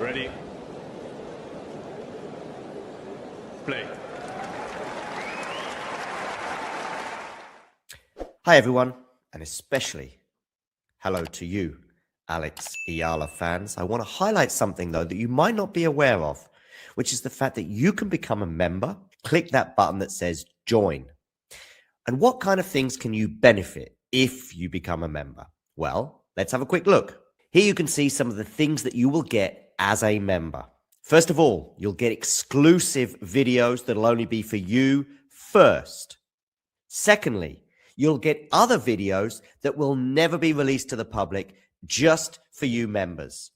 Ready? Play. Hi everyone, and especially hello to you, Alex Eala fans. I want to highlight something though that you might not be aware of, which is the fact that you can become a member. Click that button that says join. And what kind of things can you benefit if you become a member? Well, let's have a quick look. Here you can see some of the things that you will get as a member. First of all, you'll get exclusive videos that'll only be for you first. Secondly, you'll get other videos that will never be released to the public, just for you members.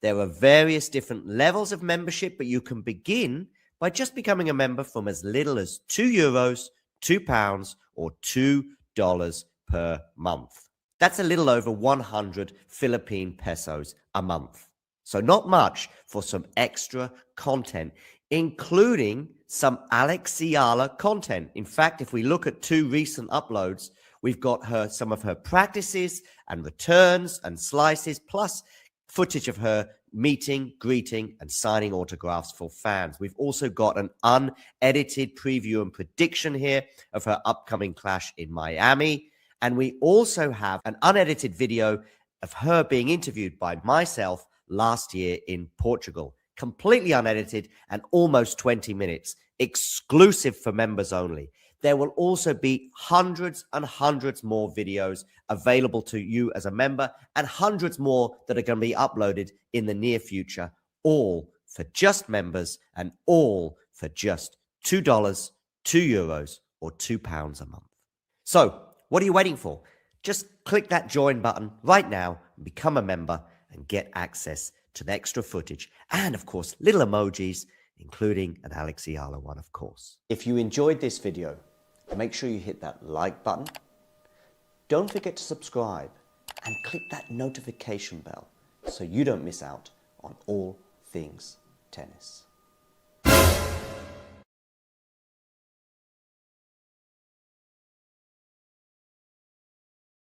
There are various different levels of membership, but you can begin by just becoming a member from as little as €2, £2, or $2 per month. That's a little over 100 Philippine pesos a month. So not much for some extra content, including some Alex Eala content. In fact, if we look at 2 recent uploads, we've got some of her practices and returns and slices, plus footage of her meeting, greeting, and signing autographs for fans. We've also got an unedited preview and prediction here of her upcoming clash in Miami. And we also have an unedited video of her being interviewed by myself last year in Portugal. Completely unedited and almost 20 minutes, exclusive for members only. There will also be hundreds and hundreds more videos available to you as a member, and hundreds more that are going to be uploaded in the near future, all for just members and all for just $2, €2, or £2 a month. So, what are you waiting for? Just click that join button right now and become a member and get access to the extra footage and, of course, little emojis, including an Alex Eala one, of course. If you enjoyed this video, make sure you hit that like button. Don't forget to subscribe and click that notification bell so you don't miss out on all things tennis.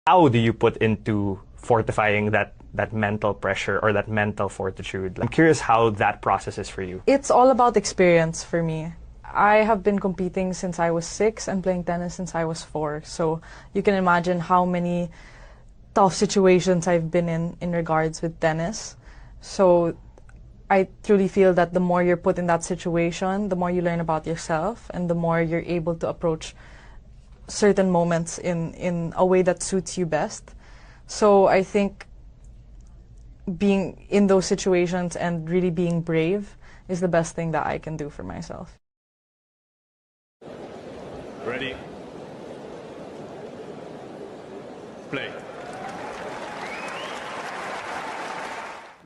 How do you put into fortifying that mental pressure or that mental fortitude? I'm curious how that process is for you. It's all about experience for me. I have been competing since I was 6 and playing tennis since I was 4. So you can imagine how many tough situations I've been in regards with tennis. So I truly feel that the more you're put in that situation, the more you learn about yourself and the more you're able to approach certain moments in a way that suits you best. So I think being in those situations and really being brave is the best thing that I can do for myself. Ready? Play.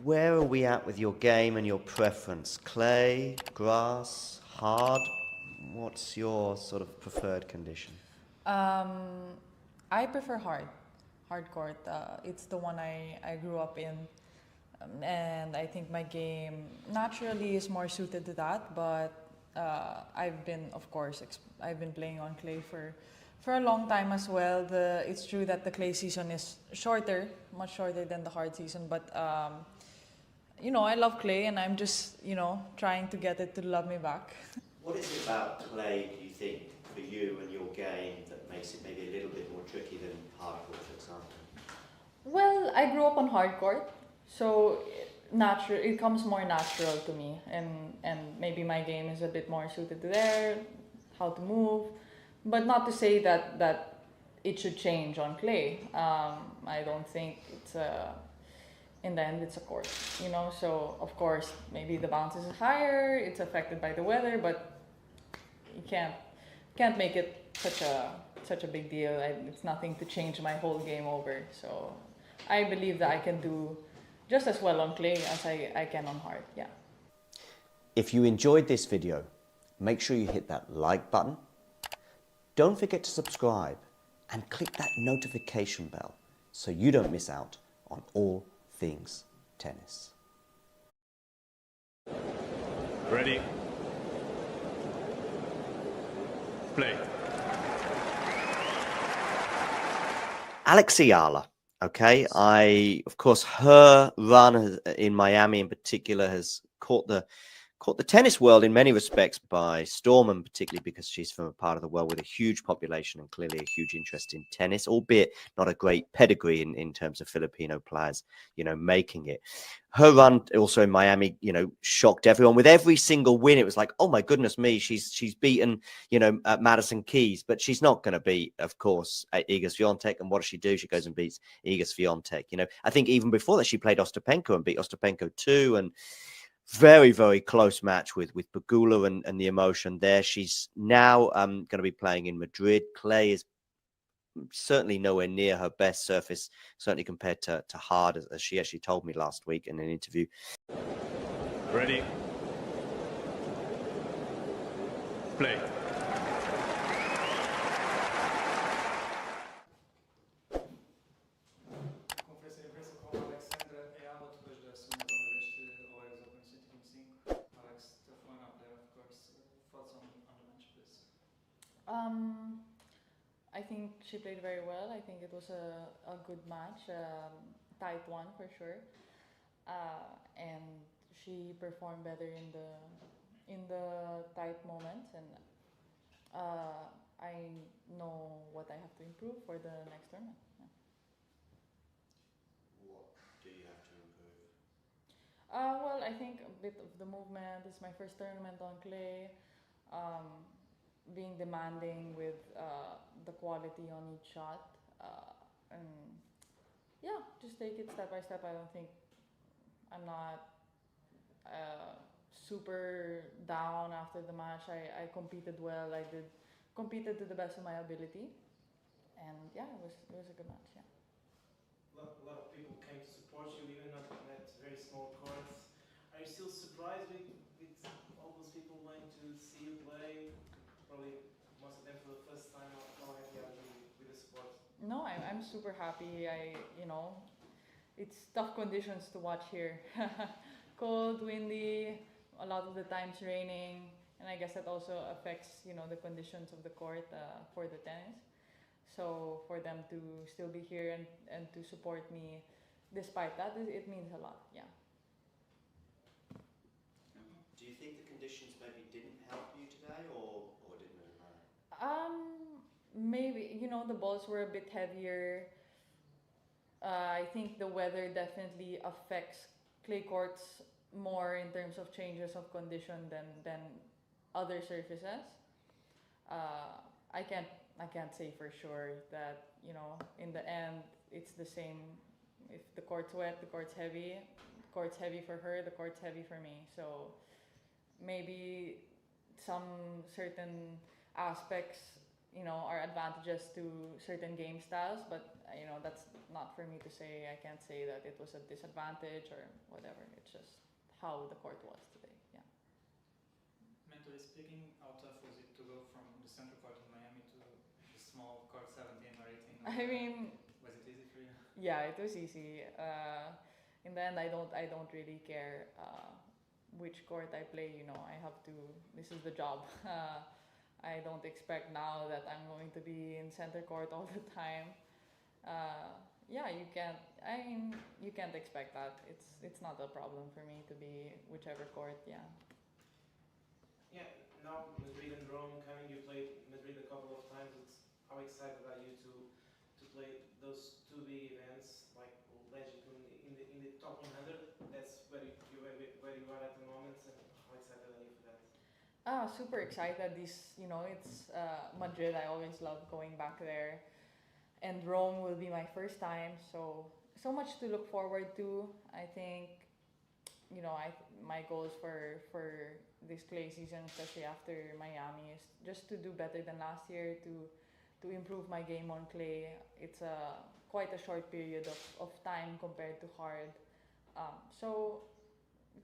Where are we at with your game and your preference? Clay, grass, hard? What's your sort of preferred condition? I prefer hard court. It's the one I grew up in, and I think my game naturally is more suited to that. But I've been playing on clay for a long time as well. It's true that the clay season is shorter, much shorter than the hard season. But I love clay, and I'm just trying to get it to love me back. What is it about clay, do you think, for you and your game that makes it maybe a little bit more tricky than hardcourt, for example? Well, I grew up on hard court, so it comes more natural to me, and maybe my game is a bit more suited to there, how to move, but not to say that it should change on clay. I don't think it's in the end it's a court, so of course maybe the bounce is higher, it's affected by the weather, but you can't make it such a big deal. It's nothing to change my whole game over. So I believe that I can do just as well on clay as I can on hard. Yeah. If you enjoyed this video, make sure you hit that like button. Don't forget to subscribe and click that notification bell so you don't miss out on all things tennis. Ready? Play. Alex Eala, Okay, of course, her run in Miami in particular has caught the tennis world in many respects by storm, and particularly because she's from a part of the world with a huge population and clearly a huge interest in tennis, albeit not a great pedigree in terms of Filipino players, making it. Her run also in Miami, shocked everyone. With every single win, it was like, oh my goodness me, she's beaten, Madison Keys, but she's not going to beat, of course, Iga Swiatek. And what does she do? She goes and beats Iga Swiatek. I think even before that, she played Ostapenko and beat Ostapenko too, and very, very close match with Pegula and the emotion there. She's now going to be playing in Madrid. Clay is certainly nowhere near her best surface, certainly compared to hard, as she actually told me last week in an interview. Ready. Play. Conferência de imprensa com a Alexandra Eala depois da segunda ronda deste Open 125. Alex, tough one up there, of course. Thoughts on the match, please? I think she played very well. I think it was a good match, tight one for sure, and she performed better in the tight moments, and I know what I have to improve for the next tournament. Yeah. What do you have to improve? Well, I think a bit of the movement. It's my first tournament on clay. Being demanding with the quality on each shot, and yeah, just take it step by step. I don't think I'm not super down after the match. I competed well. I competed to the best of my ability, and yeah, it was a good match. Yeah. A lot of people came to support you, even on that very small courts. Are you still surprised with all those people wanting to see you play? Probably most of them for the first time. How happy are you with the sport? No, I'm super happy. It's tough conditions to watch here. Cold, windy, a lot of the times raining, and I guess that also affects the conditions of the court for the tennis. So for them to still be here and to support me despite that, it means a lot. Yeah. Do you think the conditions maybe didn't help you today, or didn't really matter? Maybe the balls were a bit heavier. I think the weather definitely affects clay courts more in terms of changes of condition than other surfaces. I can't say for sure that in the end it's the same. If the court's wet, the court's heavy. The court's heavy for her, the court's heavy for me. So maybe some certain aspects are advantages to certain game styles, but that's not for me to say. I can't say that it was a disadvantage or whatever. It's just how the court was today. Yeah. Mentally speaking, how tough was it to go from the central court in Miami to the small court 17 or 18? I mean, was it easy for you? Yeah, it was easy. In the end, I don't really care which court I play. I have to. This is the job. I don't expect now that I'm going to be in center court all the time. Yeah, you can't. I mean, you can't expect that. It's not a problem for me to be whichever court. Yeah. Yeah. Now Madrid and Rome coming. You played Madrid a couple of times. How excited are you to play those two big events like Legend in the top 100? That's where you are at the moment. And how excited are you for that? Super excited. It's Madrid. I always love going back there, and Rome will be my first time. So much to look forward to. I think, my goals for this clay season, especially after Miami, is just to do better than last year. To improve my game on clay. It's quite a short period of time compared to hard. So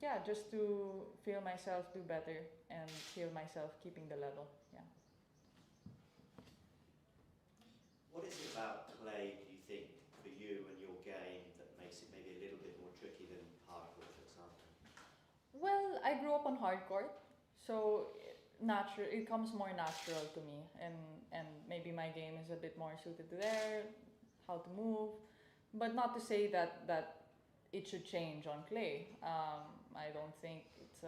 yeah, just to feel myself do better and feel myself keeping the level. Yeah. What is it about clay, do you think, for you and your game that makes it maybe a little bit more tricky than hard court, for example? Well, I grew up on hard court, so it comes more natural to me, and maybe my game is a bit more suited to there, how to move. but not to say that it should change on clay. I don't think it's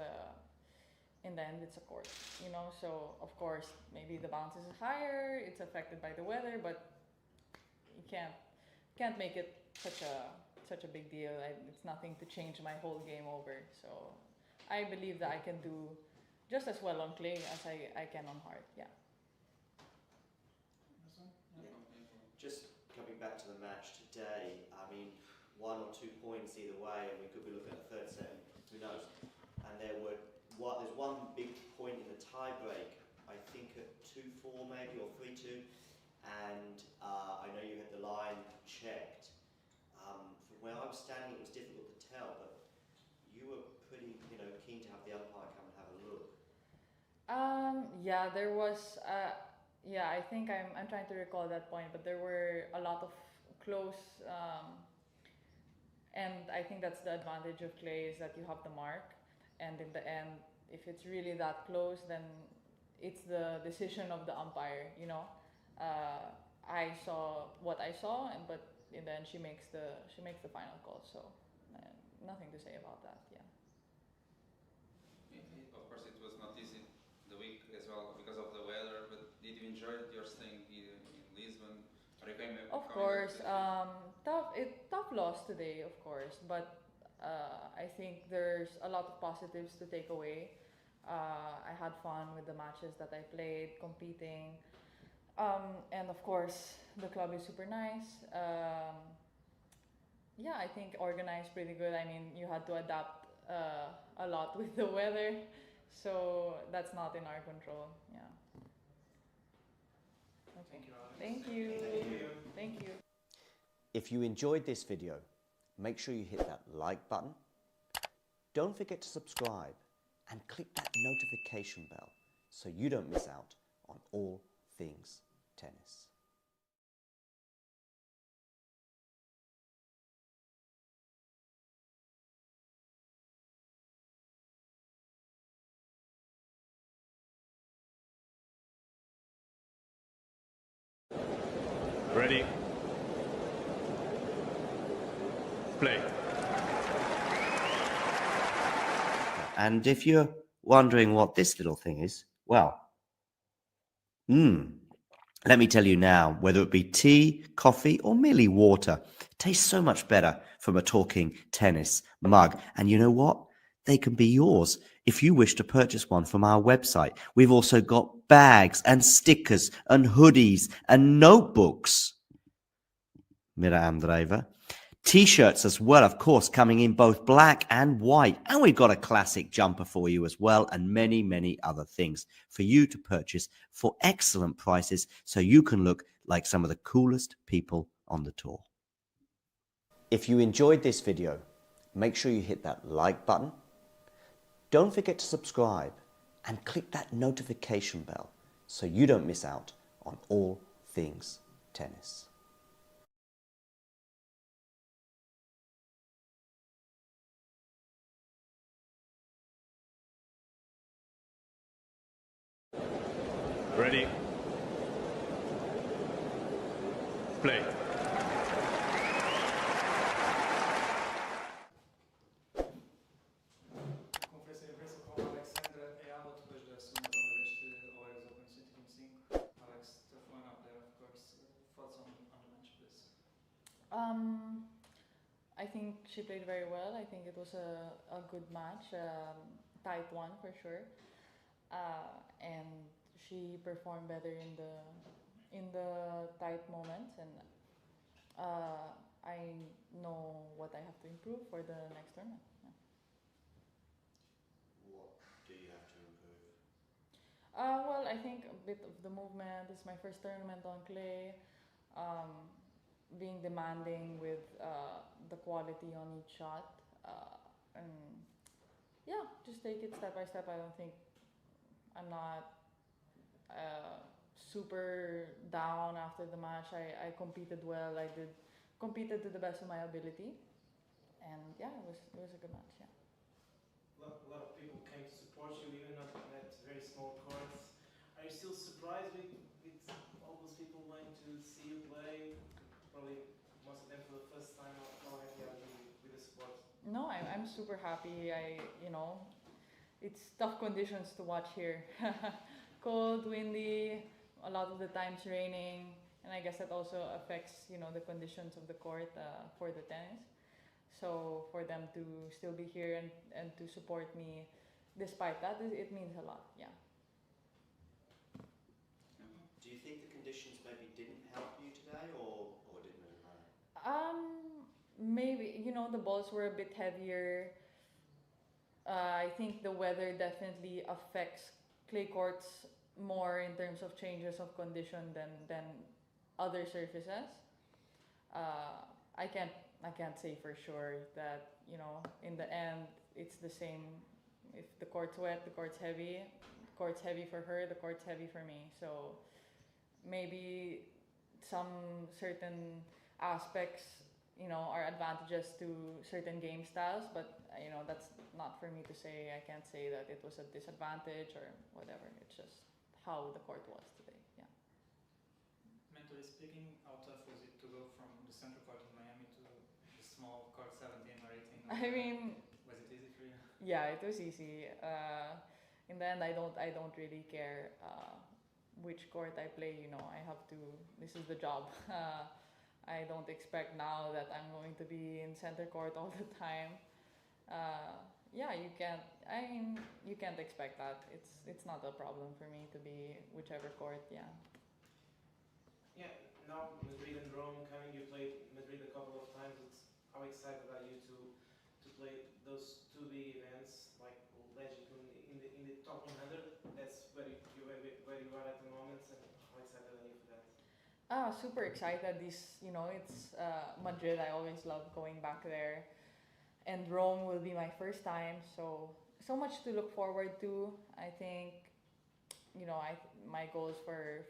in the end it's a court, you know. So of course maybe the bounce is higher, it's affected by the weather, but you can't make it such a big deal. It's nothing to change my whole game over. So I believe that I can do just as well on clay as I can on hard. Yeah. Just coming back to the match today, I mean, 1 or 2 points either way, and we could be looking at a third set, who knows. And there's one big point in the tie break, I think at 2-4 maybe, or 3-2, and I know you had the line checked. From where I was standing, it was difficult to tell, but you were pretty, keen to have the umpire come and have a look. Yeah, there was. Yeah, I think I'm trying to recall that point, but there were a lot of close. And I think that's the advantage of clay, is that you have the mark, and in the end, if it's really that close, then it's the decision of the umpire. You know, I saw what I saw, but in the end, she makes the final call. So nothing to say about that. Yeah. Of course, it was not easy the week as well because of the weather. But did you enjoy your staying in Lisbon? Or you came Of course, tough loss today, of course, but I think there's a lot of positives to take away. I had fun with the matches that I played, competing, and of course the club is super nice. Yeah, I think organized pretty good. I mean, you had to adapt a lot with the weather, so that's not in our control. Yeah. Okay. Thank you, Alex. Thank you. Thank you. If you enjoyed this video, make sure you hit that like button. Don't forget to subscribe and click that notification bell so you don't miss out on all things tennis. Ready. Play. And if you're wondering what this little thing is, well, let me tell you now, whether it be tea, coffee, or merely water, it tastes so much better from a talking tennis mug. And you know what? They can be yours if you wish to purchase one from our website. We've also got bags and stickers and hoodies and notebooks. Mira Andreeva. T-shirts as well, of course, coming in both black and white. And we've got a classic jumper for you as well, and many, many other things for you to purchase for excellent prices so you can look like some of the coolest people on the tour. If you enjoyed this video, make sure you hit that like button. Don't forget to subscribe and click that notification bell so you don't miss out on all things tennis. Ready. Play. Confessei a versão com a Alexandra Eala depois da segunda ronda deste OES Open 125. Alex, tough one out there, of course. Thoughts on the match, please? I think she played very well. I think it was a good match, tight one for sure, and she performed better in the tight moments, and I know what I have to improve for the next tournament. Yeah. What do you have to improve? Well, I think a bit of the movement. This is my first tournament on clay. Being demanding with the quality on each shot, and yeah, just take it step by step. I don't think I'm not super down after the match. I competed well. I competed to the best of my ability, and yeah, it was a good match. Yeah. A lot of people came to support you, even at very small courts. Are you still surprised with all those people wanting to see you play? Probably most of them for the first time. No, I'm super happy. It's tough conditions to watch here. Cold, windy, a lot of the times raining, and I guess that also affects, the conditions of the court for the tennis. So for them to still be here and to support me despite that, it means a lot, yeah. Do you think the conditions maybe didn't help you today, or didn't really matter? Maybe, the balls were a bit heavier. I think the weather definitely affects clay courts more in terms of changes of condition than other surfaces. I can't say for sure that in the end it's the same. If the court's wet, the court's heavy. The court's heavy for her, the court's heavy for me. So maybe some certain aspects are advantages to certain game styles, but that's not for me to say. I can't say that it was a disadvantage or whatever. It's just how the court was today. Yeah. Mentally speaking, how tough was it to go from the center court in Miami to the small court 17 or 18? I mean, was it easy for you? yeah, it was easy. In the end, I don't really care which court I play. I have to. This is the job. I don't expect now that I'm going to be in center court all the time. Yeah, you can't. You can't expect that. It's not a problem for me to be whichever court. Yeah. Yeah, now Madrid and Rome coming, you played Madrid a couple of times. How excited are you to play those two big events like Legend in the top 100? That's where you are at the moment, and how excited are you for that? Super excited. It's Madrid. I always love going back there, and Rome will be my first time. So much to look forward to. I think, my goals for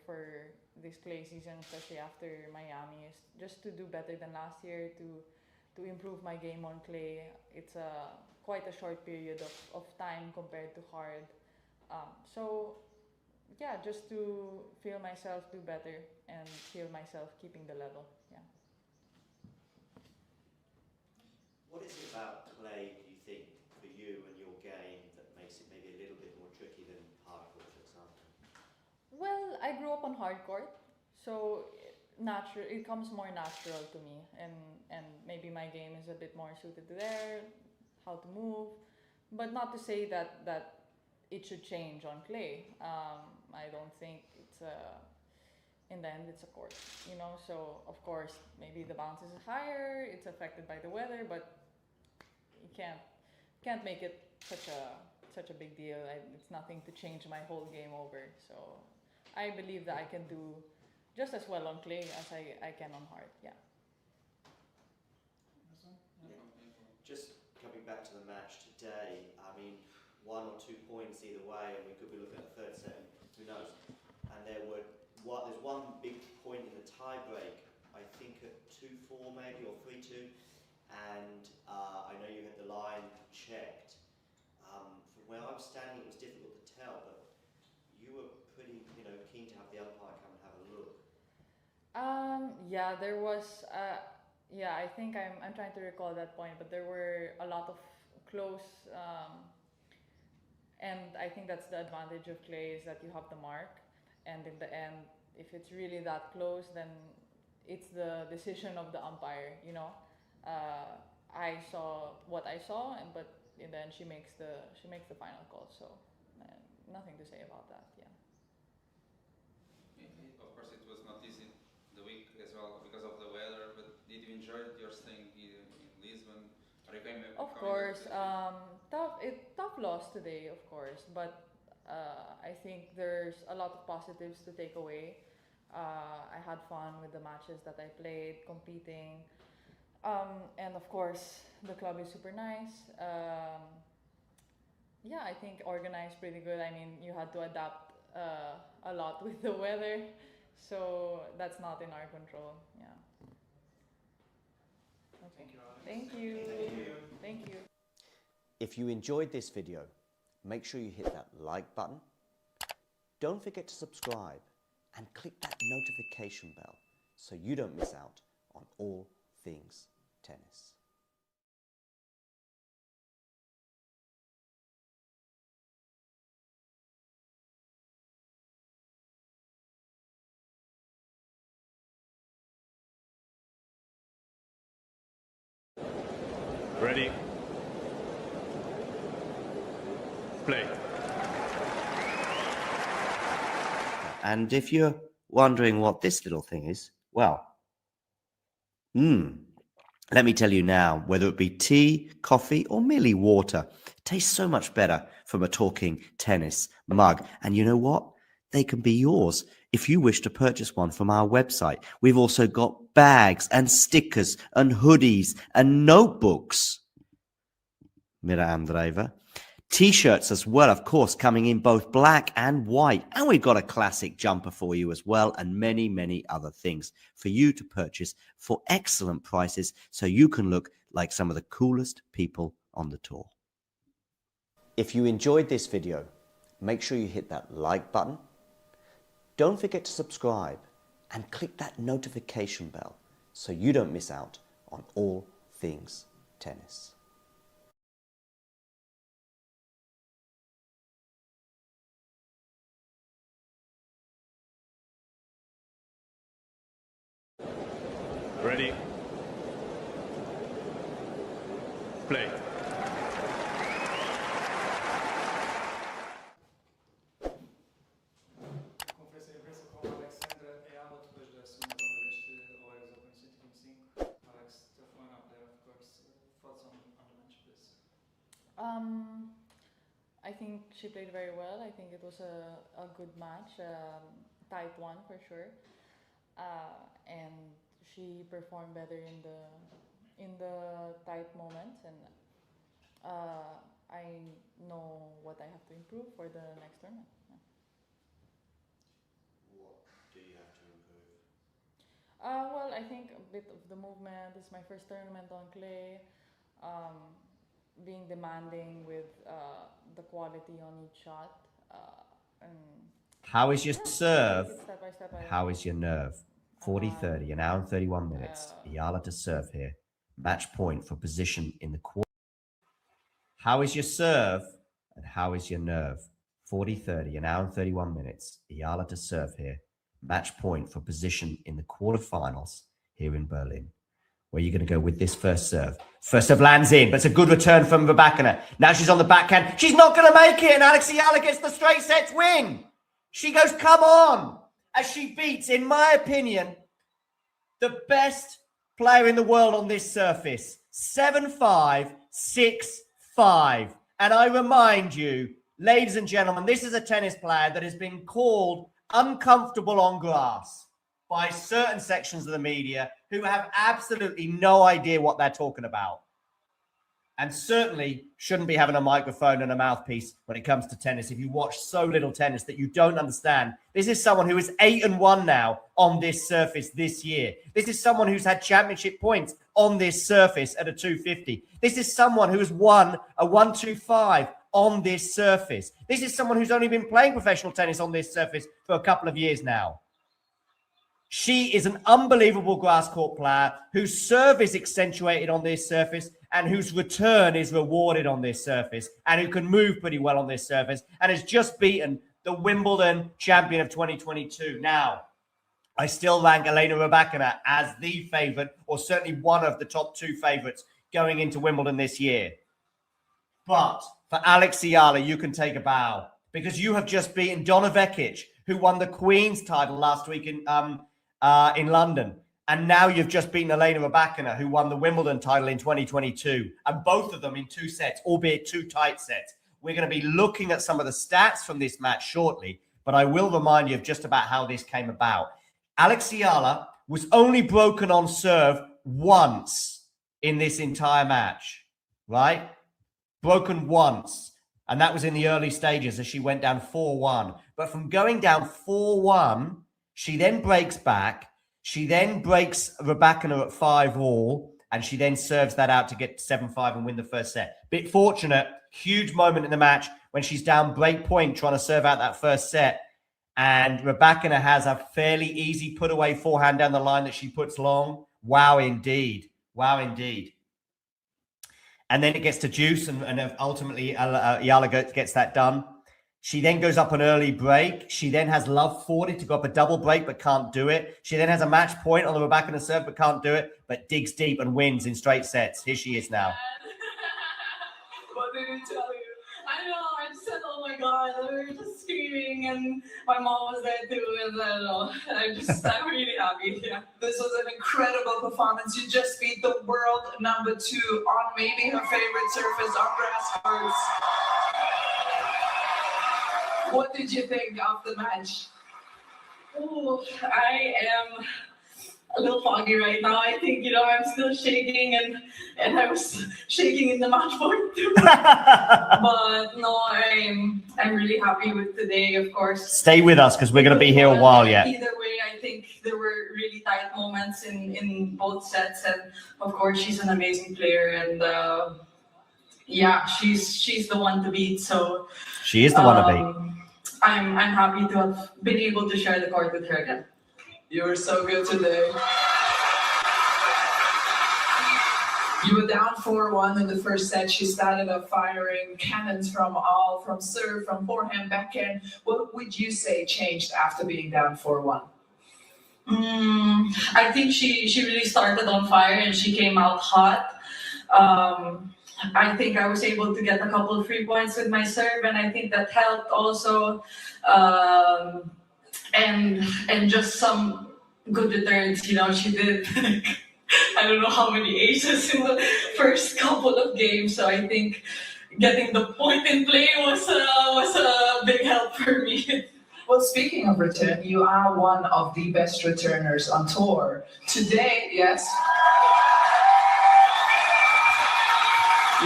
this clay season, especially after Miami, is just to do better than last year. To improve my game on clay. It's quite a short period of time compared to hard. So yeah, just to feel myself do better and feel myself keeping the level. Yeah. What is it about clay, do you think, for you and your game that makes it maybe a little bit more tricky than hardcourt, for example? Well, I grew up on hard court, so it comes more natural to me, and maybe my game is a bit more suited to there, how to move, but not to say that it should change on clay. I don't think in the end it's a court, so of course maybe the bounce is higher, it's affected by the weather, but you can't make it such a big deal. It's nothing to change my whole game over, so I believe that I can do just as well on clay as I can on hard. Yeah. Yeah. Just coming back to the match today, I mean, 1 or 2 points either way, and we could be looking at the third set, who knows. And there's one big point in the tie break, I think at 2-4 maybe, or 3-2, and I know you had the line checked. From where I'm standing, it was difficult to tell, but you were pretty, keen to have the umpire come and have a look. Yeah, there was. Yeah, I think I'm trying to recall that point, but there were a lot of close. And I think that's the advantage of clay, is that you have the mark, and in the end, if it's really that close, then it's the decision of the umpire. I saw what I saw, but in the end, she makes the final call. So nothing to say about that. Yeah. Of course, it was not easy the week as well because of the weather. But did you enjoy your staying here in Lisbon? Of course, tough loss today, of course, but I think there's a lot of positives to take away. I had fun with the matches that I played, competing, and of course the club is super nice. Yeah, I think organized pretty good. I mean, you had to adapt a lot with the weather, so that's not in our control. Yeah. Okay. Thank you, Alex. Thank you. Thank you. If you enjoyed this video, make sure you hit that like button. Don't forget to subscribe and click that notification bell so you don't miss out on all things tennis. Ready. Play. And if you're wondering what this little thing is, well, let me tell you now, whether it be tea, coffee, or merely water, it tastes so much better from a talking tennis mug. And you know what? They can be yours if you wish to purchase one from our website. We've also got bags and stickers and hoodies and notebooks. Mira Andreeva. T-shirts as well, of course, coming in both black and white. And we've got a classic jumper for you as well, and many, many other things for you to purchase for excellent prices so you can look like some of the coolest people on the tour. If you enjoyed this video, make sure you hit that like button. Don't forget to subscribe and click that notification bell so you don't miss out on all things tennis. Ready. Play. Confesso com a Alexandra Eala depois da segunda ronda deste Open 125. Alex, tough one up there, of course. Thoughts on the match, please? I think she played very well. I think it was a good match, tight one for sure, and she performed better in the tight moments, and I know what I have to improve for the next tournament. Yeah. What do you have to improve? Well, I think a bit of the movement. It's my first tournament on clay. Being demanding with the quality on each shot. And How is your serve? step by step, How is your nerve? 40-30, an hour and 31 minutes. Eala to serve here. Match point for position in the quarter. How is your serve and how is your nerve? 40-30, an hour and 31 minutes. Eala to serve here. Match point for position in the quarterfinals here in Berlin. Where are you going to go with this first serve? First serve lands in, but it's a good return from Rybakina. Now she's on the backhand. She's not going to make it, and Alex Eala gets the straight sets win. She goes, come on, as she beats, in my opinion, the best player in the world on this surface. 7-5, 6-5. And I remind you, ladies and gentlemen, this is a tennis player that has been called uncomfortable on grass by certain sections of the media who have absolutely no idea what they're talking about. And certainly shouldn't be having a microphone and a mouthpiece when it comes to tennis if you watch so little tennis that you don't understand. This is someone who is 8-1 now on this surface this year. This is someone who's had championship points on this surface at a 250. This is someone who has won a 125 on this surface. This is someone who's only been playing professional tennis on this surface for a couple of years now. She is an unbelievable grass court player whose serve is accentuated on this surface and whose return is rewarded on this surface and who can move pretty well on this surface and has just beaten the Wimbledon champion of 2022. Now, I still rank Elina Rybakina as the favorite, or certainly one of the top two favorites going into Wimbledon this year. But for Alex Eala, you can take a bow because you have just beaten Donna Vekic, who won the Queen's title last week in London. And now you've just beaten Elina Rybakina, who won the Wimbledon title in 2022. And both of them in 2 sets, albeit 2 tight sets. We're going to be looking at some of the stats from this match shortly, but I will remind you of just about how this came about. Alex Eala was only broken on serve once in this entire match, right? Broken once. And that was in the early stages as she went down 4-1. But from going down 4-1, she then breaks back. She then breaks Rybakina at 5-all, and she then serves that out to get 7-5 and win the first set. Bit fortunate, huge moment in the match when she's down break point trying to serve out that first set. And Rybakina has a fairly easy put away forehand down the line that she puts long. Wow, indeed. Wow, indeed. And then it gets to juice, and ultimately Eala gets that done. She then goes up an early break. She then has love 40 to go up a double break, but can't do it. She then has a match point on the Rybakina serve, but can't do it, but digs deep and wins in straight sets. Here she is now. What did he tell you? I don't know. I just said, "Oh my God!" We were just screaming, and my mom was there too. And I don't know. I'm really happy. Yeah. This was an incredible performance. You just beat the world number 2 on maybe her favorite surface, on grass courts. What did you think of the match? Oh, I am a little foggy right now. I think, I'm still shaking, and I was shaking in the match point too. But no, I'm really happy with today, of course. Stay with us because we're going to be here a while yet. Either way, I think there were really tight moments in both sets, and of course she's an amazing player, and yeah, she's the one to beat. So she is the one to beat. I'm happy to have been able to share the court with her again. You were so good today. You were down 4-1 in the first set. She started off firing cannons from serve, from forehand, backhand. What would you say changed after being down 4-1? I think she really started on fire and she came out hot. I think I was able to get a couple of free points with my serve, and I think that helped also. And just some good returns. She did I don't know how many aces in the first couple of games. So I think getting the point in play was a big help for me. Well, speaking of return, you are one of the best returners on tour. Today, yes.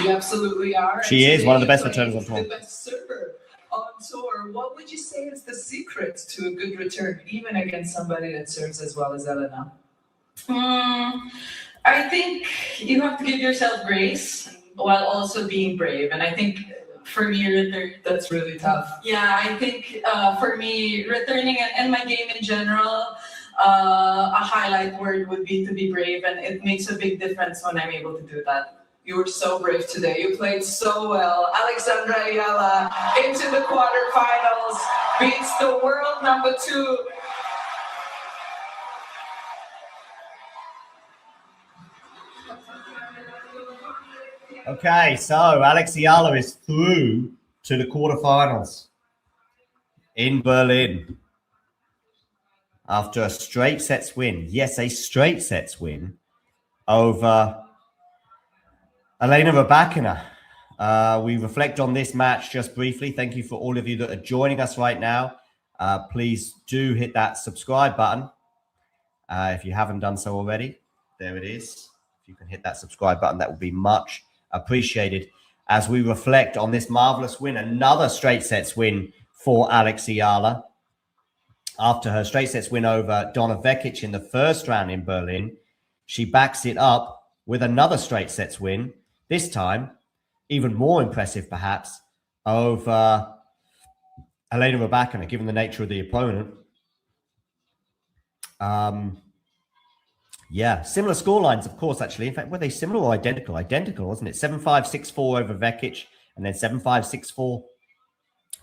You absolutely are. She is one of the best returners on tour. The best server on tour. What would you say is the secret to a good return, even against somebody that serves as well as Elina? I think you have to give yourself grace while also being brave. And I think for me, that's really tough. Yeah, I think for me, returning and my game in general, a highlight word would be to be brave. And it makes a big difference when I'm able to do that. You were so brave today. You played so well. Alexandra Eala into the quarterfinals, beats the world number 2. Okay, so Alex Eala is through to the quarterfinals in Berlin after a straight sets win. Yes, a straight sets win over Elina Rybakina. We reflect on this match just briefly. Thank you for all of you that are joining us right now. Please do hit that subscribe button if you haven't done so already. There it is. If you can hit that subscribe button, that would be much appreciated as we reflect on this marvelous win. Another straight sets win for Alex Eala. After her straight sets win over Donna Vekic in the first round in Berlin, she backs it up with another straight sets win. This time, even more impressive, perhaps, over Elina Rybakina, given the nature of the opponent. Yeah, similar scorelines, of course, actually. In fact, were they similar or identical? Identical, wasn't it? 7-5, 6-4 over Vekic, and then 7-5, 6-4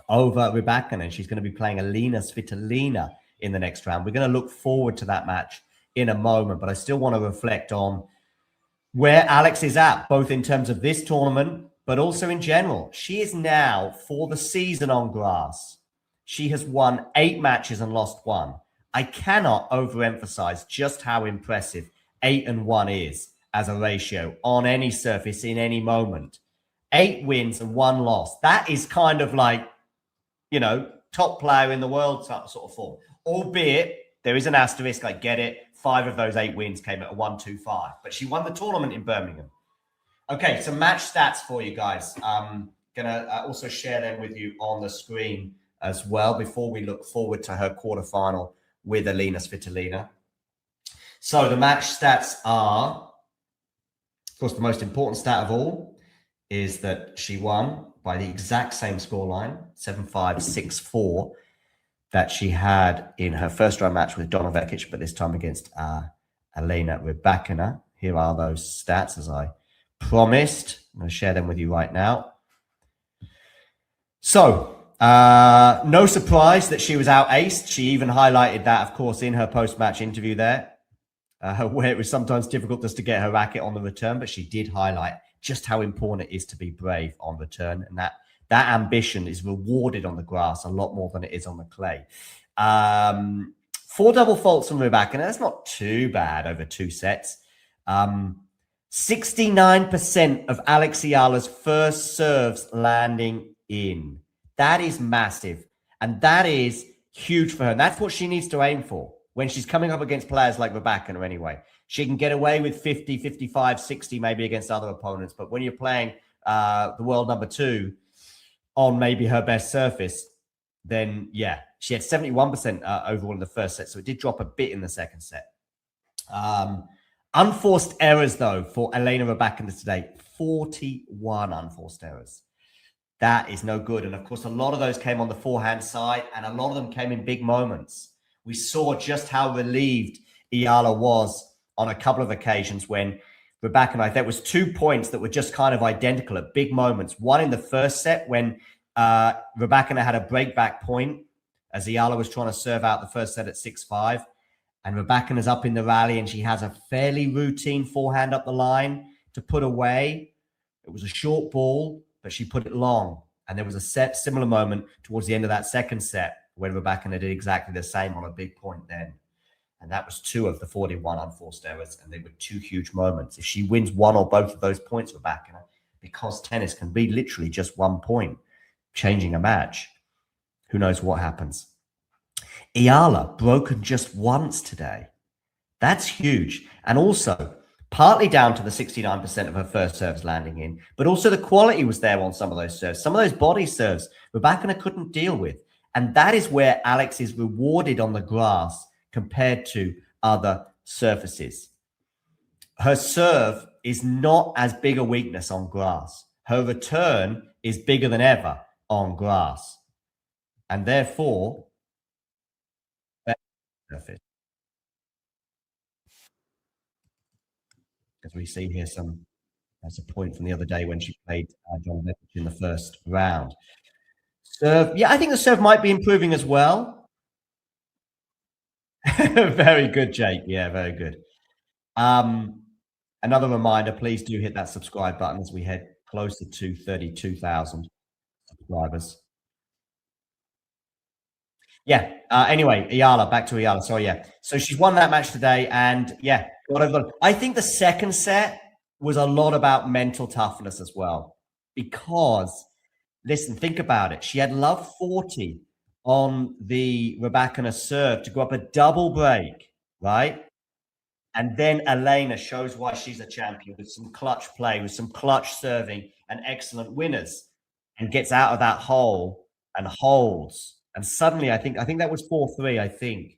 over Rybakina. And she's going to be playing Elina Svitolina in the next round. We're going to look forward to that match in a moment, but I still want to reflect on where Alex is at, both in terms of this tournament, but also in general. She is now, for the season on grass, she has won 8 matches and lost 1. I cannot overemphasize just how impressive 8-1 is as a ratio on any surface in any moment. 8 wins and 1 loss. That is kind of like, top player in the world sort of form. Albeit, there is an asterisk, I get it. 5 of those 8 wins came at a 1-2-5. But she won the tournament in Birmingham. Okay, some match stats for you guys. I'm going to also share them with you on the screen as well before we look forward to her quarterfinal with Elina Svitolina. So the match stats are, of course, the most important stat of all is that she won by the exact same scoreline, 7-5, 6-4, that she had in her first round match with Donna Vekic, but this time against Elina Rybakina. Here are those stats, as I promised. I'm going to share them with you right now. So, no surprise that she was out-aced. She even highlighted that, of course, in her post-match interview there, where it was sometimes difficult just to get her racket on the return, but she did highlight just how important it is to be brave on return, and that ambition is rewarded on the grass a lot more than it is on the clay. 4 double faults from Rebecca, and that's not too bad over 2 sets. 69% of Alex Eala's first serves landing in. That is massive, and that is huge for her. And that's what she needs to aim for when she's coming up against players like Rebecca anyway. She can get away with 50, 55, 60 maybe against other opponents, but when you're playing the world number 2 on maybe her best surface, then yeah, she had 71% overall in the first set, so it did drop a bit in the second set. Unforced errors, though, for Elina Rybakina today. 41 unforced errors. That is no good. And, of course, a lot of those came on the forehand side, and a lot of them came in big moments. We saw just how relieved Eala was on a couple of occasions when Rybakina, there was 2 points that were just kind of identical at big moments. One in the first set when Rybakina had a breakback point as Eala was trying to serve out the first set at 6-5. And Rybakina's up in the rally, and she has a fairly routine forehand up the line to put away. It was a short ball, but she put it long. And there was a similar moment towards the end of that second set where Rybakina did exactly the same on a big point then. And that was 2 of the 41 unforced errors, and they were 2 huge moments. If she wins 1 or both of those points, Rybakina, because tennis can be literally just 1 point, changing a match, who knows what happens. Eala broken just once today. That's huge. And also, partly down to the 69% of her first serves landing in, but also the quality was there on some of those serves. Some of those body serves, Rybakina couldn't deal with. And that is where Alex is rewarded on the grass compared to other surfaces. Her serve is not as big a weakness on grass. Her return is bigger than ever on grass. And therefore, surface. As we see here, that's a point from the other day when she played John Beckett in the first round. Serve, yeah, I think the serve might be improving as well. Very good, Jake. Yeah, very good. Another reminder, please do hit that subscribe button as we head closer to 32,000 subscribers. Yeah. Anyway, Eala, back to Eala. Sorry, yeah. So she's won that match today, and yeah, I think the second set was a lot about mental toughness as well. Because, listen, think about it. She had love 40 on the Rybakina serve to go up a double break, right? And then Elina shows why she's a champion with some clutch play, with some clutch serving and excellent winners, and gets out of that hole and holds. And suddenly, I think that was 4-3, I think.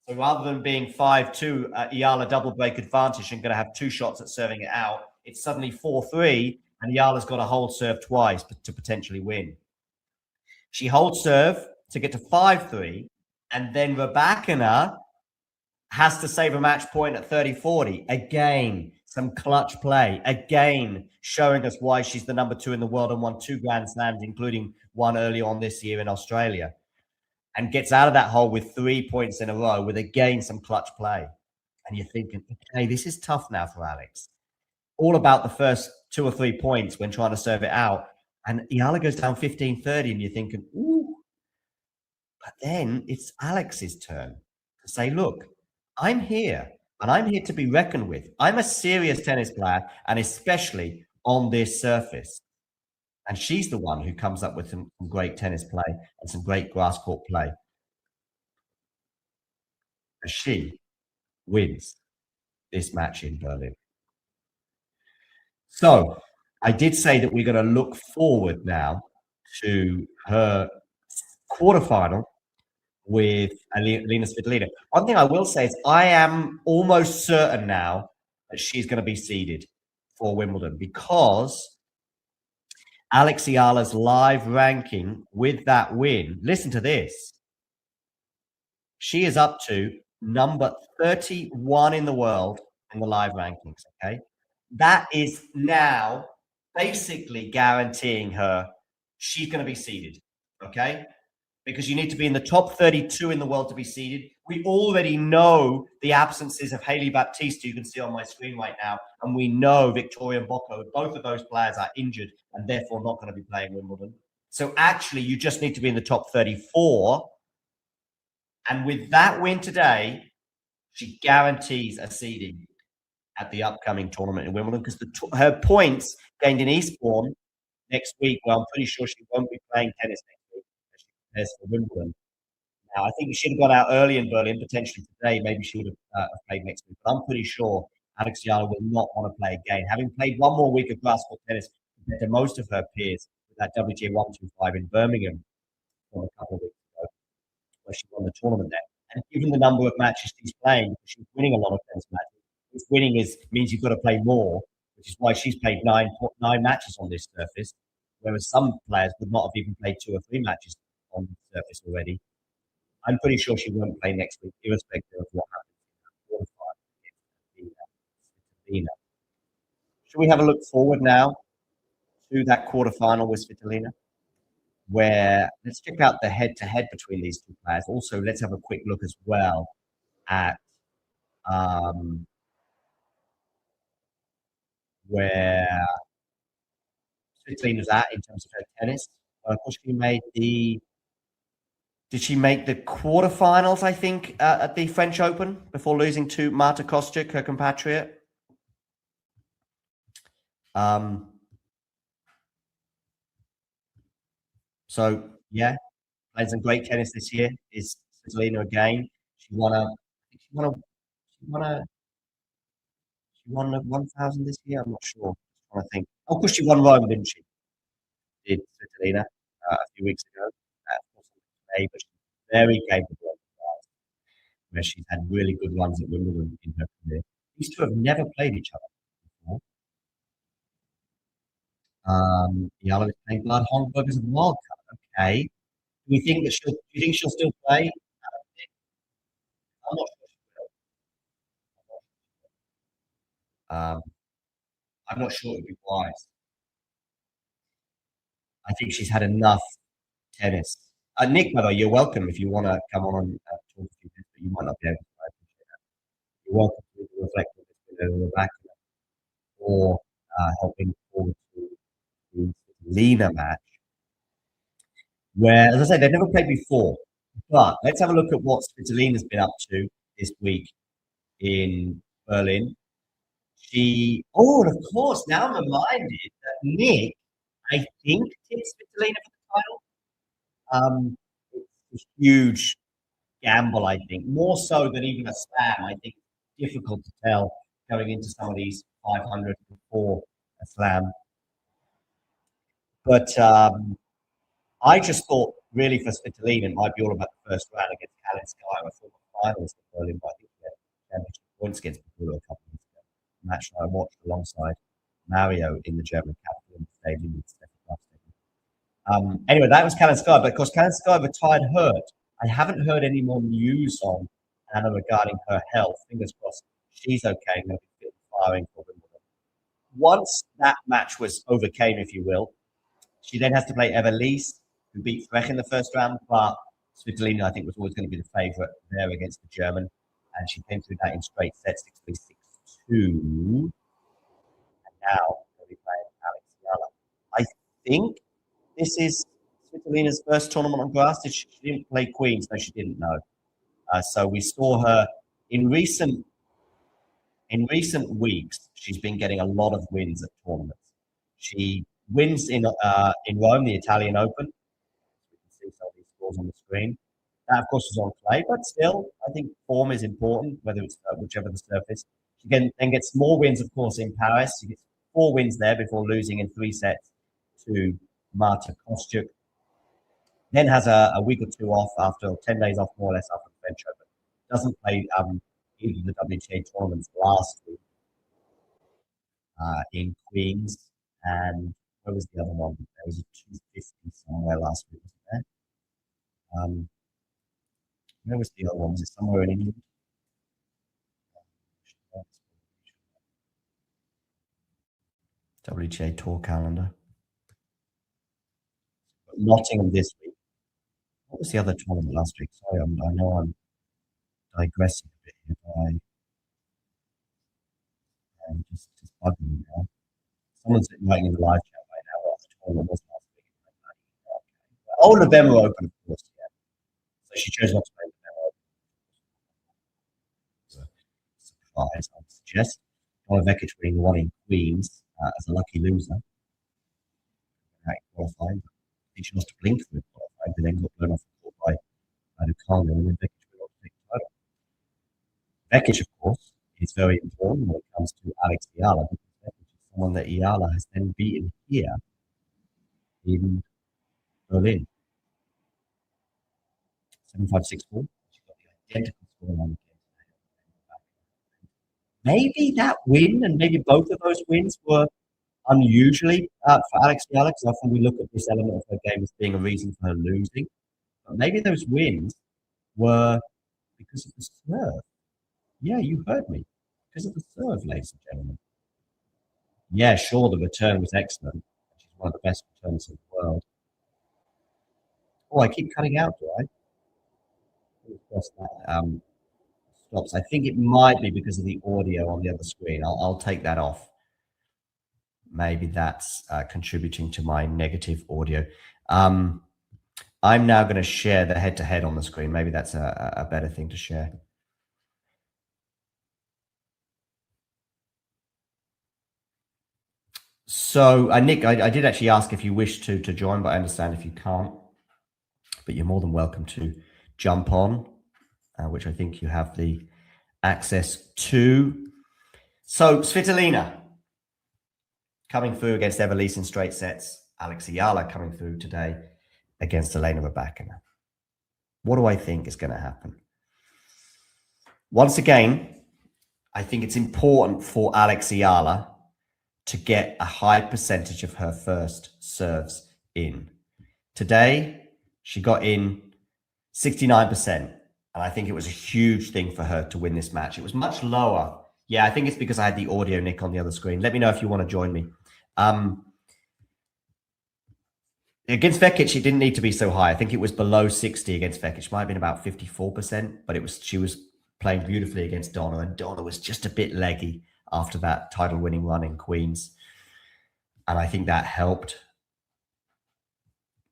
So rather than being 5-2, Eala double break advantage and going to have 2 shots at serving it out, it's suddenly 4-3, and Eala's got to hold serve twice to potentially win. She holds serve to get to 5-3, and then Rybakina has to save a match point at 30-40. Again, some clutch play. Again, showing us why she's the number 2 in the world and won 2 Grand Slams, including one early on this year in Australia. And gets out of that hole with 3 points in a row with, again, some clutch play. And you're thinking, okay, this is tough now for Alex. All about the first 2 or 3 points when trying to serve it out. And Eala goes down 15-30, and you're thinking, ooh. But then it's Alex's turn to say, look, I'm here, and I'm here to be reckoned with. I'm a serious tennis player, and especially on this surface. And she's the one who comes up with some great tennis play and some great grass court play. And she wins this match in Berlin. So I did say that we're going to look forward now to her quarterfinal with Elina Svitolina. One thing I will say is I am almost certain now that she's going to be seeded for Wimbledon because Alex Eala's live ranking with that win, listen to this. She is up to number 31 in the world in the live rankings, okay? That is now basically guaranteeing her she's going to be seeded, okay? because you need to be in the top 32 in the world to be seeded. We already know the absences of Hailey Baptiste, you can see on my screen right now, and we know Victoria Bocco. Both of those players are injured and therefore not going to be playing Wimbledon. So actually, you just need to be in the top 34. And with that win today, she guarantees a seeding at the upcoming tournament in Wimbledon, because her points gained in Eastbourne next week, well, I'm pretty sure she won't be playing tennis next week as she prepares for Wimbledon. Now, I think she should have got out early in Berlin, potentially today. Maybe she would have played next week. But I'm pretty sure Alex Eala will not want to play again. Having played one more week of grass court tennis compared to most of her peers with that WTA 125 in Birmingham from a couple of weeks ago, where she won the tournament there. And given the number of matches she's playing, she's winning a lot of tennis matches. If winning means you've got to play more, which is why she's played nine matches on this surface, whereas some players would not have even played 2 or 3 matches on the surface already. I'm pretty sure she won't play next week, irrespective of what happens in the quarterfinal against Elina. Should we have a look forward now to that quarterfinal with Svitolina, where let's check out the head-to-head between these two players. Also, let's have a quick look as well at where Svitolina's at in terms of her tennis. Of course, did she make the quarterfinals, I think, at the French Open before losing to Marta Kostyuk, her compatriot? So, yeah, playing some great tennis this year is Svitolina again. She won a 1,000 this year. I'm not sure. I'm trying to think. Oh, of course, she won Rome, didn't she? Did Svitolina a few weeks ago. Of course, today, but she's very capable of class, where she's had really good runs at Wimbledon in her career. These two have never played each other before. Eala is playing Blood Hongberg as a wild card. Okay. Do you think she'll still play? I'm not sure she will. I'm not sure it would be wise. I think she's had enough tennis. Nick, by the way, you're welcome if you want to come on and talk a few minutes, but you might not be able to. I appreciate that. You're welcome to reflect on this video in the back or helping forward to the Elina match, where, as I said, they've never played before. But let's have a look at what Svitolina's been up to this week in Berlin. And of course, now I'm reminded that Nick, I think, tipped Svitolina for the title. It's a huge gamble, I think, more so than even a slam. I think it's difficult to tell going into some of these 500 before a slam. But I just thought, really, for Svitolina, it might be all about the first round against Kalinskaya, a former finalist in Berlin, but I think he had championship points against Pegula a couple of weeks ago. A match that I watched alongside Mario in the German capital in the stadium with Stefan. Anyway, that was Kalinskaya, but of course, Kalinskaya retired hurt. I haven't heard any more news on Anna regarding her health. Fingers crossed she's okay and going to be fit and firing for Wimbledon. Once that match was overcame, if you will, she then has to play Evelise, who beat Frech in the first round, but Svitolina, I think, was always going to be the favourite there against the German, and she came through that in straight sets, 6-3, 6-2. And now we'll be playing Alex Eala. I think this is Svitolina's first tournament on grass. She didn't play Queens, no, she didn't know. So we saw her in recent weeks. She's been getting a lot of wins at tournaments. She wins in Rome, the Italian Open. You can see some of these scores on the screen. That, of course, is on clay, but still, I think form is important, whether it's whichever the surface. She then gets more wins, of course, in Paris. She gets 4 wins there before losing in 3 sets to Marta Kostyuk. Then has a week or 2 off after 10 days off, more or less, after the French Open. Doesn't play either of the WTA tournaments last week in Queens. And where was the other one? There was a 250 somewhere last week, wasn't there? Where was the other one? Was it somewhere in England? WTA Tour calendar. Nottingham this week. What was the other tournament last week? Sorry, I know I'm digressing a bit here, but I'm just bugging me now. Someone's writing in the live chat right now what the tournament was last week. Oh, November Open, of course, yeah. So she chose not to play November Open. It's a surprise, I would suggest. Vekic winning one in Queens as a lucky loser. Qualified. I think she lost to Blink for qualified, but then got blown off the court by Lucano, and then Vekic went on to take the title. Vekic, of course, is very important when it comes to Alex Eala, because Vekic is someone that Eala has then beaten here in Berlin. 7-5-6-4. She got the identical scoreline again. Maybe that win and maybe both of those wins were unusually for Alex Eala, because often we look at this element of her game as being a reason for her losing. But maybe those wins were because of the serve. Yeah, you heard me. Because of the serve, ladies and gentlemen. Yeah, sure, the return was excellent. She's one of the best returns in the world. Oh, I keep cutting out, do I? Stops. I think it might be because of the audio on the other screen. I'll take that off. Maybe that's contributing to my negative audio. I'm now going to share the head-to-head on the screen. Maybe that's a better thing to share. So, Nick, I did actually ask if you wish to join, but I understand if you can't. But you're more than welcome to jump on, which I think you have the access to. So, Svitolina coming through against Evelise in straight sets. Alex Eala coming through today against Elina Rybakina. What do I think is going to happen? Once again, I think it's important for Alex Eala to get a high percentage of her first serves in. Today, she got in 69%, and I think it was a huge thing for her to win this match. It was much lower. Yeah, I think it's because I had the audio, Nick, on the other screen. Let me know if you want to join me. Against Vekic, it didn't need to be so high. I think it was below 60 against Vekic. Might have been about 54%, but she was playing beautifully against Donna, and Donna was just a bit leggy after that title-winning run in Queens. And I think that helped.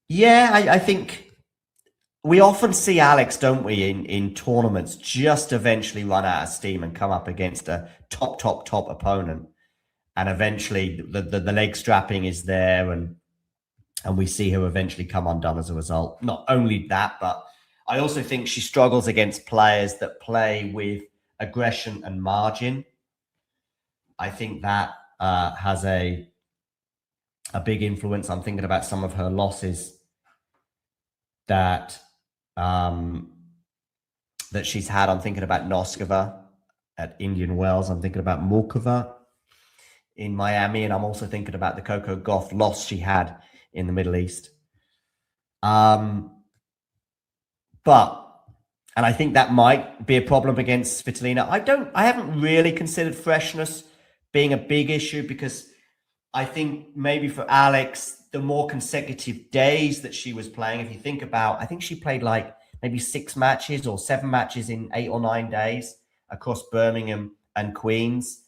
Yeah, I think we often see Alex, don't we, in tournaments, just eventually run out of steam and come up against a top opponent. And eventually the leg strapping is there, and we see her eventually come undone as a result. Not only that, but I also think she struggles against players that play with aggression and margin. I think that has a big influence. I'm thinking about some of her losses that she's had. I'm thinking about Noskova at Indian Wells. I'm thinking about Murkova in Miami, and I'm also thinking about the Coco Gauff loss she had in the Middle East. And I think that might be a problem against Svitolina. I haven't really considered freshness being a big issue, because I think maybe for Alex, the more consecutive days that she was playing, if you think about, I think she played like maybe 6 matches or 7 matches in 8 or 9 days across Birmingham and Queens.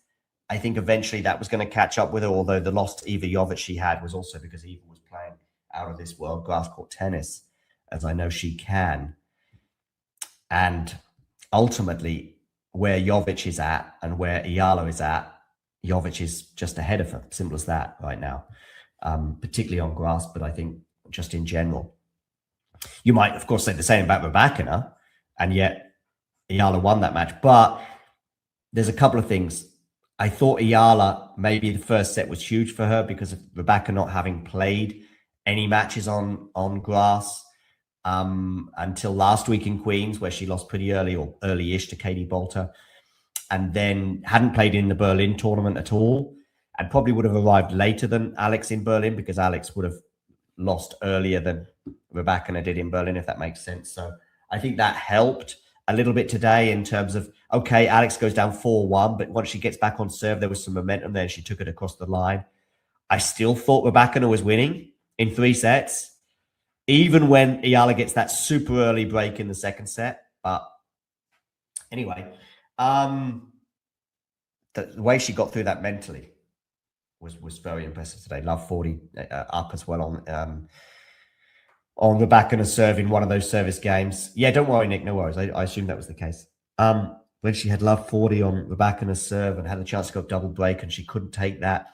I think eventually that was going to catch up with her, although the loss to Iva Jovic she had was also because Iva was playing out of this world grass court tennis, as I know she can. And ultimately, where Jovic is at and where Eala is at, Jovic is just ahead of her. Simple as that right now, particularly on grass, but I think just in general. You might, of course, say the same about Rybakina, and yet Eala won that match. But there's a couple of things. I thought Eala, maybe the first set was huge for her because of Rybakina not having played any matches on grass until last week in Queens, where she lost pretty early or early-ish to Katie Bolter, and then hadn't played in the Berlin tournament at all, and probably would have arrived later than Alex in Berlin, because Alex would have lost earlier than Rybakina did in Berlin, if that makes sense. So I think that helped a little bit today in terms of, okay, Alex goes down 4-1, but once she gets back on serve, there was some momentum there, and she took it across the line. I still thought Rybakina was winning in 3 sets, even when Eala gets that super early break in the second set. But anyway, the way she got through that mentally was very impressive today. Love 40 up as well on Rybakina serve in one of those service games. Yeah, don't worry, Nick. No worries. I assumed that was the case. When she had love 40 on Rybakina's serve and had a chance to go double break and she couldn't take that,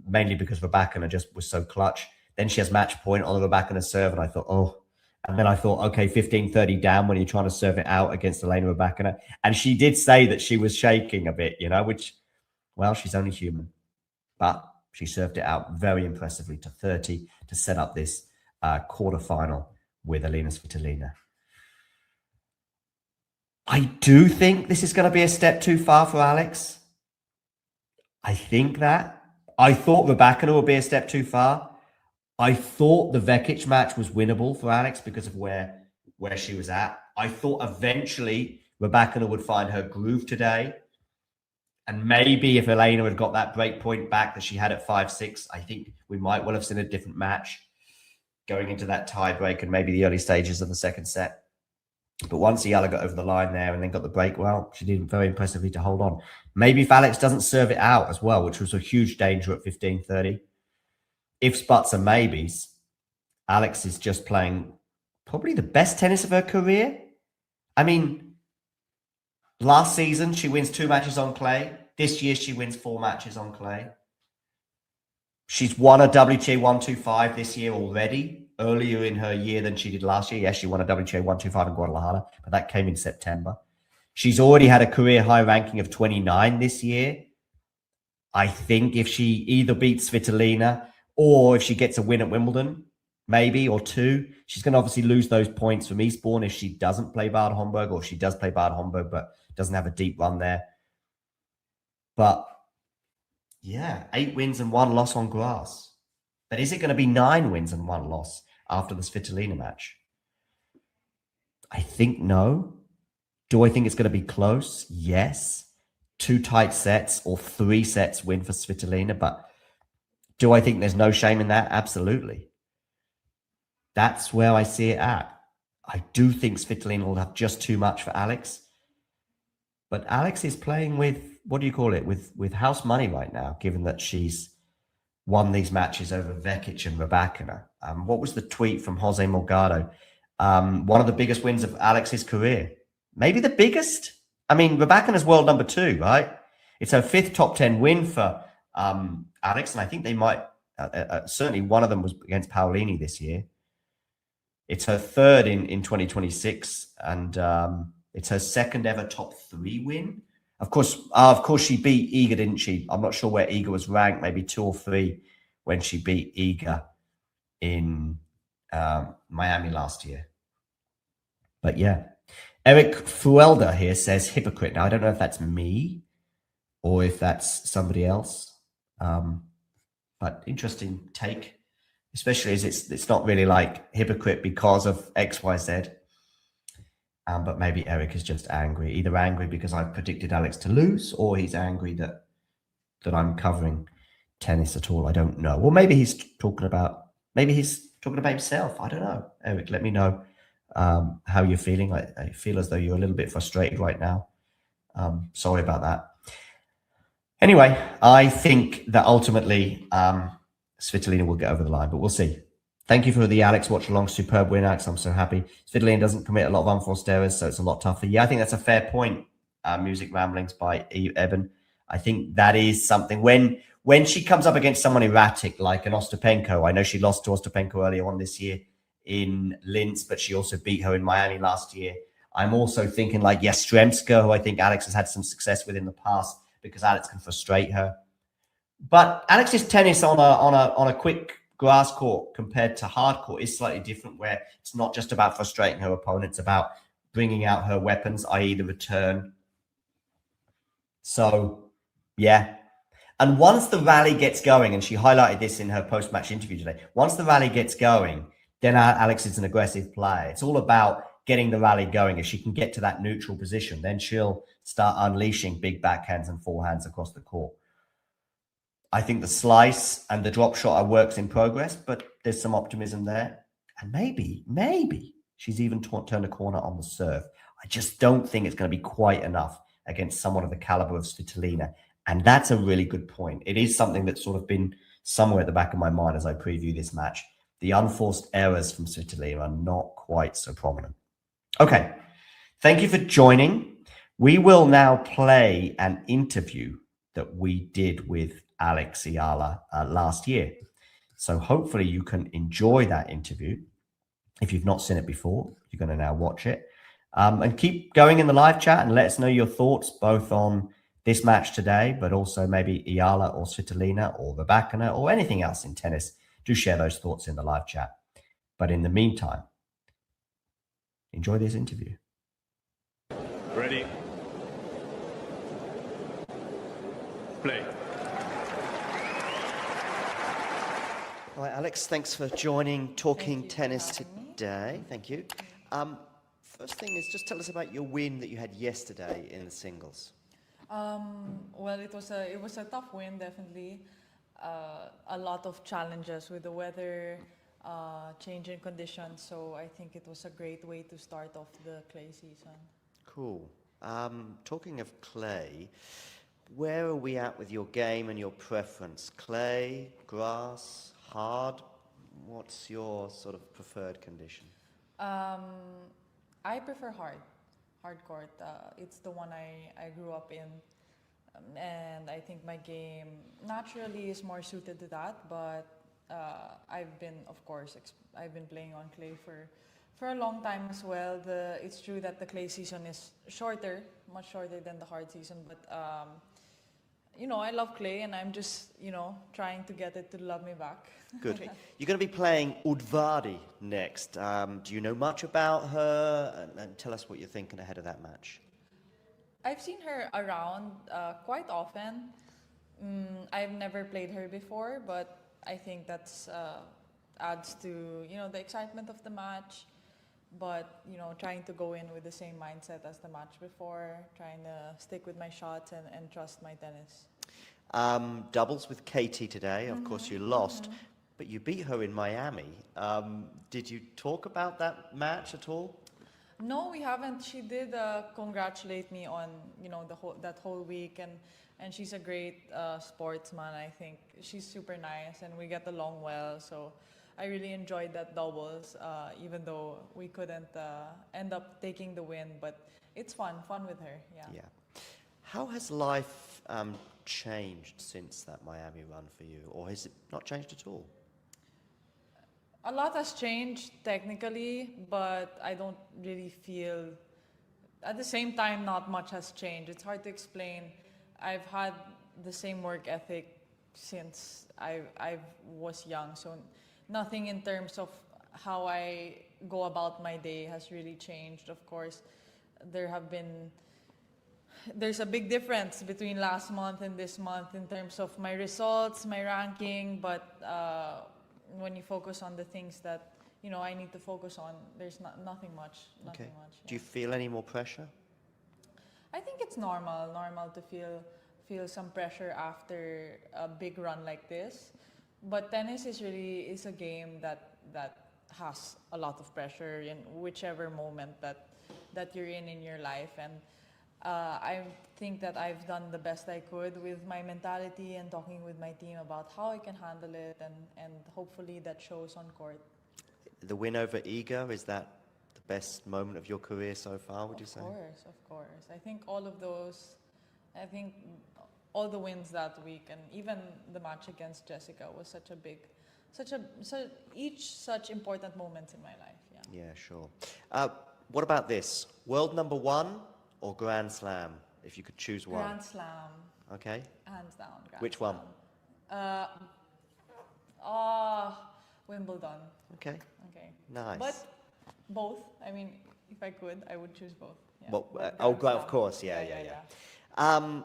mainly because Rybakina just was so clutch. Then she has match point on the Rybakina's serve, and I thought, oh. And then I thought, okay, 15-30 down when you're trying to serve it out against Elena Rybakina. And she did say that she was shaking a bit, you know, which, well, she's only human. But she served it out very impressively to 30 to set up this quarterfinal with Elina Svitolina. I do think this is going to be a step too far for Alex. I think that. I thought Rybakina would be a step too far. I thought the Vekic match was winnable for Alex because of where she was at. I thought eventually Rybakina would find her groove today. And maybe if Elena had got that break point back that she had at 5-6, I think we might well have seen a different match going into that tie break and maybe the early stages of the second set. But once Eala got over the line there and then got the break, well, she did very impressively to hold on. Maybe if Alex doesn't serve it out as well, which was a huge danger at 15-30. Ifs, buts, and maybes, Alex is just playing probably the best tennis of her career. I mean, last season, she wins 2 matches on clay. This year, she wins 4 matches on clay. She's won a WTA 125 this year already, earlier in her year than she did last year. Yes, she won a WTA 125 in Guadalajara, but that came in September. She's already had a career high ranking of 29 this year. I think if she either beats Svitolina or if she gets a win at Wimbledon, maybe, or 2, she's going to obviously lose those points from Eastbourne if she doesn't play Bad Homburg, or if she does play Bad Homburg but doesn't have a deep run there. But yeah, 8 wins and 1 loss on grass. But is it going to be 9 wins and 1 loss after the Svitolina match? I think no. Do I think it's going to be close? Yes. 2 tight sets or 3 sets win for Svitolina. But do I think there's no shame in that? Absolutely. That's where I see it at. I do think Svitolina will have just too much for Alex. But Alex is playing with, what do you call it, with house money right now, given that she's won these matches over Vekic and Rybakina. What was the tweet from Jose Morgado? One of the biggest wins of Alex's career. Maybe the biggest? I mean, Rybakina's world number 2, right? It's her 5th top 10 win for Alex, and I think they might, certainly one of them was against Paolini this year. It's her 3rd in 2026, and it's her 2nd ever top 3 win. Of course, she beat Iga, didn't she? I'm not sure where Iga was ranked, maybe 2 or 3 when she beat Iga in Miami last year. But yeah, Eric Fuelda here says hypocrite. Now, I don't know if that's me or if that's somebody else. But interesting take, especially as it's not really like hypocrite because of X, Y, Z. But maybe Eric is just angry, either angry because I predicted Alex to lose, or he's angry that I'm covering tennis at all. I don't know. Or maybe he's talking about himself. I don't know. Eric, let me know how you're feeling. I feel as though you're a little bit frustrated right now. Sorry about that. Anyway, I think that ultimately Svitolina will get over the line, but we'll see. Thank you for the Alex Watch Along. Superb win, Alex. I'm so happy. Svitolina doesn't commit a lot of unforced errors, so it's a lot tougher. Yeah, I think that's a fair point. Music Ramblings by Eben. I think that is something. When she comes up against someone erratic like an Ostapenko, I know she lost to Ostapenko earlier on this year in Linz, but she also beat her in Miami last year. I'm also thinking like Yastremska, who I think Alex has had some success with in the past because Alex can frustrate her. But Alex's tennis on a quick grass court compared to hard court is slightly different, where it's not just about frustrating her opponent, it's about bringing out her weapons, i.e. the return. So, yeah. And once the rally gets going, and she highlighted this in her post-match interview today, once the rally gets going, then Alex is an aggressive player. It's all about getting the rally going. If she can get to that neutral position, then she'll start unleashing big backhands and forehands across the court. I think the slice and the drop shot are works in progress, but there's some optimism there. And maybe she's even turned a corner on the serve. I just don't think it's going to be quite enough against someone of the caliber of Svitolina. And that's a really good point. It is something that's sort of been somewhere at the back of my mind as I preview this match. The unforced errors from Svitolina are not quite so prominent. Okay, thank you for joining. We will now play an interview that we did with Alex Eala last year. So hopefully you can enjoy that interview. If you've not seen it before, you're going to now watch it. And keep going in the live chat and let us know your thoughts both on this match today, but also maybe Eala or Svitolina or Rybakina or anything else in tennis. Do share those thoughts in the live chat. But in the meantime, enjoy this interview. Ready. Play. All right, Alex, thanks for joining Talking for Tennis having me. today. Thank you. First thing is just tell us about your win that you had yesterday in the singles. Well, it was a tough win, definitely. A lot of challenges with the weather, changing conditions. So I think it was a great way to start off the clay season. Cool. Talking of clay, where are we at with your game and your preference? Clay, grass, hard? What's your sort of preferred condition? I prefer hard court. It's the one I grew up in, and I think my game naturally is more suited to that. But I've been, of course, I've been playing on clay for a long time as well. It's true that the clay season is shorter, much shorter than the hard season. But you know, I love clay, and I'm just, you know, trying to get it to love me back. Good. You're going to be playing Udvari next. Do you know much about her? And tell us what you're thinking ahead of that match. I've seen her around quite often. I've never played her before, but I think that's adds to, you know, the excitement of the match. But, you know, trying to go in with the same mindset as the match before, trying to stick with my shots and trust my tennis. Doubles with Katie today. Of course, you lost, but you beat her in Miami. Did you talk about that match at all? No, we haven't. She did congratulate me on, you know, that whole week, and she's a great sportsman. I think she's super nice, and we get along well. So I really enjoyed that doubles, even though we couldn't end up taking the win. But it's fun with her. Yeah. How has life changed since that Miami run for you, or has it not changed at all? A lot has changed technically, but I don't really feel, at the same time, not much has changed. It's hard to explain. I've had the same work ethic since I was young, so nothing in terms of how I go about my day has really changed. Of course, there's a big difference between last month and this month in terms of my results, my ranking, but when you focus on the things that, you know, I need to focus on, there's nothing much. Okay. Yeah. Do you feel any more pressure? I think it's normal to feel some pressure after a big run like this. But tennis is a game that has a lot of pressure in whichever moment that you're in your life. And I think that I've done the best I could with my mentality and talking with my team about how I can handle it, and hopefully that shows on court. The win over Iga, is that the best moment of your career so far, would you say? Of course. I think all of those, all the wins that week, and even the match against Jessica was such important moments in my life. Yeah. Yeah, sure. What about this? World number one or Grand Slam, if you could choose one? Grand Slam. Okay. Hands down. Which one? Wimbledon. Okay. Nice. But both. I mean, if I could, I would choose both. Yeah. Well, of course. Yeah.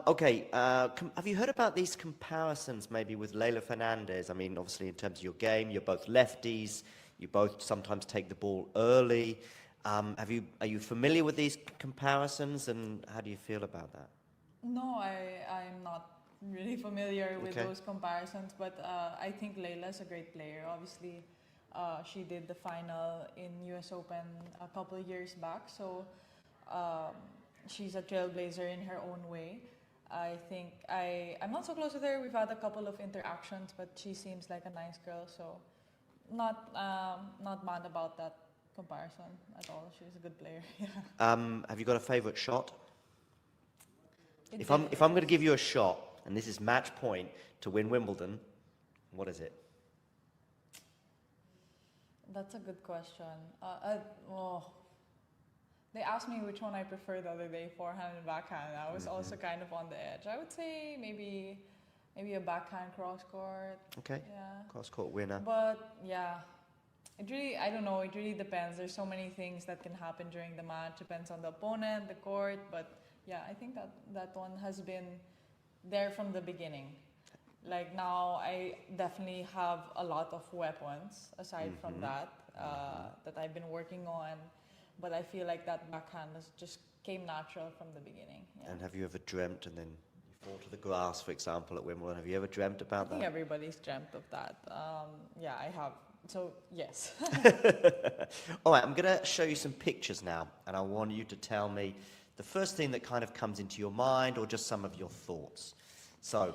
Okay. Have you heard about these comparisons maybe with Leylah Fernandez? I mean, obviously in terms of your game, you're both lefties. You both sometimes take the ball early. Are you familiar with these comparisons, and how do you feel about that? No, I'm not really familiar with those comparisons, but I think Leylah's a great player. Obviously, She did the final in US Open a couple of years back. So she's a trailblazer in her own way. I think I'm not so close with her. We've had a couple of interactions, but she seems like a nice girl. So not mad about that comparison at all. She's a good player. Yeah. Have you got a favorite shot? If I'm going to give you a shot, and this is match point to win Wimbledon, what is it? That's a good question. They asked me which one I prefer the other day, forehand and backhand. I was also kind of on the edge. I would say maybe a backhand cross court. Okay. Yeah. Cross court winner. But yeah, I don't know. It really depends. There's so many things that can happen during the match. Depends on the opponent, the court. But yeah, I think that one has been there from the beginning. Like now, I definitely have a lot of weapons aside from that that I've been working on. But I feel like that backhand just came natural from the beginning. Yeah. And have you ever dreamt and then you fall to the grass, for example, at Wimbledon? Have you ever dreamt about that? I think everybody's dreamt of that. Yeah, I have. So, yes. All right, I'm going to show you some pictures now, and I want you to tell me the first thing that kind of comes into your mind or just some of your thoughts. So.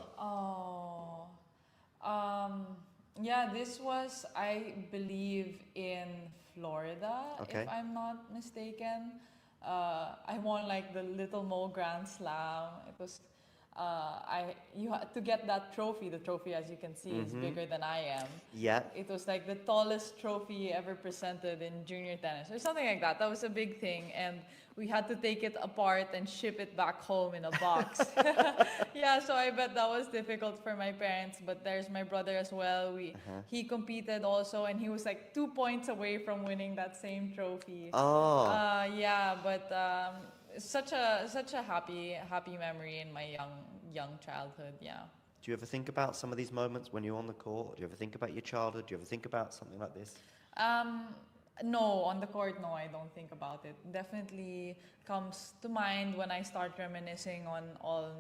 Yeah, this was, I believe, in Florida, if I'm not mistaken. I won like the Little Mo Grand Slam. It was, you had to get that trophy. The trophy, as you can see, is bigger than I am. Yeah. It was like the tallest trophy ever presented in junior tennis or something like that. That was a big thing. And we had to take it apart and ship it back home in a box. Yeah, so I bet that was difficult for my parents. But there's my brother as well. He competed also, and he was like 2 points away from winning that same trophy. Oh. Yeah, but such a happy memory in my young childhood. Yeah. Do you ever think about some of these moments when you're on the court? Do you ever think about your childhood? Do you ever think about something like this? No, on the court, no, I don't think about it. Definitely comes to mind when I start reminiscing on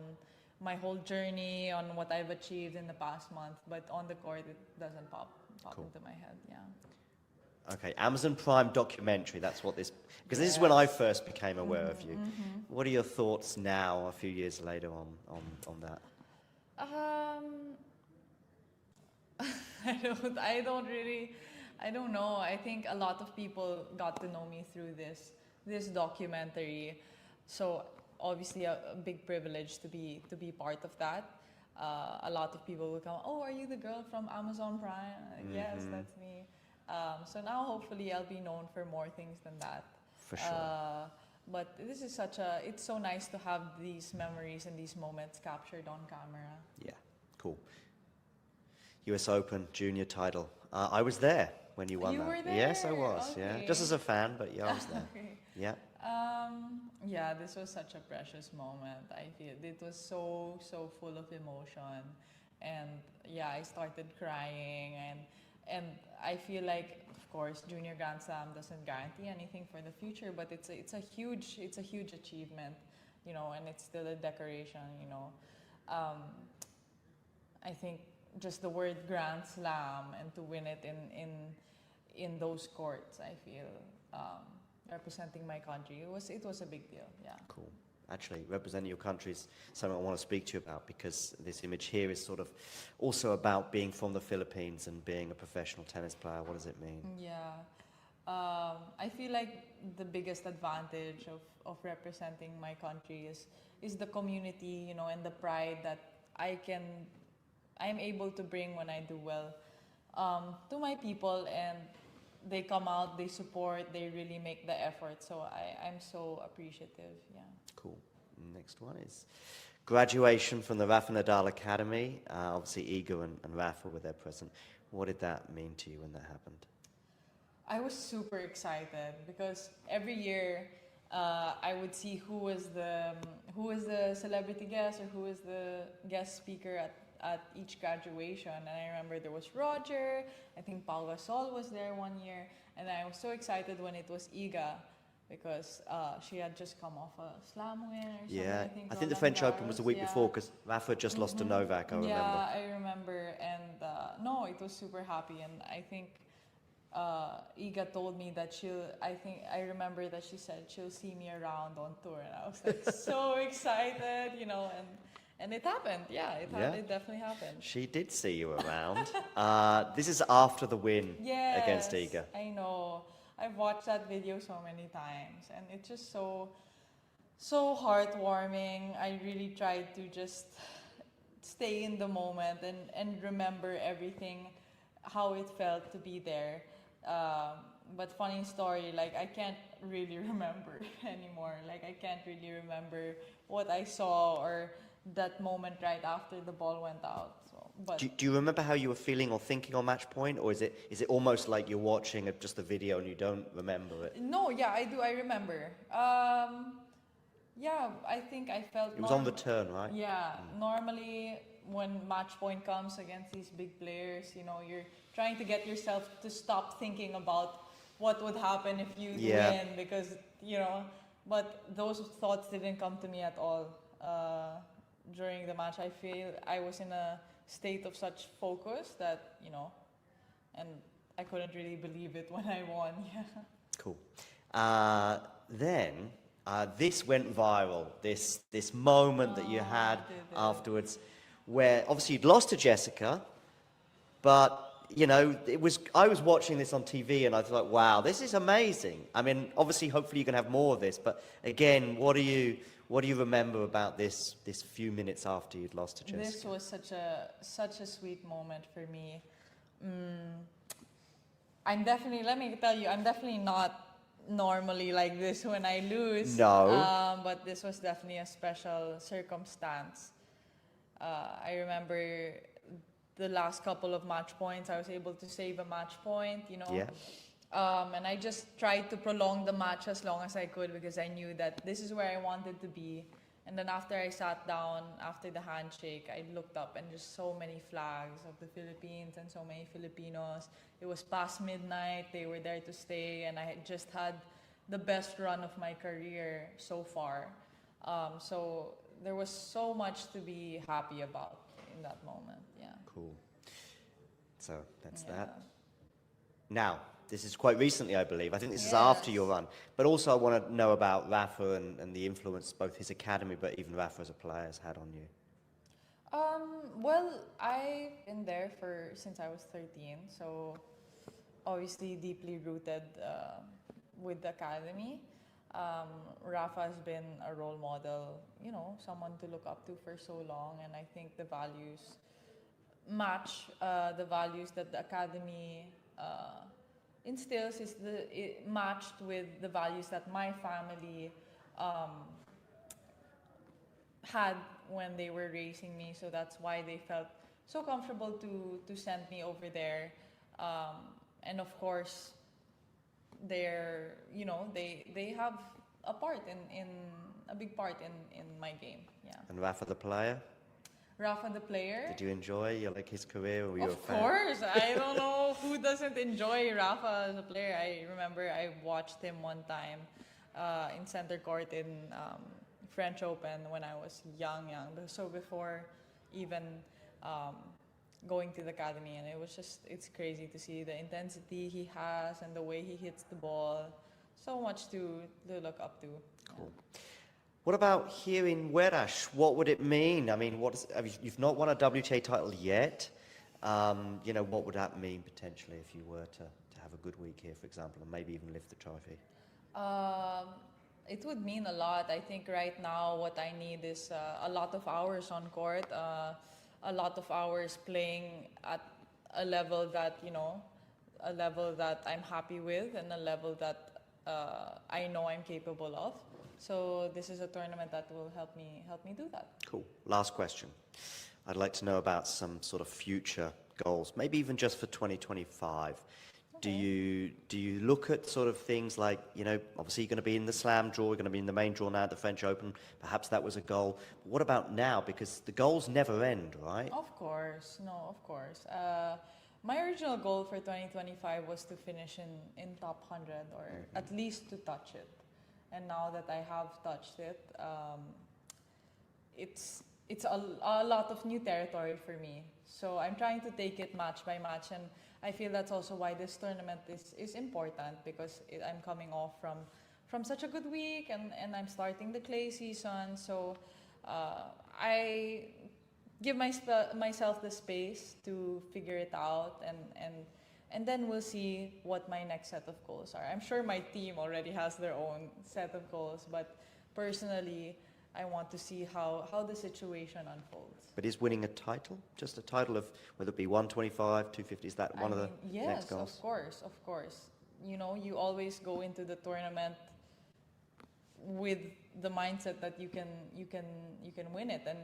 my whole journey, on what I've achieved in the past month. But on the court, it doesn't pop into my head. Yeah. Okay, Amazon Prime documentary. That's what this, because this is when I first became aware of you. What are your thoughts now, a few years later, on that? I don't know. I think a lot of people got to know me through this documentary. So obviously a big privilege to be part of that. A lot of people will come, oh, are you the girl from Amazon Prime? Yes, that's me. So now hopefully I'll be known for more things than that. For sure. But this is it's so nice to have these memories and these moments captured on camera. Yeah, cool. US Open junior title. I was there when you won that. You were there? Yes, I was. Okay. Yeah, just as a fan, but yeah, I was there. Okay. Yeah. Yeah, this was such a precious moment. I feel it was so full of emotion, and yeah, I started crying, and I feel like, of course, Junior Grand Slam doesn't guarantee anything for the future, but it's a huge achievement, you know, and it's still a decoration, you know. I think just the word Grand Slam and to win it in those courts, I feel, representing my country, it was a big deal. Yeah. Cool. Actually, representing your country is something I want to speak to you about, because this image here is sort of also about being from the Philippines and being a professional tennis player. What does it mean? Yeah. I feel like the biggest advantage of representing my country is the community, you know, and the pride that I'm able to bring when I do well to my people, and they come out, they support, they really make the effort. So I'm so appreciative. Yeah. Cool. Next one is graduation from the Rafa Nadal Academy. Obviously, Iga and Rafa were there present. What did that mean to you when that happened? I was super excited because every year I would see who was the celebrity guest or who was the guest speaker at each graduation. And I remember there was Roger, I think Paul Gasol was there one year, and I was so excited when it was Iga, because she had just come off a slam win or something. Yeah, I think the French Open was the week before, because Rafa just lost to Novak, I remember. Yeah, I remember, and no, it was super happy, and I think Iga told me that I remember that she said she'll see me around on tour, and I was like so excited, you know, and it happened. Yeah, it definitely happened. She did see you around. This is after the win against Yes, Iga. I know. I've watched that video so many times, and it's just so heartwarming. I really tried to just stay in the moment and remember everything, how it felt to be there. But funny story, like I can't really remember anymore. Like I can't really remember what I saw or that moment right after the ball went out. So, but Do you remember how you were feeling or thinking on match point, or is it almost like you're watching just a video and you don't remember it? no, yeah, I do. I remember. Yeah, I think I felt. It was on the turn, right? Yeah, normally when match point comes against these big players, you know, you're trying to get yourself to stop thinking about what would happen if you win, because, you know, but those thoughts didn't come to me at all during the match. I feel I was in a state of such focus that, you know, and I couldn't really believe it when I won. Yeah. Cool. Then this went viral. This moment that you had afterwards, where obviously you'd lost to Jessica, but you know I was watching this on TV and I thought, wow, this is amazing. I mean, obviously, hopefully you can have more of this. But again, what do you remember about this few minutes after you'd lost to Jessica? This was such a sweet moment for me. Let me tell you, I'm definitely not normally like this when I lose. No. But this was definitely a special circumstance. I remember the last couple of match points, I was able to save a match point, you know. Yeah. And I just tried to prolong the match as long as I could because I knew that this is where I wanted to be. And then after I sat down, after the handshake, I looked up and just so many flags of the Philippines and so many Filipinos. It was past midnight, they were there to stay, and I had just had the best run of my career so far. So there was so much to be happy about in that moment, yeah. Cool. So that's that. Now, this is quite recently, I believe. I think this is after your run. But also I want to know about Rafa and the influence both his academy, but even Rafa as a player has had on you. Well, I've been there since I was 13, so obviously deeply rooted with the academy. Rafa has been a role model, you know, someone to look up to for so long, and I think the values match the values that the academy instills matched with the values that my family had when they were raising me. So that's why they felt so comfortable to send me over there. And of course, they have a part in a big part in my game. Yeah. And Rafa the player? Rafa the player. Did you enjoy his career, or were you a fan? Of course. I don't know who doesn't enjoy Rafa as a player. I remember I watched him one time in center court in French Open when I was young. So before even going to the academy, and it's crazy to see the intensity he has and the way he hits the ball. So much to look up to. Cool. What about here in Werash? What would it mean? I mean, you've not won a WTA title yet. You know, what would that mean potentially if you were to have a good week here, for example, and maybe even lift the trophy? It would mean a lot. I think right now what I need is a lot of hours on court, a lot of hours playing at a level that, you know, a level that I'm happy with and a level that I know I'm capable of. So this is a tournament that will help me do that. Cool. Last question. I'd like to know about some sort of future goals, maybe even just for 2025. Okay. Do you look at sort of things like, you know, obviously you're going to be in the slam draw, you're going to be in the main draw now at the French Open. Perhaps that was a goal. But what about now? Because the goals never end, right? Of course. No, of course. My original goal for 2025 was to finish in top 100 or at least to touch it. And now that I have touched it, it's a lot of new territory for me. So I'm trying to take it match by match, and I feel that's also why this tournament is important, because I'm coming off from such a good week, and I'm starting the clay season. So I give myself the space to figure it out, and then we'll see what my next set of goals are. I'm sure my team already has their own set of goals, but personally, I want to see how the situation unfolds. But is winning a title, just a title of, whether it be 125, 250, is that one of the next goals? Yes, of course. You know, you always go into the tournament with the mindset that you can win it, and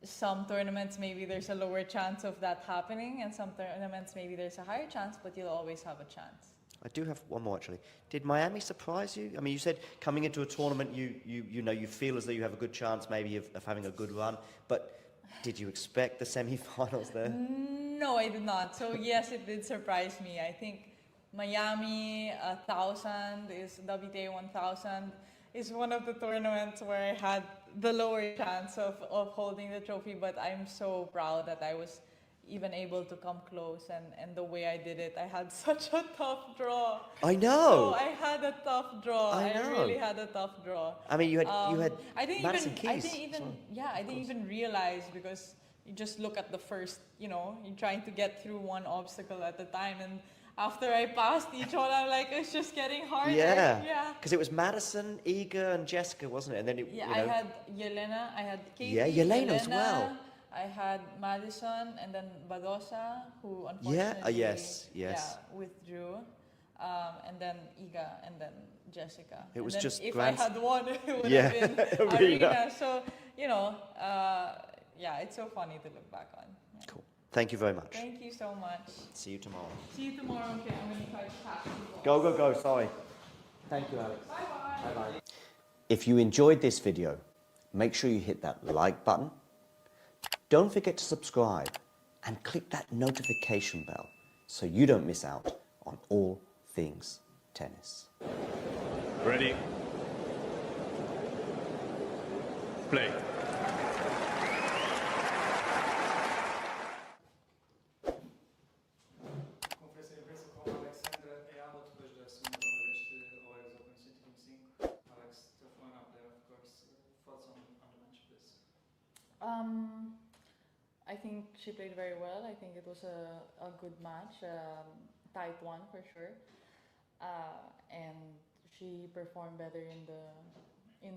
some tournaments maybe there's a lower chance of that happening, and some tournaments maybe there's a higher chance, but you'll always have a chance. I do have one more actually. Did Miami surprise you? I mean, you said coming into a tournament, you know, you feel as though you have a good chance maybe of having a good run, but did you expect the semi-finals there? No, I did not. So yes, it did surprise me. I think Miami 1000 is WTA 1000 is one of the tournaments where I had the lower chance of holding the trophy, but I'm so proud that I was even able to come close, and the way I did it, I had such a tough draw. I know. So I had a tough draw. I really had a tough draw. I mean, you had Madison Keys. I didn't even realize, because you just look at the first, you know, you're trying to get through one obstacle at a time, and after I passed each one, I'm like, it's just getting harder. Yeah. Because it was Madison, Iga, and Jessica, wasn't it? And then it, yeah, you know, I had Elina, I had Katie. Yeah, Elena as well. I had Madison, and then Badosa, who unfortunately withdrew, and then Iga, and then Jessica. It was and then just if grand... I had won, it would have been Arena. So, you know, it's so funny to look back on. Yeah. Cool. Thank you very much. Thank you so much. See you tomorrow. See you tomorrow. Okay, I'm going to try to pass the ball. Go. Sorry. Thank you, Alex. Bye-bye. Bye-bye. If you enjoyed this video, make sure you hit that like button. Don't forget to subscribe and click that notification bell so you don't miss out on all things tennis. Ready. Play. Conferência de imprensa com a Alexandra Eala depois da segunda ronda deste OEX Open 125. Alex, tough one up there, of course. Thoughts on the match, please? I think she played very well. I think it was a good match, tight one for sure, and she performed better in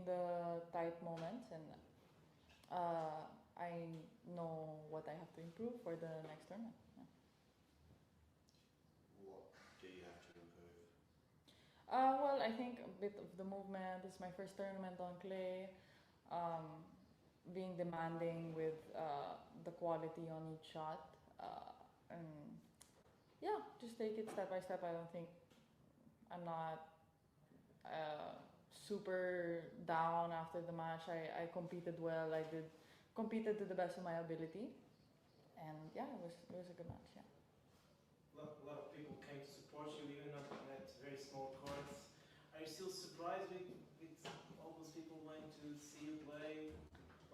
the tight moments, and I know what I have to improve for the next tournament. Yeah. What do you have to improve? Well, I think a bit of the movement. It's my first tournament on clay. Being demanding with the quality on each shot, and yeah, just take it step by step. I don't think I'm not super down after the match. I competed well. I competed to the best of my ability, and yeah, it was a good match. Yeah. A lot of people came to support you, even at very small courts. Are you still surprised with all those people wanting to see you play?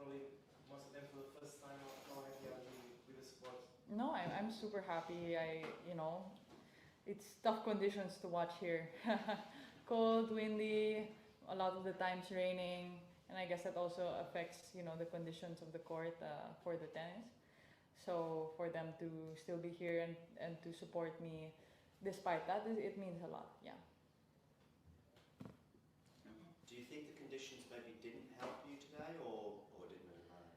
Probably most of them for the first time with the sport. No, I'm super happy. It's tough conditions to watch here. Cold, windy, a lot of the times raining, and I guess that also affects, the conditions of the court for the tennis. So for them to still be here and to support me despite that, it means a lot, yeah. Do you think the conditions maybe didn't help you today, or didn't really matter?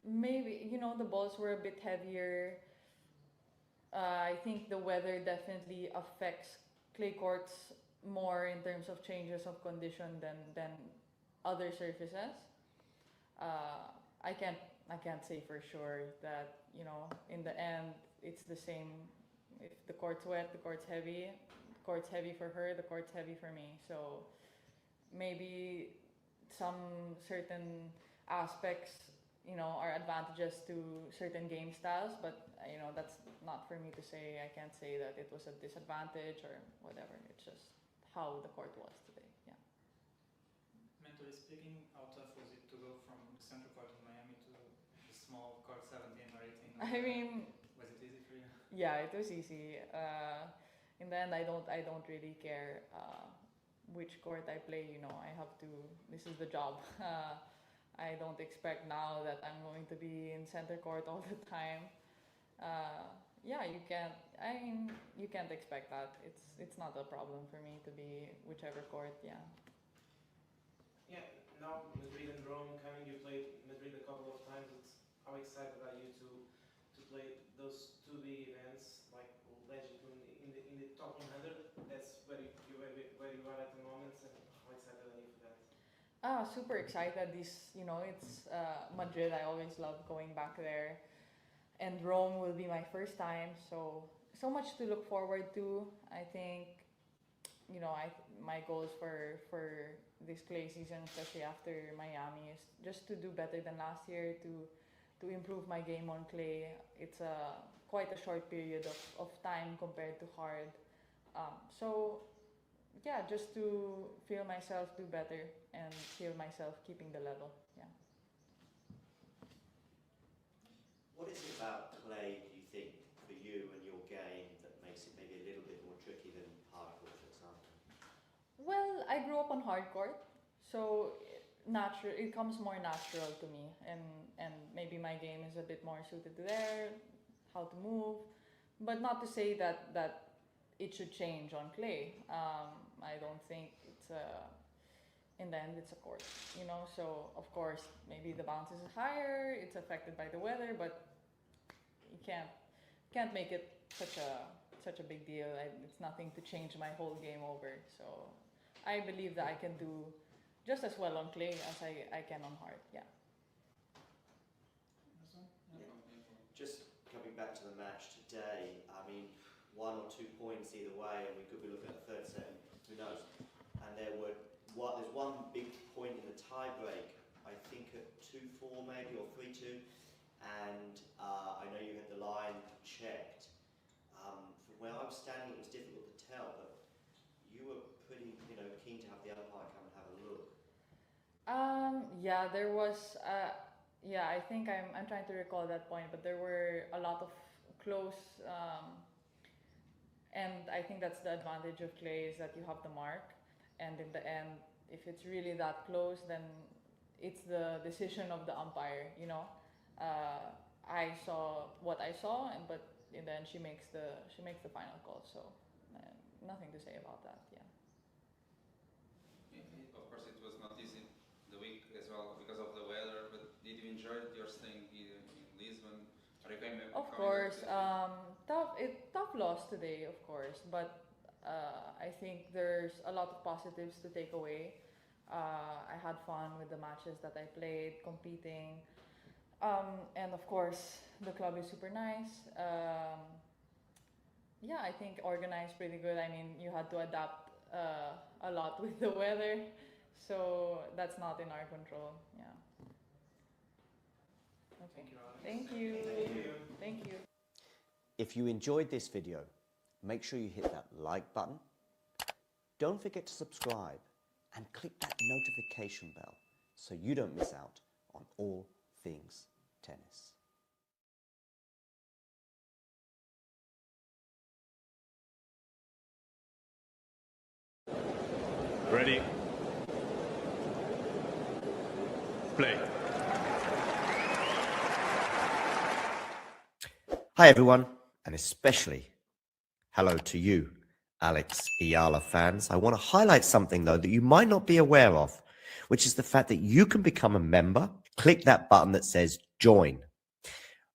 Maybe, the balls were a bit heavier. I think the weather definitely affects clay courts more in terms of changes of condition than other surfaces. I can't say for sure that, in the end it's the same. If the court's wet, the court's heavy. The court's heavy for her, the court's heavy for me. So maybe some certain aspects, are advantages to certain game styles, but that's not for me to say. I can't say that it was a disadvantage or whatever. It's just how the court was today. Yeah. mentally speaking, how tough was it to go from the center court in Miami to the small court 17 or 18? I mean, was it easy for you? yeah, it was easy. In the end, I don't really care which court I play. You know, I have to. This is the job. I don't expect now that I'm going to be in center court all the time. Yeah, you can't. I mean, you can't expect that. It's not a problem for me to be whichever court. Yeah. Yeah, now Madrid and Rome coming, you played Madrid a couple of times. How excited are you to play those two big events like Legend in the top 100? That's where you are at the moment, and how excited are you for that? Super excited. It's Madrid. I always love going back there, and Rome will be my first time. So much to look forward to. I think, my goals for this clay season, especially after Miami, is just to do better than last year, to improve my game on clay. It's quite a short period of time compared to hard. Yeah, just to feel myself do better and feel myself keeping the level. Yeah. What is it about clay, do you think, for you and your game that makes it maybe a little bit more tricky than hard court, for example? Well, I grew up on hard court, so it comes more natural to me, and maybe my game is a bit more suited to there, how to move, but not to say that it should change on clay. I don't think in the end it's a court, so of course maybe the bounce is higher, it's affected by the weather, but you can't make it such a big deal. It's nothing to change my whole game over, so I believe that I can do just as well on clay as I can on hard. Yeah. Just coming back to the match today, I mean, 1 or 2 points either way, and we could be looking at a third set, and who knows. And there's one big point in the tie break, I think at 2-4 maybe, or 3-2, and I know you had the line checked. From where I was standing, it was difficult to tell, but you were pretty, keen to have the umpire come and have a look. Yeah, there was. Yeah, I think I'm trying to recall that point, but there were a lot of close. And I think that's the advantage of clay, is that you have the mark, and in the end, if it's really that close, then it's the decision of the umpire. I saw what I saw, but in the end, she makes the final call. So nothing to say about that. Yeah. Of course, it was not easy the week as well because of the weather. But did you enjoy your staying in Lisbon? Are you coming? Of course, tough loss today, of course, but I think there's a lot of positives to take away. I had fun with the matches that I played, competing, and of course the club is super nice. Yeah, I think organized pretty good. I mean, you had to adapt a lot with the weather, so that's not in our control. Yeah. Okay. Thank you. Thank you. If you enjoyed this video, make sure you hit that like button. Don't forget to subscribe and click that notification bell so you don't miss out on all things tennis. Ready? Play. Hi everyone, and especially hello to you, Alex Eala fans. I want to highlight something though that you might not be aware of, which is the fact that you can become a member. Click that button that says join.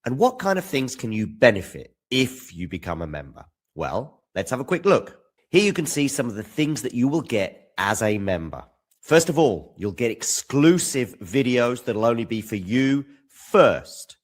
And what kind of things can you benefit if you become a member? Well, let's have a quick look. Here you can see some of the things that you will get as a member. First of all, you'll get exclusive videos that'll only be for you first.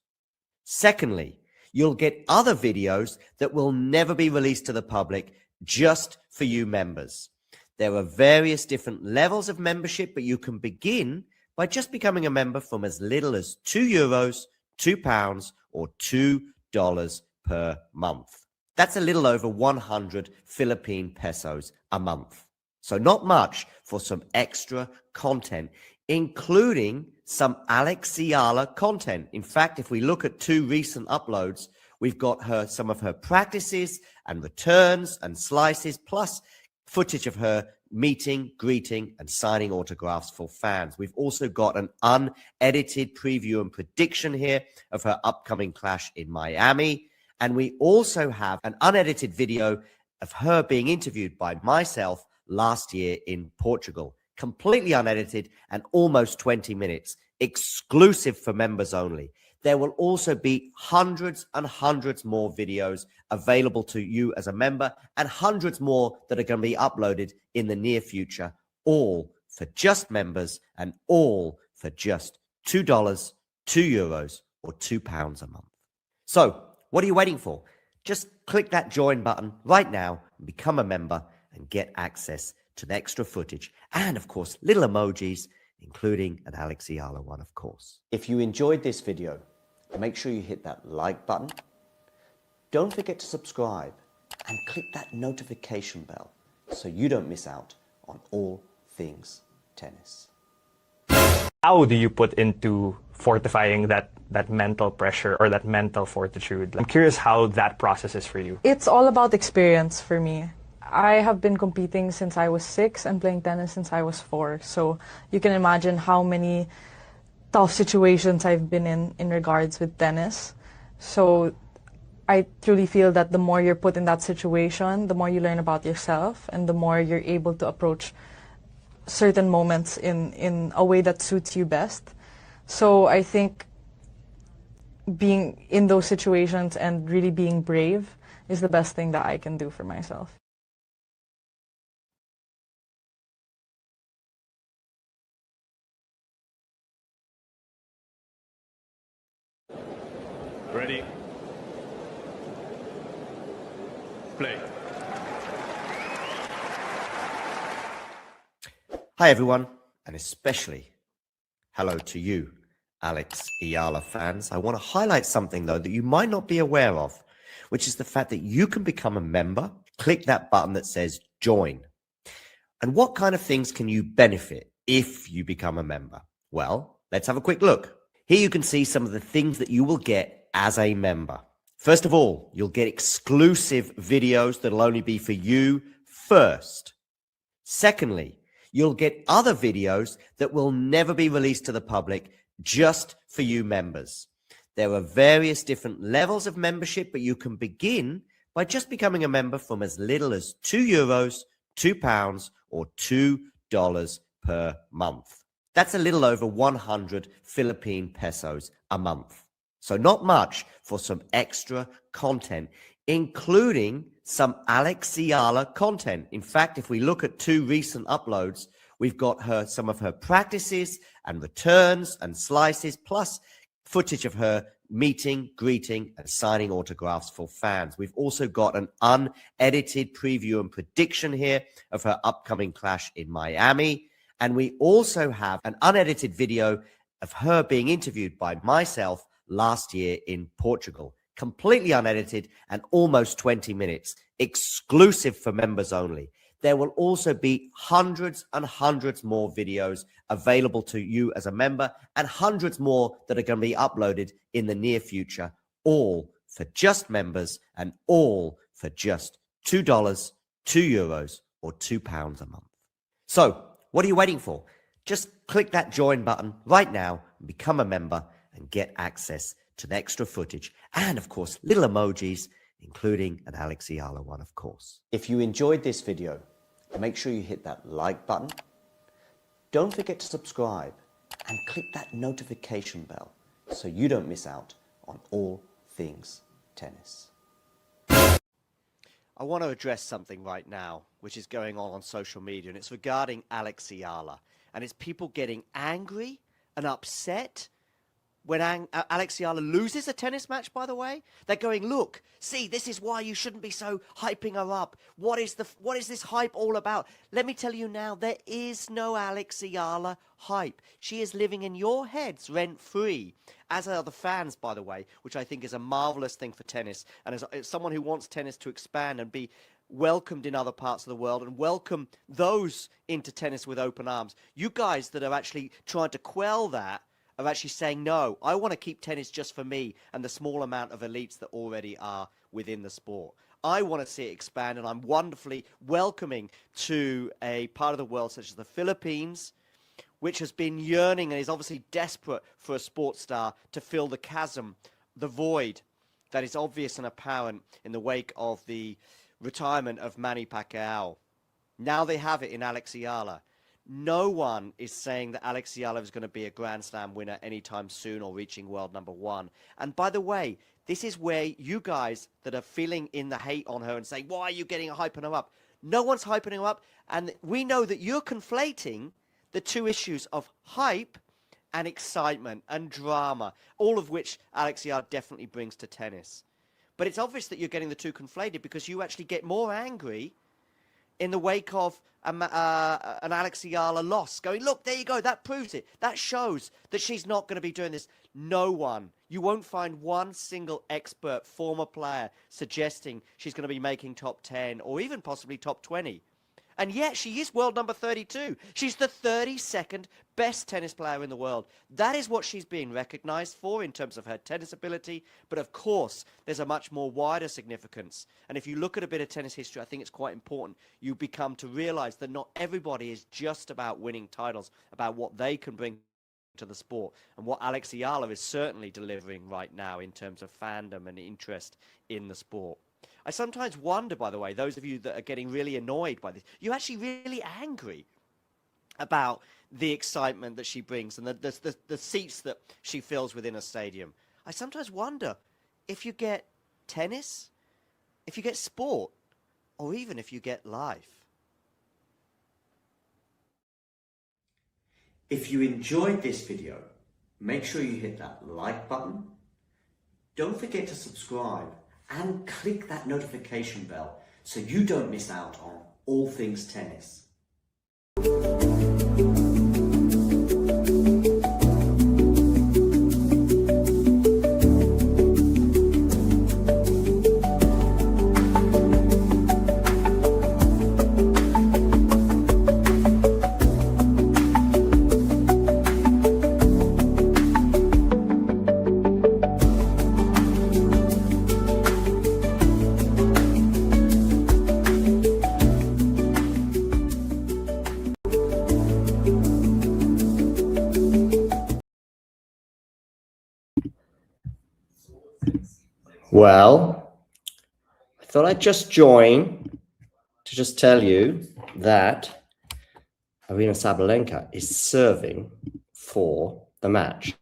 Secondly, you'll get other videos that will never be released to the public, just for you members. There are various different levels of membership, but you can begin by just becoming a member from as little as €2, £2, or $2 per month. That's a little over 100 Philippine pesos a month. So not much for some extra content, including some Eala content. In fact, if we look at 2 recent uploads, we've got some of her practices and returns and slices, plus footage of her meeting, greeting, and signing autographs for fans. We've also got an unedited preview and prediction here of her upcoming clash in Miami. And we also have an unedited video of her being interviewed by myself last year in Portugal. Completely unedited and almost 20 minutes, exclusive for members only. There will also be hundreds and hundreds more videos available to you as a member, and hundreds more that are going to be uploaded in the near future, all for just members and all for just $2, €2, or £2 a month. So what are you waiting for? Just click that join button right now and become a member and get access to the extra footage and, of course, little emojis, including an Eala one, of course. If you enjoyed this video, make sure you hit that like button. Don't forget to subscribe and click that notification bell so you don't miss out on all things tennis. How do you put into fortifying that mental pressure or that mental fortitude? I'm curious how that process is for you. It's all about experience for me. I have been competing since I was 6 and playing tennis since I was 4. So you can imagine how many tough situations I've been in regards with tennis. So I truly feel that the more you're put in that situation, the more you learn about yourself and the more you're able to approach certain moments in a way that suits you best. So I think being in those situations and really being brave is the best thing that I can do for myself. Ready? Play. Hi everyone, and especially hello to you, Eala fans. I want to highlight something though that you might not be aware of, which is the fact that you can become a member. Click that button that says join. And what kind of things can you benefit if you become a member? Well, let's have a quick look. Here you can see some of the things that you will get as a member. First of all, you'll get exclusive videos that'll only be for you first. Secondly, you'll get other videos that will never be released to the public, just for you members. There are various different levels of membership, but you can begin by just becoming a member from as little as €2, £2, or $2 per month. That's a little over 100 Philippine pesos a month. So not much for some extra content, including some Eala content. In fact, if we look at 2 recent uploads, we've got some of her practices and returns and slices, plus footage of her meeting, greeting, and signing autographs for fans. We've also got an unedited preview and prediction here of her upcoming clash in Miami. And we also have an unedited video of her being interviewed by myself last year in Portugal. Completely unedited and almost 20 minutes, exclusive for members only. There will also be hundreds and hundreds more videos available to you as a member, and hundreds more that are going to be uploaded in the near future, all for just members and all for just $2, €2, or £2 a month. So what are you waiting for? Just click that join button right now and become a member and get access to the extra footage and, of course, little emojis, including an Eala one, of course. If you enjoyed this video, make sure you hit that like button. Don't forget to subscribe and click that notification bell so you don't miss out on all things tennis. I want to address something right now which is going on social media, and it's regarding Eala, and it's people getting angry and upset when Eala loses a tennis match, by the way. They're going, look, see, this is why you shouldn't be so hyping her up. What is this hype all about? Let me tell you now, there is no Eala hype. She is living in your heads rent-free, as are the fans, by the way, which I think is a marvelous thing for tennis. And as someone who wants tennis to expand and be welcomed in other parts of the world and welcome those into tennis with open arms. You guys that are actually trying to quell that are actually saying, no, I want to keep tennis just for me and the small amount of elites that already are within the sport. I want to see it expand, and I'm wonderfully welcoming to a part of the world such as the Philippines, which has been yearning and is obviously desperate for a sports star to fill the chasm, the void that is obvious and apparent in the wake of the retirement of Manny Pacquiao. Now they have it in Alex Eala. No one is saying that Alex Eala is going to be a Grand Slam winner anytime soon or reaching world number one. And by the way, this is where you guys that are feeling in the hate on her and saying, why are you hyping her up? No one's hyping her up. And we know that you're conflating the two issues of hype and excitement and drama, all of which Alex Eala definitely brings to tennis. But it's obvious that you're getting the two conflated because you actually get more angry in the wake of an Alex Eala loss, going, look, there you go, that proves it. That shows that she's not going to be doing this. No one. You won't find one single expert former player suggesting she's going to be making top 10 or even possibly top 20. And yet she is world number 32. She's the 32nd best tennis player in the world. That is what she's being recognized for in terms of her tennis ability. But of course, there's a much more wider significance. And if you look at a bit of tennis history, I think it's quite important. You become to realize that not everybody is just about winning titles, about what they can bring to the sport. And what Alex Eala is certainly delivering right now in terms of fandom and interest in the sport. I sometimes wonder, by the way, those of you that are getting really annoyed by this, you're actually really angry about the excitement that she brings and the seats that she fills within a stadium. I sometimes wonder if you get tennis, if you get sport, or even if you get life. If you enjoyed this video, make sure you hit that like button. Don't forget to subscribe and click that notification bell so you don't miss out on all things tennis. Well, I thought I'd just join to just tell you that Aryna Sabalenka is serving for the match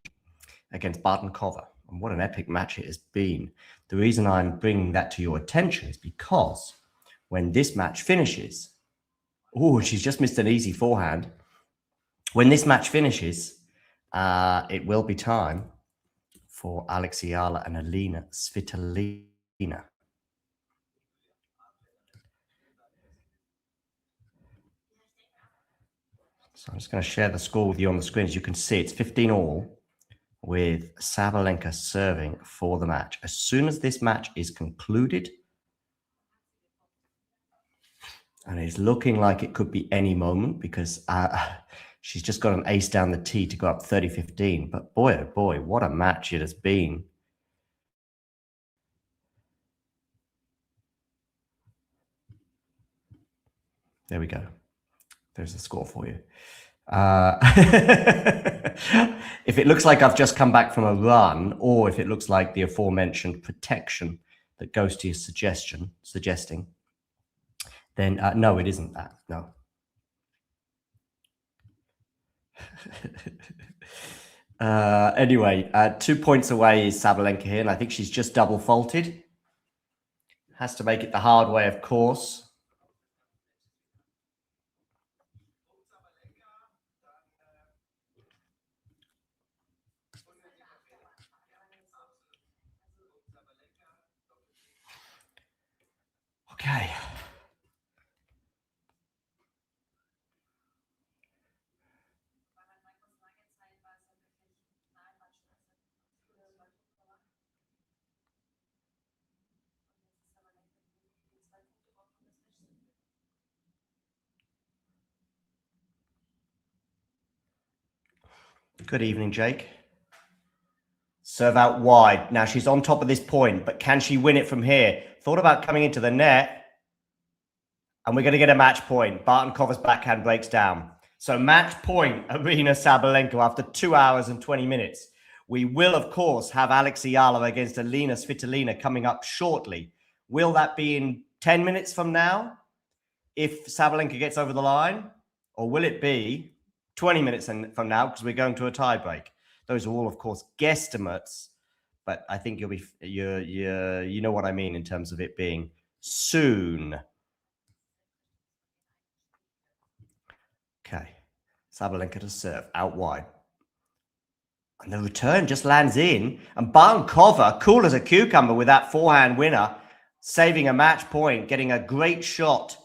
against Bartenkova. And what an epic match it has been. The reason I'm bringing that to your attention is because when this match finishes, oh, she's just missed an easy forehand. When this match finishes, it will be time for Alex Eala and Elina Svitolina. So I'm just going to share the score with you on the screen. As you can see, it's 15-all with Sabalenka serving for the match. As soon as this match is concluded, and it's looking like it could be any moment because she's just got an ace down the tee to go up 30-15. But boy, oh boy, what a match it has been. There we go. There's the score for you. If it looks like I've just come back from a run, or if it looks like the aforementioned protection that goes to your suggesting, then no, it isn't that. No. Anyway, 2 points away is Sabalenka here, and I think she's just double faulted. Has to make it the hard way, of course. Okay. Good evening, Jake. Serve out wide. Now she's on top of this point, but can she win it from here? Thought about coming into the net, and we're going to get a match point. Bartonkova's backhand breaks down. So match point, Arina Sabalenka after 2 hours and 20 minutes. We will, of course, have Alex Eala against Elina Svitolina coming up shortly. Will that be in 10 minutes from now if Sabalenka gets over the line? Or will it be 20 minutes from now because we're going to a tie break? Those are all, of course, guesstimates, but I think you know what I mean in terms of it being soon. Okay, Sabalenka to serve out wide. And the return just lands in. And Barnkova, cool as a cucumber with that forehand winner, saving a match point, getting a great shot.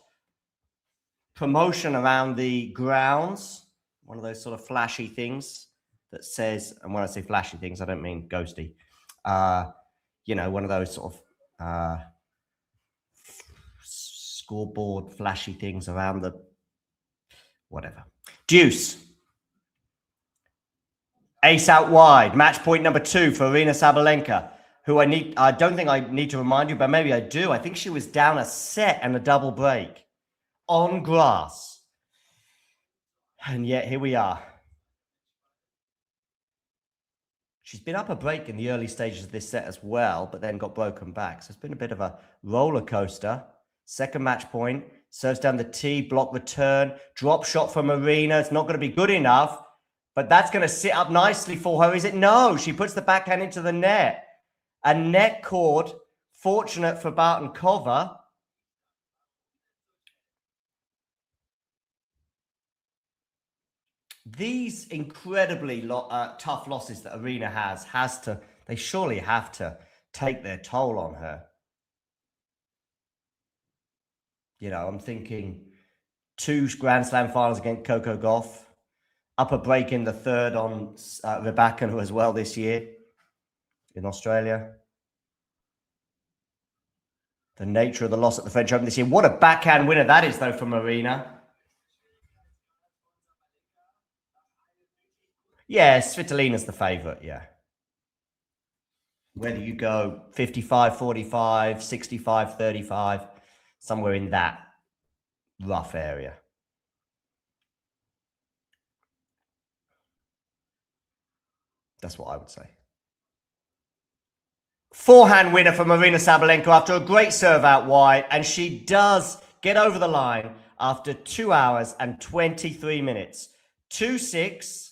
Promotion around the grounds. One of those sort of flashy things that says, and when I say flashy things, I don't mean ghosty. You know, one of those sort of scoreboard flashy things around the whatever. Deuce. Ace out wide. Match point number 2 for Arina Sabalenka, who I don't think I need to remind you, but maybe I do. I think she was down a set and a double break on grass. And yet here we are. She's been up a break in the early stages of this set as well, but then got broken back. So it's been a bit of a roller coaster. Second match point. Serves down the tee, block return, drop shot from Arina. It's not going to be good enough, but that's going to sit up nicely for her, is it? No, she puts the backhand into the net. A net cord, fortunate for Bartonkova. These incredibly tough losses that Arina they surely have to take their toll on her. You know, I'm thinking 2 Grand Slam finals against Coco Gauff, up a break in the third on Rybakina as well this year in Australia. The nature of the loss at the French Open this year. What a backhand winner that is, though, from Arina. Yeah, Svitolina's the favourite, yeah. Whether you go 55-45, 65-35, somewhere in that rough area. That's what I would say. Forehand winner from Arina Sabalenka after a great serve out wide, and she does get over the line after 2 hours and 23 minutes. 2-6,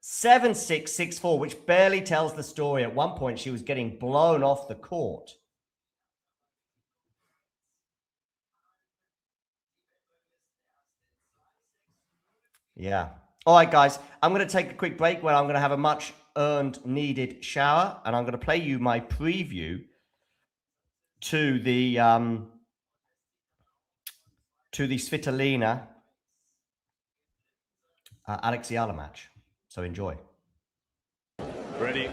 7-6, 6-4, which barely tells the story. At one point, she was getting blown off the court. Yeah. All right, guys, I'm going to take a quick break where I'm going to have a much earned, needed shower, and I'm going to play you my preview to the Svitolina Alex Eala match. So enjoy. Ready?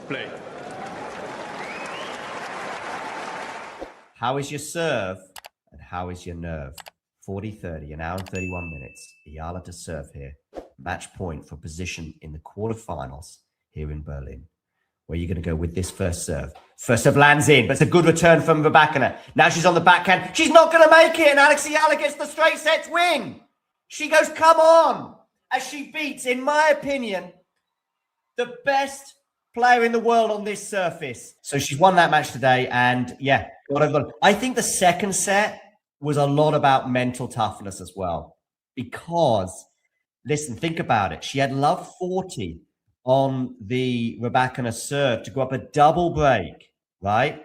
Play. How is your serve and how is your nerve? 40-30, an hour and 31 minutes. Eala to serve here. Match point for position in the quarterfinals here in Berlin. Where are you going to go with this first serve? First serve lands in, but it's a good return from Rybakina. Now she's on the backhand. She's not going to make it, and Alex Eala gets the straight sets win. She goes, come on, as she beats, in my opinion, the best player in the world on this surface. So she's won that match today, and yeah, I think the second set was a lot about mental toughness as well. Because, listen, think about it. She had love 40 on the Rybakina serve to go up a double break, right?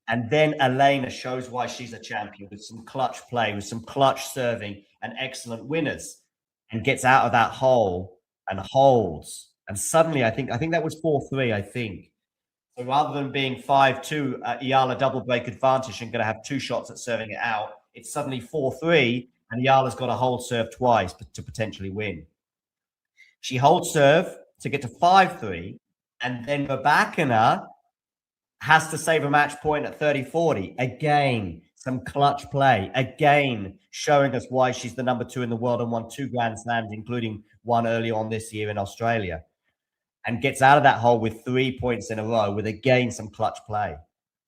And then Elina shows why she's a champion with some clutch play, with some clutch serving and excellent winners, and gets out of that hole and holds. And suddenly, I think that was 4-3, I think. So rather than being 5-2, Eala double break advantage and going to have 2 shots at serving it out, it's suddenly 4-3, and Eala's got to hold serve twice to potentially win. She holds serve to get to 5-3, and then Rybakina has to save a match point at 30-40. Again, some clutch play. Again, showing us why she's the number 2 in the world and won 2 Grand Slams, including one early on this year in Australia. And gets out of that hole with 3 points in a row with, again, some clutch play.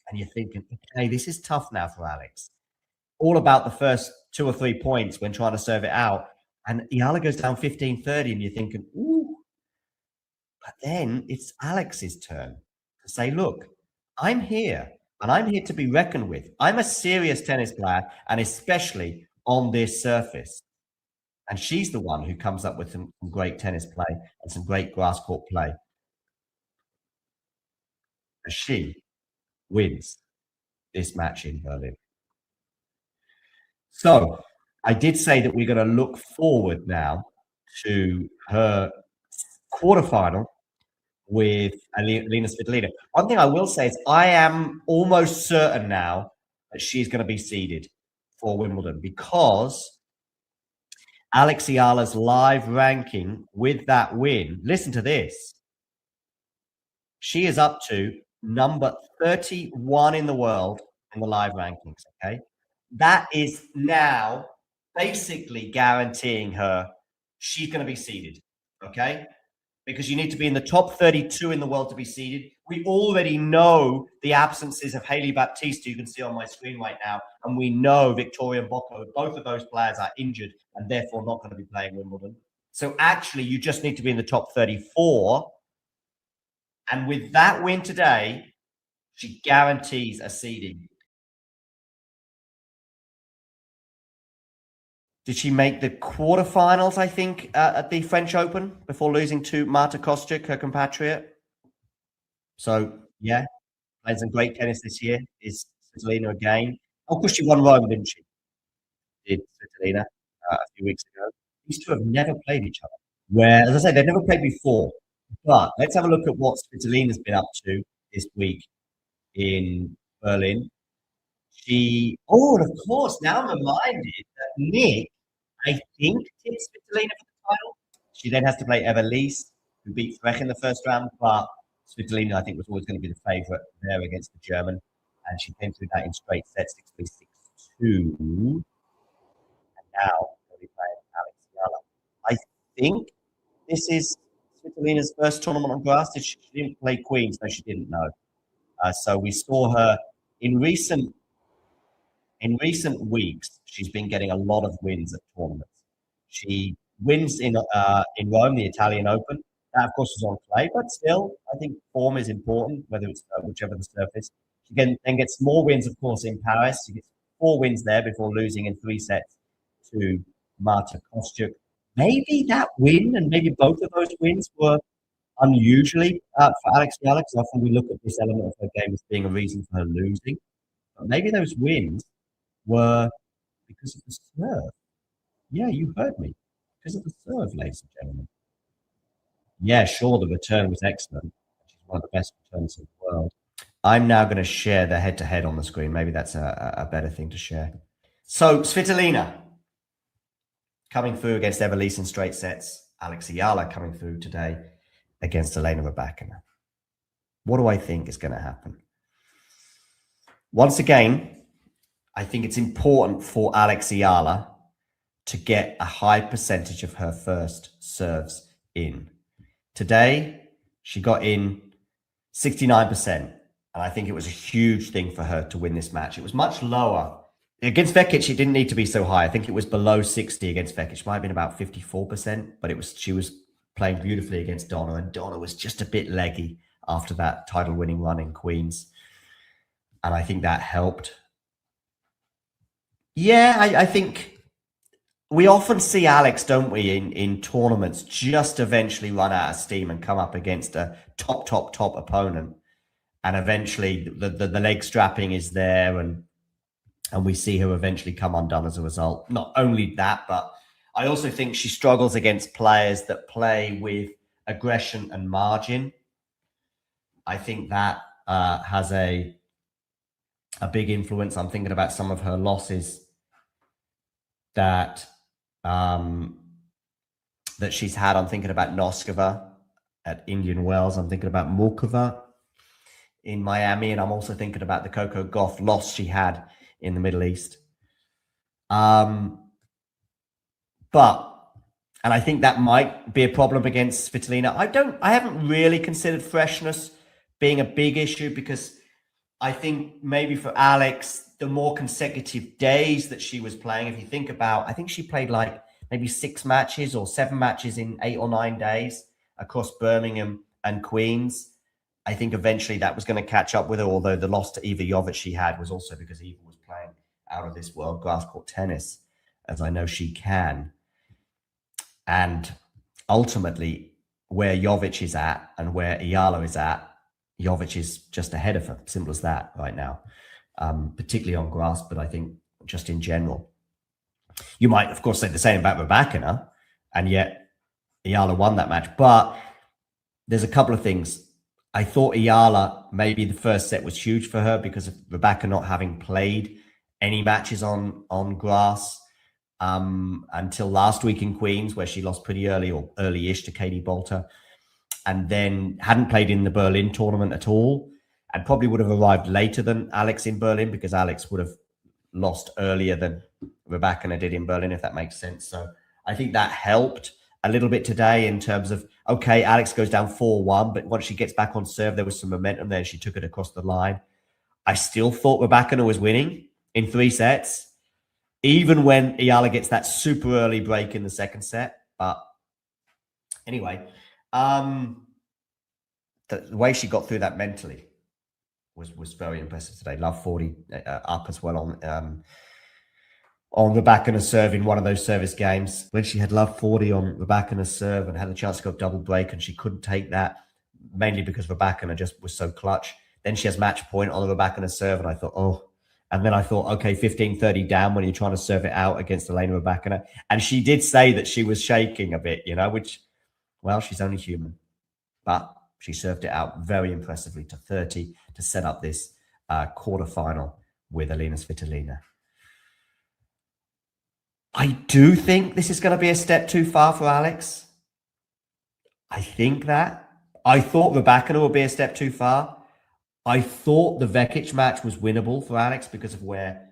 And you're thinking, okay, this is tough now for Alex. All about the first 2 or 3 points when trying to serve it out. And Eala goes down 15-30, and you're thinking, ooh. But then it's Alex's turn to say, look, I'm here, and I'm here to be reckoned with. I'm a serious tennis player, and especially on this surface. And she's the one who comes up with some great tennis play and some great grass court play. And she wins this match in Berlin. So I did say that we're going to look forward now to her quarterfinal with Elina Svitolina. One thing I will say is I am almost certain now that she's going to be seeded for Wimbledon, because Alex Eala's live ranking with that win, listen to this, she is up to number 31 in the world in the live rankings, okay? That is now basically guaranteeing her she's going to be seeded, okay? Because you need to be in the top 32 in the world to be seeded. We already know the absences of Hailey Baptiste, you can see on my screen right now, and we know Victoria Bocco. Both of those players are injured and therefore not going to be playing Wimbledon. So actually, you just need to be in the top 34. And with that win today, she guarantees a seeding. Did she make the quarterfinals, I think, at the French Open before losing to Marta Kostyuk, her compatriot? So, yeah, playing some great tennis this year. Is Svitolina again. Of course, she won Rome, didn't she? Did Svitolina a few weeks ago. These two have never played each other. Where, as I said, they've never played before. But let's have a look at what Svitolina's been up to this week in Berlin. And of course, now I'm reminded that Nick, I think, tips Svitolina for the title. She then has to play Evelise, who beat Frech in the first round, but Svitolina, I think, was always going to be the favourite there against the German, and she came through that in straight sets, 6-3, 6-2. And now we'll be playing Alex Eala. I think this is Svitolina's first tournament on grass. She didn't play Queens, no, she didn't know. So we saw her in recent weeks. She's been getting a lot of wins at tournaments. She wins in Rome, the Italian Open. That, of course, was on clay, but still, I think form is important, whether it's whichever the surface. She then gets more wins, of course, in Paris. She gets 4 wins there before losing in 3 sets to Marta Kostyuk. Maybe that win and maybe both of those wins were unusually for Alex Eala, because often we look at this element of her game as being a reason for her losing. But maybe those wins were because of the serve. Yeah, you heard me. Because of the serve, ladies and gentlemen. Yeah, sure, the return was excellent. She's one of the best returners in the world. I'm now going to share the head-to-head on the screen. Maybe that's a better thing to share. So, Svitolina coming through against Evelise in straight sets. Alex Eala coming through today against Elena Rybakina. What do I think is going to happen? Once again, I think it's important for Alex Eala to get a high percentage of her first serves in. Today, she got in 69%, and I think it was a huge thing for her to win this match. It was much lower. Against Vekic, it didn't need to be so high. I think it was below 60 against Vekic. It might have been about 54%, but she was playing beautifully against Donna, and Donna was just a bit leggy after that title-winning run in Queens. And I think that helped. Yeah, I think we often see Alex, don't we, in tournaments, just eventually run out of steam and come up against a top opponent. And eventually the leg strapping is there, and we see her eventually come undone as a result. Not only that, but I also think she struggles against players that play with aggression and margin. I think that has a big influence. I'm thinking about some of her losses that she's had. I'm thinking about Noskova at Indian Wells. I'm thinking about Murkova in Miami. And I'm also thinking about the Coco Gauff loss she had in the Middle East. And I think that might be a problem against Svitolina. I haven't really considered freshness being a big issue, because I think maybe for Alex, the more consecutive days that she was playing, if you think about, I think she played like maybe 6 matches or 7 matches in 8 or 9 days across Birmingham and Queens. I think eventually that was going to catch up with her, although the loss to Eva Jovic she had was also because Eva was playing out of this world grass court tennis, as I know she can. And ultimately, where Jovic is at and where Eala is at, Jovic is just ahead of her. Simple as that right now, particularly on grass, but I think just in general. You might, of course, say the same about Rybakina, and yet Eala won that match. But there's a couple of things. I thought Eala, maybe the first set was huge for her because of Rybakina not having played any matches on grass until last week in Queens, where she lost pretty early or early-ish to Katie Bolter, and then hadn't played in the Berlin tournament at all, and probably would have arrived later than Alex in Berlin, because Alex would have lost earlier than Rybakina did in Berlin, if that makes sense. So I think that helped a little bit today in terms of, okay, Alex goes down 4-1, but once she gets back on serve, there was some momentum there. She took it across the line. I still thought Rybakina was winning in 3 sets, even when Eala gets that super early break in the second set. But anyway, the way she got through that mentally was very impressive today. Love 40 up as well on Rybakina's serve in one of those service games, when she had love 40 on Rybakina's serve and had a chance to go double break, and she couldn't take that, mainly because Rybakina just was so clutch. Then she has match point on the Rybakina's serve, and I thought, oh. And then I thought, okay, 15-30 down when you're trying to serve it out against Elina Rybakina. And she did say that she was shaking a bit, which, well, she's only human. But she served it out very impressively to 30 to set up this quarterfinal with Elina Svitolina. I do think this is going to be a step too far for Alex. I think that. I thought Rybakina would be a step too far. I thought the Vekic match was winnable for Alex because of where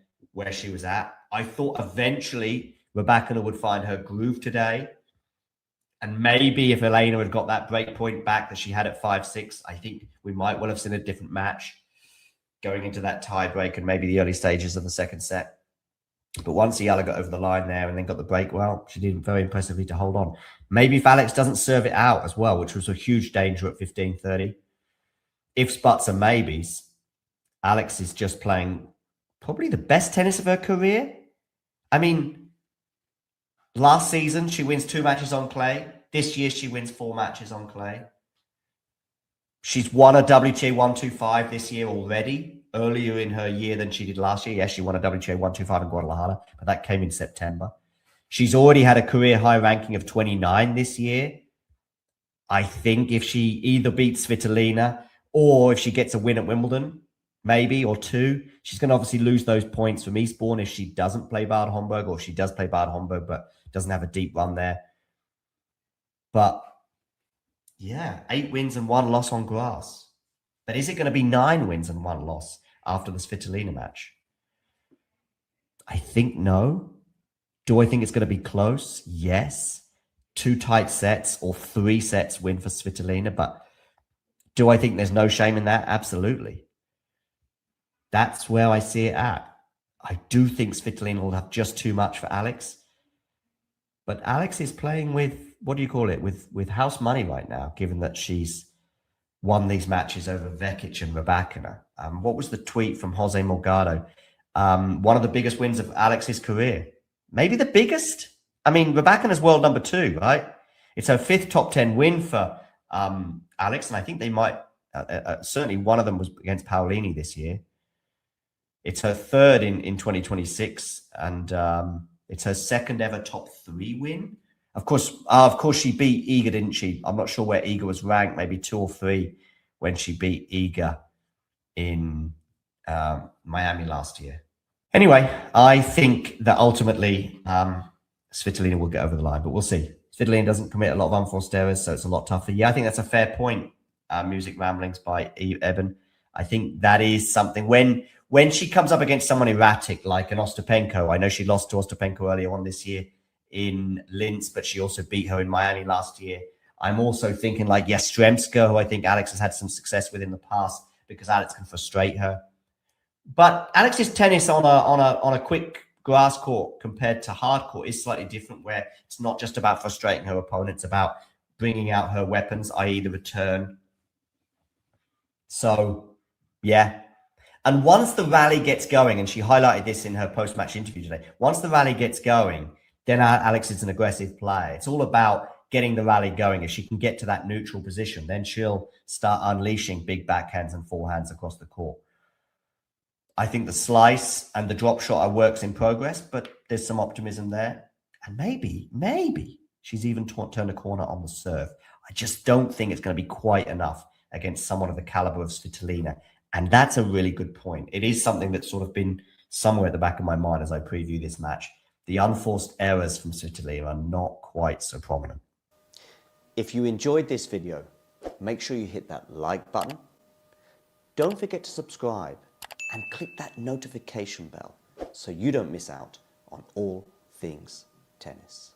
she was at. I thought eventually Rybakina would find her groove today. And maybe if Elena had got that break point back that she had at 5-6, I think we might well have seen a different match going into that tie break and maybe the early stages of the second set. But once Eala got over the line there and then got the break, well, she did very impressively to hold on. Maybe if Alex doesn't serve it out as well, which was a huge danger at 15-30. Ifs, buts, and maybes, Alex is just playing probably the best tennis of her career. I mean, last season, she wins 2 matches on clay. This year, she wins 4 matches on clay. She's won a WTA 125 this year already, earlier in her year than she did last year. Yes, she won a WTA 125 in Guadalajara, but that came in September. She's already had a career high ranking of 29 this year. I think if she either beats Svitolina or if she gets a win at Wimbledon, maybe, or 2, she's going to obviously lose those points from Eastbourne if she doesn't play Bad Homburg, or if she does play Bad Homburg but doesn't have a deep run there. But yeah, 8 wins and 1 loss on grass. But is it going to be 9 wins and 1 loss after the Svitolina match? I think no. Do I think it's going to be close? Yes. 2 tight sets or 3 sets win for Svitolina, but do I think there's no shame in that? Absolutely. That's where I see it at. I do think Svitolina will have just too much for Alex. But Alex is playing with, what do you call it, with house money right now, given that she's won these matches over Vekic and Rybakina. What was the tweet from Jose Morgado? One of the biggest wins of Alex's career. Maybe the biggest? I mean, Rybakina's world number 2, right? It's her 5th top 10 win for Alex, and I think they might, certainly one of them was against Paolini this year. It's her 3rd in 2026, and it's her 2nd ever top 3 win. Of course, she beat Iga, didn't she? I'm not sure where Iga was ranked, maybe 2 or 3 when she beat Iga in Miami last year. Anyway, I think that ultimately Svitolina will get over the line, but we'll see. Svitolina doesn't commit a lot of unforced errors, so it's a lot tougher. Yeah, I think that's a fair point. Music ramblings by Eben. I think that is something. When when she comes up against someone erratic like an Ostapenko, I know she lost to Ostapenko earlier on this year in Linz, but she also beat her in Miami last year. I'm also thinking like Yastremska, who I think Alex has had some success with in the past because Alex can frustrate her. But Alex's tennis on a quick grass court compared to hard court is slightly different, where it's not just about frustrating her opponent, it's about bringing out her weapons, i.e. the return. So, yeah. And once the rally gets going, and she highlighted this in her post-match interview today, once the rally gets going, then Alex is an aggressive player. It's all about getting the rally going. If she can get to that neutral position, then she'll start unleashing big backhands and forehands across the court. I think the slice and the drop shot are works in progress, but there's some optimism there. And maybe she's even turned a corner on the serve. I just don't think it's going to be quite enough against someone of the caliber of Svitolina. And that's a really good point. It is something that's sort of been somewhere at the back of my mind as I preview this match. The unforced errors from Svitolina are not quite so prominent. If you enjoyed this video, make sure you hit that like button. Don't forget to subscribe and click that notification bell so you don't miss out on all things tennis.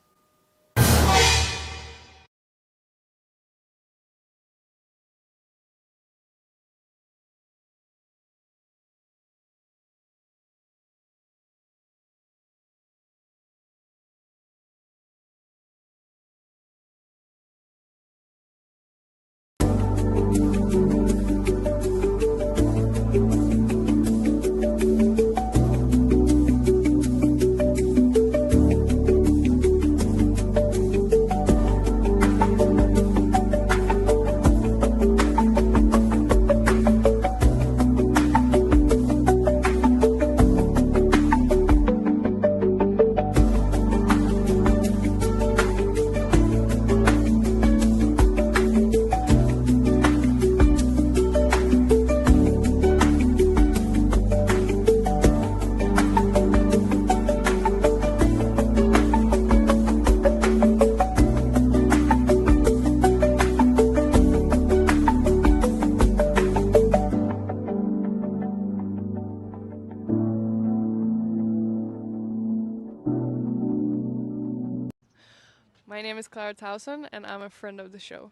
My name is Clara Towson, and I'm a friend of the show.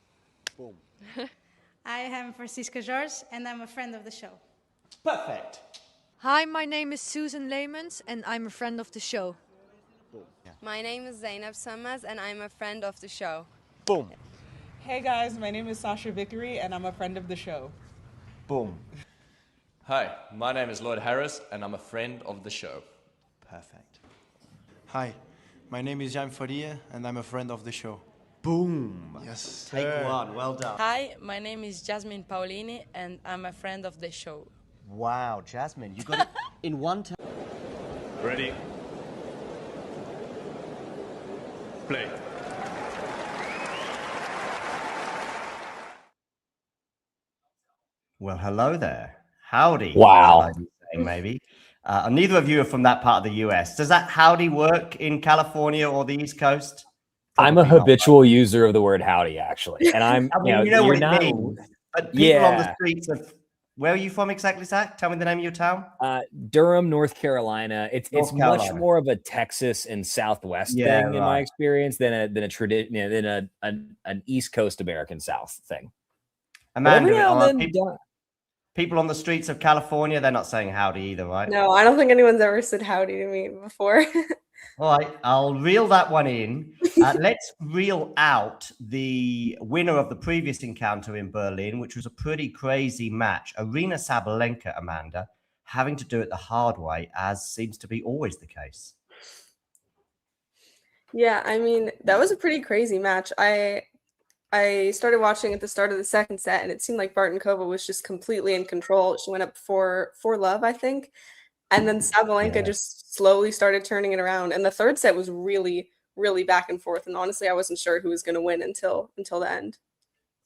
Boom. I am Francisca George, and I'm a friend of the show. Perfect. Hi, my name is Susan Leemans, and I'm a friend of the show. Boom. Yeah. My name is Zainab Sammaz, and I'm a friend of the show. Boom. Hey guys, my name is Sasha Vickery, and I'm a friend of the show. Boom. Hi, my name is Lloyd Harris, and I'm a friend of the show. Perfect. Hi, my name is Jan Faria, and I'm a friend of the show. Boom. Yes. Take one. Well done. Hi, my name is Jasmine Paulini, and I'm a friend of the show. Wow, Jasmine, you got it in one time. Ready. Play. Well, hello there. Howdy. Wow. I'd be saying maybe. Neither of you are from that part of the US. Does that howdy work in California or the East Coast? I'm a habitual user of the word howdy, actually. And I'm, I mean, you know what it means. But people on the streets of, where are you from exactly, Zach? Tell me the name of your town. Durham, North Carolina. It's Carolina. Much more of a Texas and Southwest thing in my experience than a tradition than an East Coast American South thing. Amanda, people on the streets of California, they're not saying howdy either, right? No, I don't think anyone's ever said howdy to me before. All right, I'll reel that one in. Let's reel out the winner of the previous encounter in Berlin, which was a pretty crazy match. Arina Sabalenka, Amanda, having to do it the hard way, as seems to be always the case. Yeah, I mean, that was a pretty crazy match. I started watching at the start of the second set, and it seemed like Bartenkova was just completely in control. She went up 4-love, I think. And then Sabalenka just slowly started turning it around. And the third set was really, really back and forth. And honestly, I wasn't sure who was going to win until the end.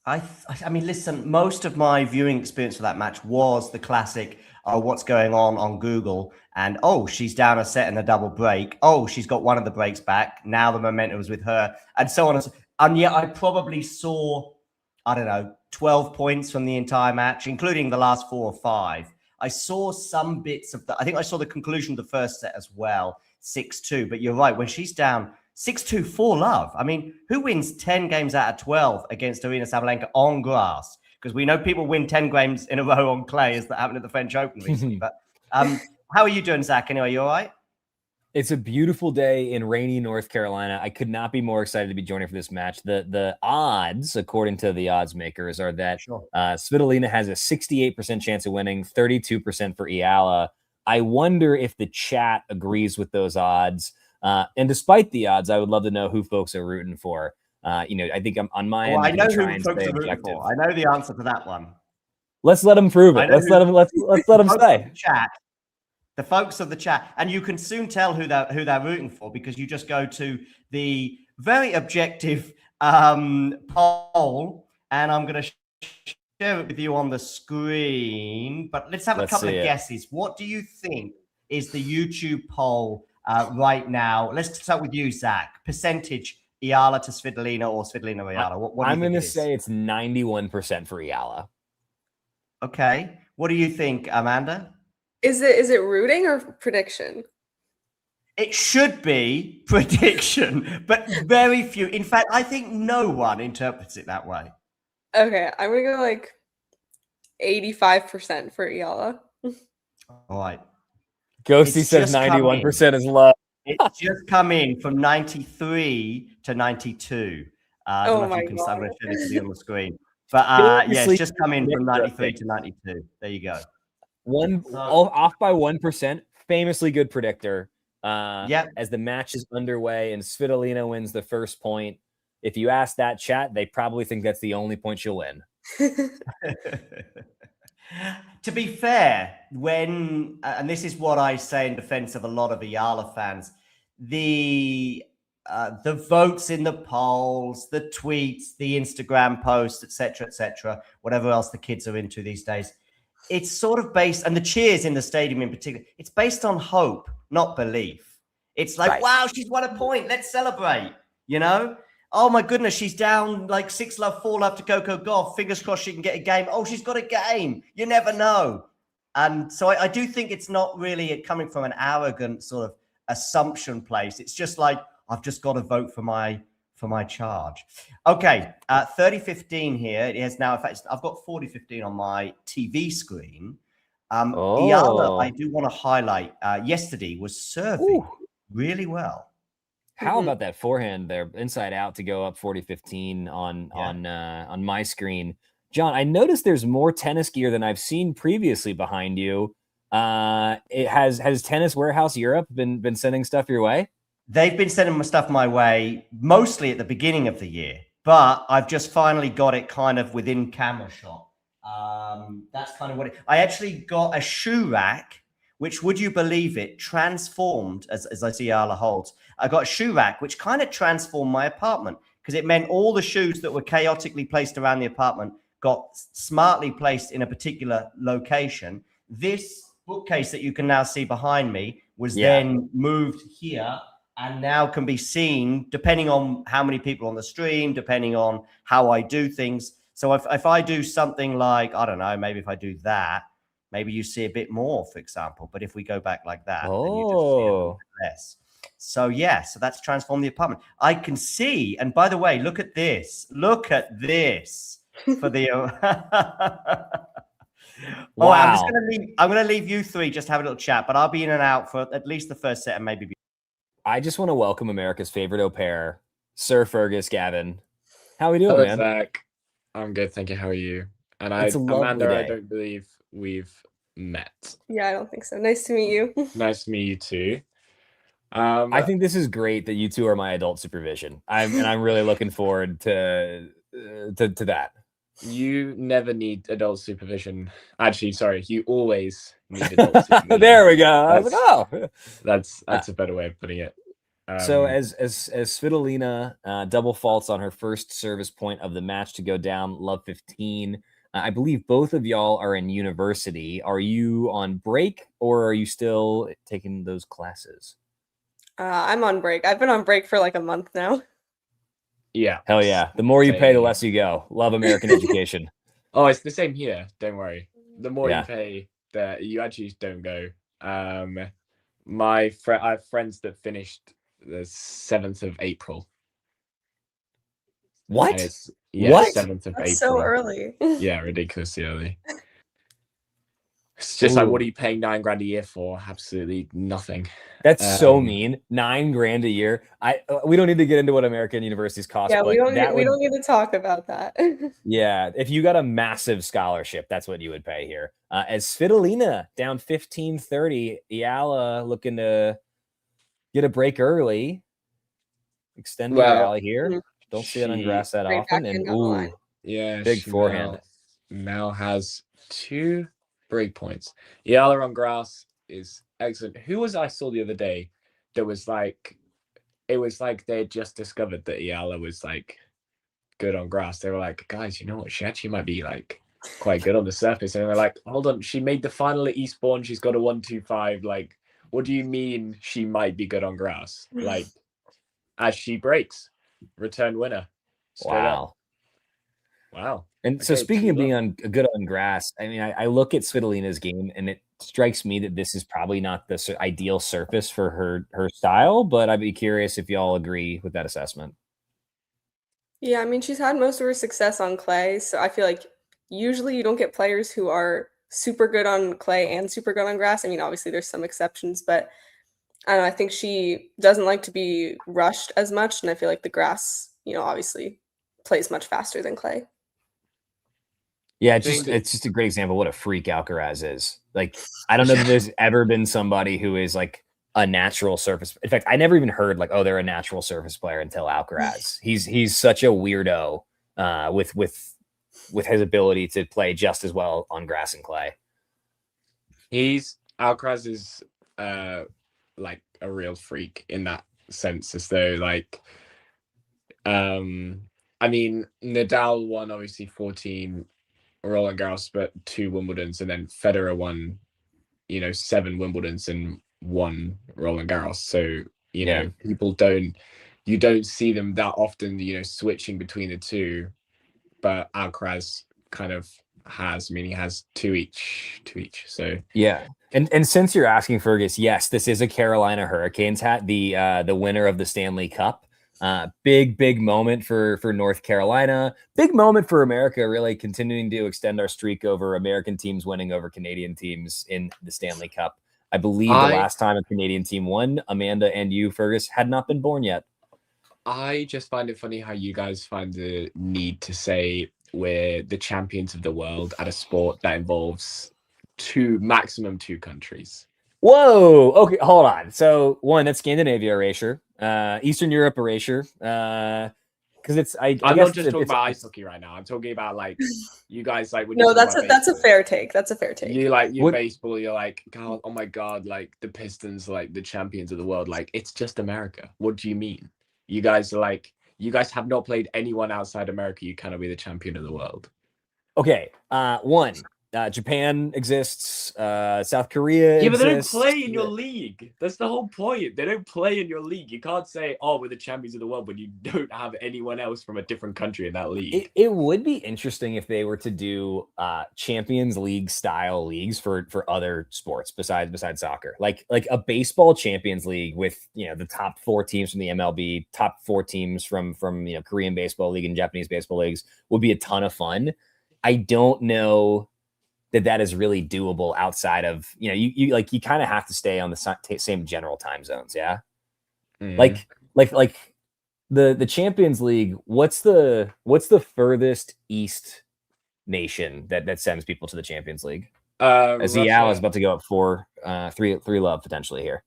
I mean, listen, most of my viewing experience for that match was the classic, what's going on Google. And, oh, she's down a set in a double break. Oh, she's got one of the breaks back. Now the momentum was with her. And so on. And yet I probably saw, I don't know, 12 points from the entire match, including the last 4 or 5. I saw some bits of I think I saw the conclusion of the first set as well, 6-2. But you're right, when she's down 6-2, 4-love. I mean, who wins 10 games out of 12 against Arina Sabalenka on grass? Because we know people win 10 games in a row on clay, as that happened at the French Open recently. But how are you doing, Zach? Anyway, you all right? It's a beautiful day in rainy North Carolina. I could not be more excited to be joining for this match. The odds, according to the odds makers, are that Svitolina has a 68% chance of winning, 32% for Eala. I wonder if the chat agrees with those odds. And despite the odds, I would love to know who folks are rooting for. I think I'm on my end. I know who folks are rooting for. I know the answer to that one. Let's let them prove it. Let's let them say. The folks of the chat, and you can soon tell who they're rooting for because you just go to the very objective poll, and I'm going to share it with you on the screen. But let's have a couple of guesses. What do you think is the YouTube poll right now? Let's start with you, Zach. Percentage Eala to Svitolina or Svitolina Eala? What I'm going to say it's 91% for Eala. Okay. What do you think, Amanda? Is it rooting or prediction? It should be prediction, but very few. In fact, I think no one interprets it that way. Okay, I'm gonna go like 85% for Eala. All right. Ghosty says 91% is low. It's just come in from 93 to 92. I don't know if you can. I'm going to show this on the screen. But yeah, it's just come in from 93 to 92. There you go. Off by 1%. Famously good predictor. As the match is underway and Svitolina wins the first point, if you ask that chat, they probably think that's the only point she'll win. To be fair, when and this is what I say in defense of a lot of Eala fans, the votes in the polls, the tweets, the Instagram posts, etc., whatever else the kids are into these days, it's sort of based, and the cheers in the stadium in particular, it's based on hope, not belief. It's like, wow, she's won a point. Let's celebrate, you know? Oh my goodness, she's down like 6-love, 4-love to Coco Golf. Fingers crossed she can get a game. Oh, she's got a game. You never know. And so I do think it's not really coming from an arrogant sort of assumption place. It's just like, I've just got to vote for my charge. Okay, 30-15 here. It is now, in fact, I've got 40-15 on my TV screen. Eala, I do want to highlight, yesterday was serving really well. How about that forehand there, inside out to go up 40-15 on my screen? John, I noticed there's more tennis gear than I've seen previously behind you. Has Tennis Warehouse Europe been sending stuff your way? They've been sending my stuff my way mostly at the beginning of the year, but I've just finally got it kind of within camera shot. That's kind of what I actually got a shoe rack, which, would you believe it, transformed as I see Eala holds. I got a shoe rack, which kind of transformed my apartment because it meant all the shoes that were chaotically placed around the apartment got smartly placed in a particular location. This bookcase that you can now see behind me was then moved here and now can be seen depending on how many people on the stream, depending on how I do things. So if I do something like, I don't know, maybe if I do that, maybe you see a bit more, for example. But if we go back like that, then you just see a little bit less. So yeah, so that's transformed the apartment. I can see, and by the way, look at this. Look at this for the. Wow. I'm gonna leave you three just to have a little chat, but I'll be in and out for at least the first set and maybe. I just want to welcome America's favorite au pair, Sir Fergus Gavin. How are we doing, man? Zach. I'm good, thank you. How are you? And Amanda, I don't believe we've met. Yeah, I don't think so. Nice to meet you. Nice to meet you too. I think this is great that you two are my adult supervision. I'm really looking forward to that. You never need adult supervision. Actually, sorry, you always need adult supervision. There we go. I was like, oh, that's a better way of putting it. So as Svitolina double faults on her first service point of the match to go down, love 15. I believe both of y'all are in university. Are you on break or are you still taking those classes? I'm on break. I've been on break for like a month now. Yeah. Hell yeah. The more you pay, the less you go. Love American education. Oh, it's the same here. Don't worry. The more you pay, that you actually don't go. I have friends that finished the 7th of April. What? And it's, What? 7th of That's April. so early. Yeah, ridiculously early. It's just like, what are Ooh. you paying $9,000 a year for? Absolutely nothing. That's so mean. $9,000 a year. We don't need to get into what American universities cost. Yeah, but we don't would need to talk about that. Yeah, if you got a massive scholarship, that's what you would pay here. As Svitolina down 15-30, Eala looking to get a break early, extend the rally here. Don't see it on grass that Right often, back and in on the line. ooh, Yeah, big forehand. Now has 2 break points. Eala on grass is excellent. Who was I saw the other day that was like, it was like they had just discovered that Eala was like good on grass. They were like, guys, you know what? She actually might be like quite good on the surface. And they're like, hold on, she made the final at Eastbourne. She's got a 125. Like, what do you mean she might be good on grass? Like, as she breaks, return winner. Straight up. Wow. And so speaking of being good on grass, I mean, I look at Svitolina's game and it strikes me that this is probably not the ideal surface for her style, but I'd be curious if y'all agree with that assessment. Yeah, I mean, she's had most of her success on clay, so I feel like usually you don't get players who are super good on clay and super good on grass. I mean, obviously there's some exceptions, but I don't know, I think she doesn't like to be rushed as much, and I feel like the grass, obviously plays much faster than clay. Yeah, it's just a great example of what a freak Alcaraz is. Like, I don't know that there's ever been somebody who is like a natural surface. In fact, I never even heard like, oh, they're a natural surface player until Alcaraz. He's such a weirdo with his ability to play just as well on grass and clay. Alcaraz is like a real freak in that sense, as though like I mean, Nadal won obviously 14 Roland Garros, but 2 Wimbledons, and then Federer won, 7 Wimbledons and 1 Roland Garros. So, you don't see them that often, switching between the two, but Alcaraz kind of has. I mean, he has two each. So yeah. And since you're asking, Fergus, yes, this is a Carolina Hurricanes hat, the winner of the Stanley Cup. Big moment for North Carolina. Big moment for America, really continuing to extend our streak over American teams winning over Canadian teams in the Stanley Cup. I believe the last time a Canadian team won, Amanda and you, Fergus, had not been born yet. I just find it funny how you guys find the need to say we're the champions of the world at a sport that involves maximum two countries. Whoa. Okay, hold on. So one, that's Scandinavia erasure, Eastern Europe erasure. Because it's I'm not just talking about ice hockey right now. I'm talking about like you guys like. No, that's a fair take. That's a fair take. You baseball. You're like, God, oh my God, like the Pistons, like the champions of the world. Like it's just America. What do you mean? You guys are like, you guys have not played anyone outside America. You cannot be the champion of the world. Okay. One. Japan exists. South Korea exists. Yeah, but they don't play in your league. That's the whole point. They don't play in your league. You can't say, oh, we're the champions of the world when you don't have anyone else from a different country in that league. It would be interesting if they were to do Champions League style leagues for other sports besides soccer. Like a baseball Champions League with, the top 4 teams from the MLB, top 4 teams from Korean Baseball League and Japanese Baseball Leagues would be a ton of fun. I don't know that is really doable outside of, you kind of have to stay on the same general time zones. Yeah. Like the Champions League, what's the furthest East nation that sends people to the Champions League? As Eala is about to go up 3-love potentially here.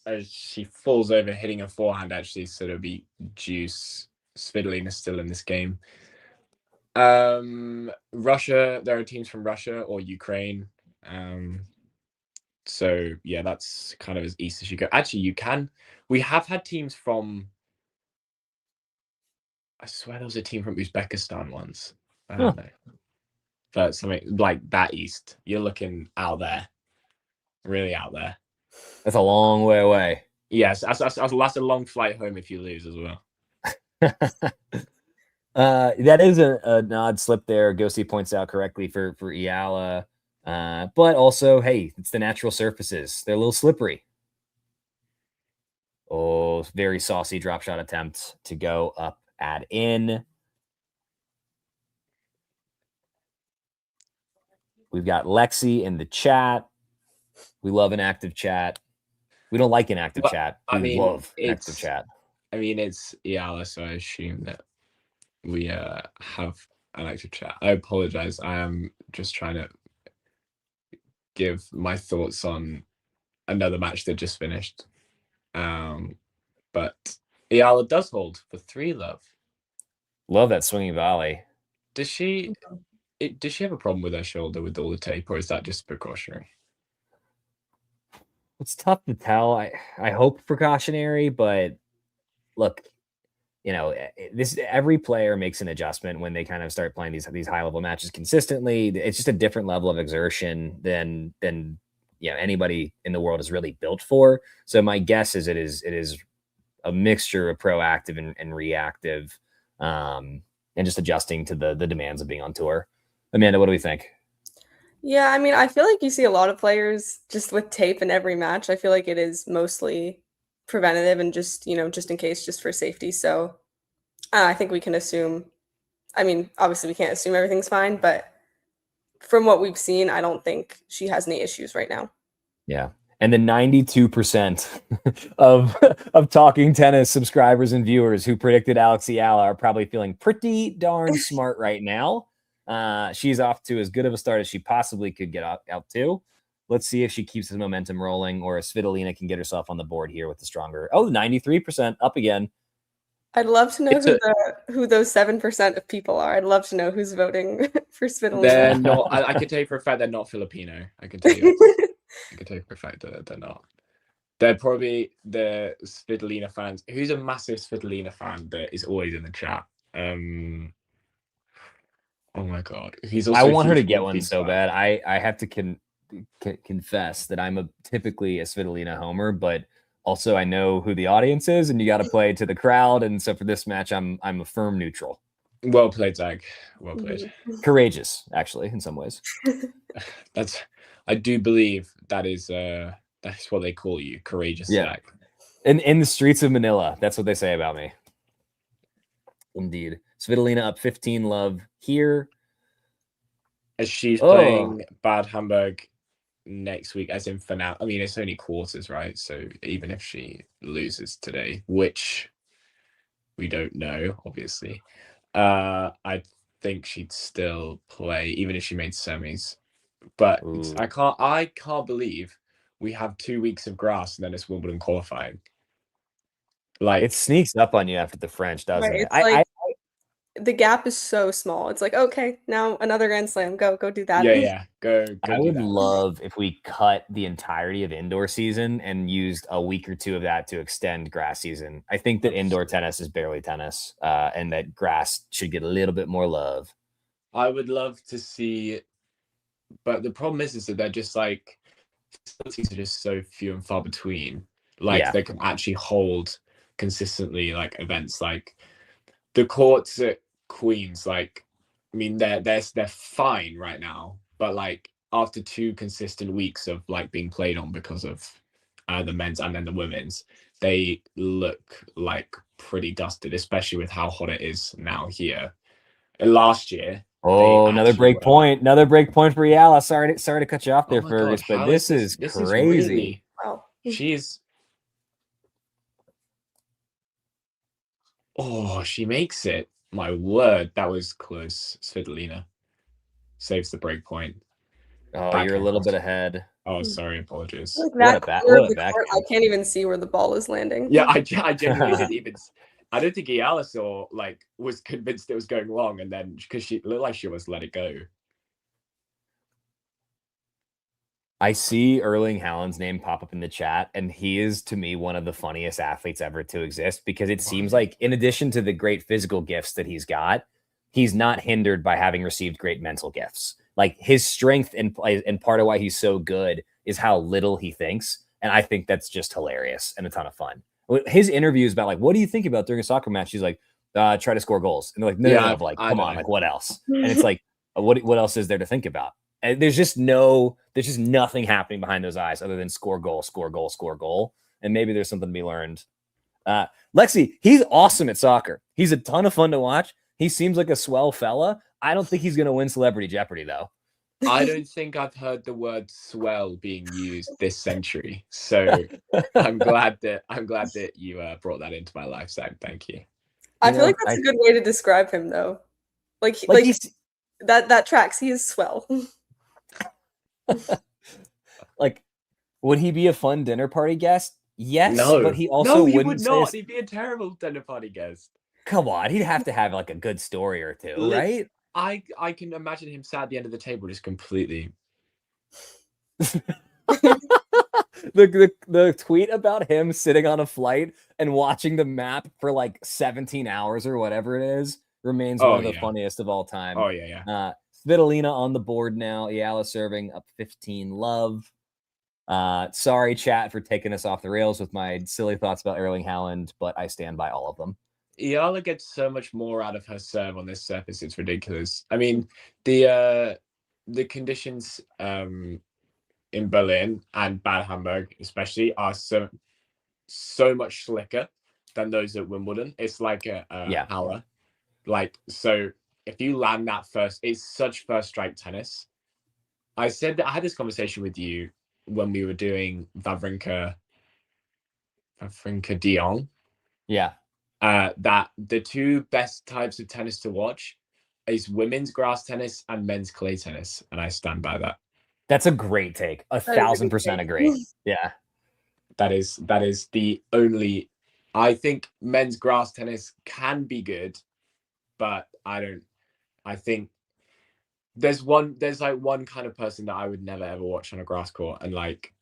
As she falls over hitting a forehand, actually, so it'll be Juice. Svitolina still in this game. Russia, there are teams from Russia or Ukraine. So yeah, that's kind of as east as you go. Actually, we have had teams from, I swear there was a team from Uzbekistan once. I don't know. But something like that east. You're looking out there. Really out there. That's a long way away. Yes, that's a long flight home if you lose as well. That is an odd slip there. Gosi points out correctly for Eala. But also, hey, it's the natural surfaces. They're a little slippery. Oh, very saucy drop shot attempt to go up, add in. We've got Lexi in the chat. We love an active chat. We don't like an active chat. We love an active chat. I mean, it's Eala, so I assume that we have an active chat. I apologize. I am just trying to give my thoughts on another match that just finished. But Eala does hold for 3 love. Love that swinging volley. Does she have a problem with her shoulder with all the tape, or is that just precautionary? It's tough to tell. I hope precautionary, but look, this every player makes an adjustment when they kind of start playing these high level matches consistently. It's just a different level of exertion than anybody in the world is really built for. So my guess is it is a mixture of proactive and reactive, and just adjusting to the demands of being on tour. Amanda, what do we think? Yeah, I mean, I feel like you see a lot of players just with tape in every match. I feel like it is mostly preventative and just, just in case, just for safety. So I think we can assume, I mean, obviously we can't assume everything's fine, but from what we've seen, I don't think she has any issues right now. Yeah. And the 92% of Talking Tennis subscribers and viewers who predicted Alex Eala are probably feeling pretty darn smart right now. She's off to as good of a start as she possibly could get out to. Let's see if she keeps the momentum rolling, or if Svitolina can get herself on the board here with the stronger. 93% up again. I'd love to know who those 7% of people are. I'd love to know who's voting for Svitolina. They're not. I can tell you for a fact they're not Filipino. I can tell you. I can tell you for a fact that they're not. They're probably the Svitolina fans. Who's a massive Svitolina fan that is always in the chat? Oh my god, he's also. I want her to get one so bad. I have to confess that I'm typically a Svitolina homer, but also I know who the audience is, and you got to play to the crowd. And so for this match, I'm a firm neutral. Well played, Zach. Well played. Courageous, actually, in some ways. I do believe that's what they call you, courageous, Zach. In the streets of Manila, that's what they say about me. Indeed. Svitolina up 15 love here. As she's playing Bad Hamburg next week, as in finale. I mean, it's only quarters, right? So even if she loses today, which we don't know, obviously, I think she'd still play, even if she made semis. But I can't believe we have 2 weeks of grass and then it's Wimbledon qualifying. Like, it sneaks up on you after the French, doesn't it? It's the gap is so small. It's like, okay, now another Grand Slam. Go do that. Yeah. Go. I would love if we cut the entirety of indoor season and used a week or 2 of that to extend grass season. I think that indoor tennis is barely tennis, and that grass should get a little bit more love. I would love to see, but the problem is that they're just like, facilities are just so few and far between. Like, they can actually hold consistently like events. Like the courts at Queens, like, I mean, they're fine right now, but like after 2 consistent weeks of like being played on because of the men's and then the women's, they look like pretty dusted, especially with how hot it is now here. And last year, another break point for Eala. Sorry to cut you off there, Fergus, but this is crazy. Wow. She makes it. My word, that was close. Svitolina saves the break point. You're a little bit ahead. Oh, sorry, apologies. Like I can't even see where the ball is landing. Yeah, I genuinely didn't even. I don't think Eala was convinced it was going wrong, and then because she looked like she was let it go. I see Erling Haaland's name pop up in the chat, and he is, to me, one of the funniest athletes ever to exist, because it seems like, in addition to the great physical gifts that he's got, he's not hindered by having received great mental gifts. Like, his strength and part of why he's so good is how little he thinks, and I think that's just hilarious and a ton of fun. His interview is about, like, what do you think about during a soccer match? He's like, try to score goals. And they're like, no, like, come on, like, what else? And it's like, what else is there to think about? And there's just nothing happening behind those eyes other than score goal, score goal, score goal. And maybe there's something to be learned. Lexi, he's awesome at soccer. He's a ton of fun to watch. He seems like a swell fella. I don't think he's going to win Celebrity Jeopardy, though. I don't think I've heard the word swell being used this century. So I'm glad that you brought that into my life, Sam. Thank you. I feel like that's a good way to describe him, though. Like that tracks. He is swell. Like, would he be a fun dinner party guest? Yes, No, but he also he wouldn't would not. He'd be a terrible dinner party guest. Come on, he'd have to have like a good story or two, right? I can imagine him sat at the end of the table just completely. The tweet about him sitting on a flight and watching the map for like 17 hours or whatever it is remains one of the funniest of all time. Oh yeah. Svitolina on the board now. Eala serving up 15 love. Sorry, chat, for taking us off the rails with my silly thoughts about Erling Haaland, but I stand by all of them. Eala gets so much more out of her serve on this surface. It's ridiculous. I mean, the conditions in Berlin and Bad Hamburg especially are so much slicker than those at Wimbledon. It's like a hour. Like, so if you land that first, it's such first strike tennis. I said that I had this conversation with you when we were doing Wawrinka de Jong. Yeah. That the two best types of tennis to watch is women's grass tennis and men's clay tennis, and I stand by that. That's a great take. 1,000% agree. Yeah. That is the only. I think men's grass tennis can be good, but I think there's like one kind of person that I would never ever watch on a grass court, and like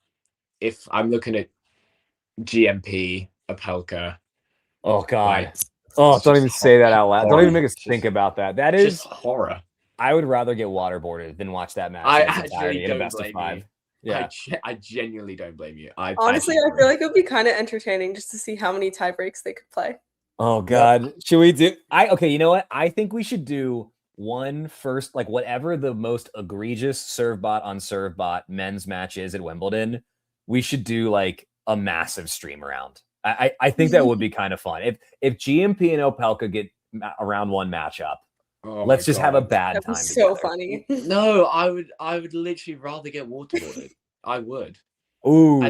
if I'm looking at GMP, Opelka. Oh God. Don't even say that out loud. Horror. Don't even make us think about that. That is just horror. I would rather get waterboarded than watch that match. I actually in a don't best of blame 5. you. Yeah. I genuinely don't blame you. Honestly, I feel like it would be kind of entertaining just to see how many tie breaks they could play. Oh God. Should we do okay, you know what? I think we should do one first, like whatever the most egregious serve bot on serve bot men's match is at Wimbledon, we should do like a massive stream around. I think that would be kind of fun. If GMP and Opelka get around one matchup, let's just have a bad time. So funny. No, I would literally rather get waterboarded. I would. Ooh,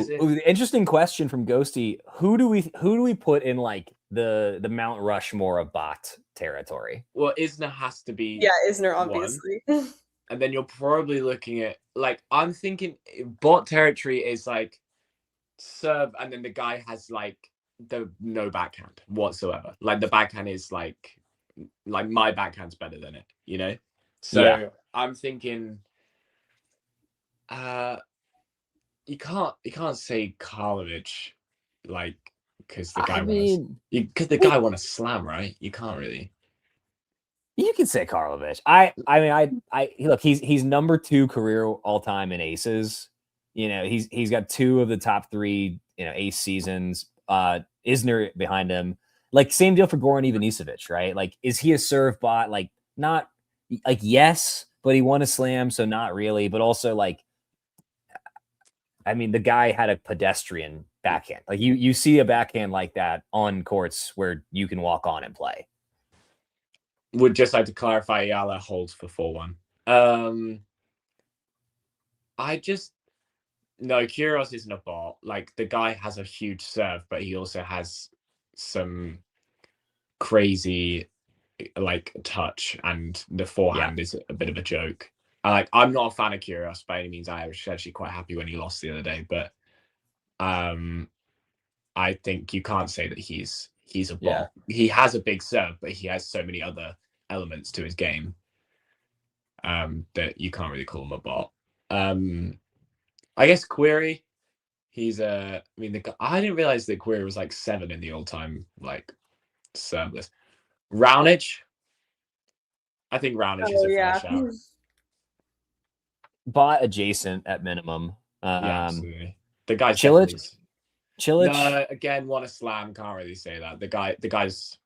interesting question from Ghosty. Who do we put in like the Mount Rushmore of bot territory? Well, Isner has to be. Yeah, Isner obviously. And then you're probably looking at like I'm thinking bot territory is like serve, and then the guy has like the no backhand whatsoever. Like the backhand is like my backhand's better than it, you know? So I'm thinking you can't say Karlovic like because the guy won a slam, right? You can't really. You can say Karlovic. I mean look, he's number 2 career all time in aces. You know, he's got 2 of the top 3, ace seasons. Isner behind him. Like same deal for Goran Ivanisevic, right? Like, is he a serve bot? Like, not like yes, but he won a slam, so not really. But also, like, I mean, the guy had a pedestrian backhand. Like, you see a backhand like that on courts where you can walk on and play. Would just like to clarify, Eala holds for 4-1. No, Kyrgios isn't a bot. Like the guy has a huge serve, but he also has some crazy like touch, and the forehand is a bit of a joke. I'm not a fan of Kyrgios by any means. I was actually quite happy when he lost the other day, but I think you can't say that he's a bot. Yeah. He has a big serve, but he has so many other elements to his game that you can't really call him a bot. I guess Query, he's I didn't realize that Query was like 7 in the all-time like serve list. Raonic, I think Raonic is a fair shout. Bot adjacent at minimum. Absolutely. The guy's Cilic. No, again, won a slam. Can't really say that. The guy's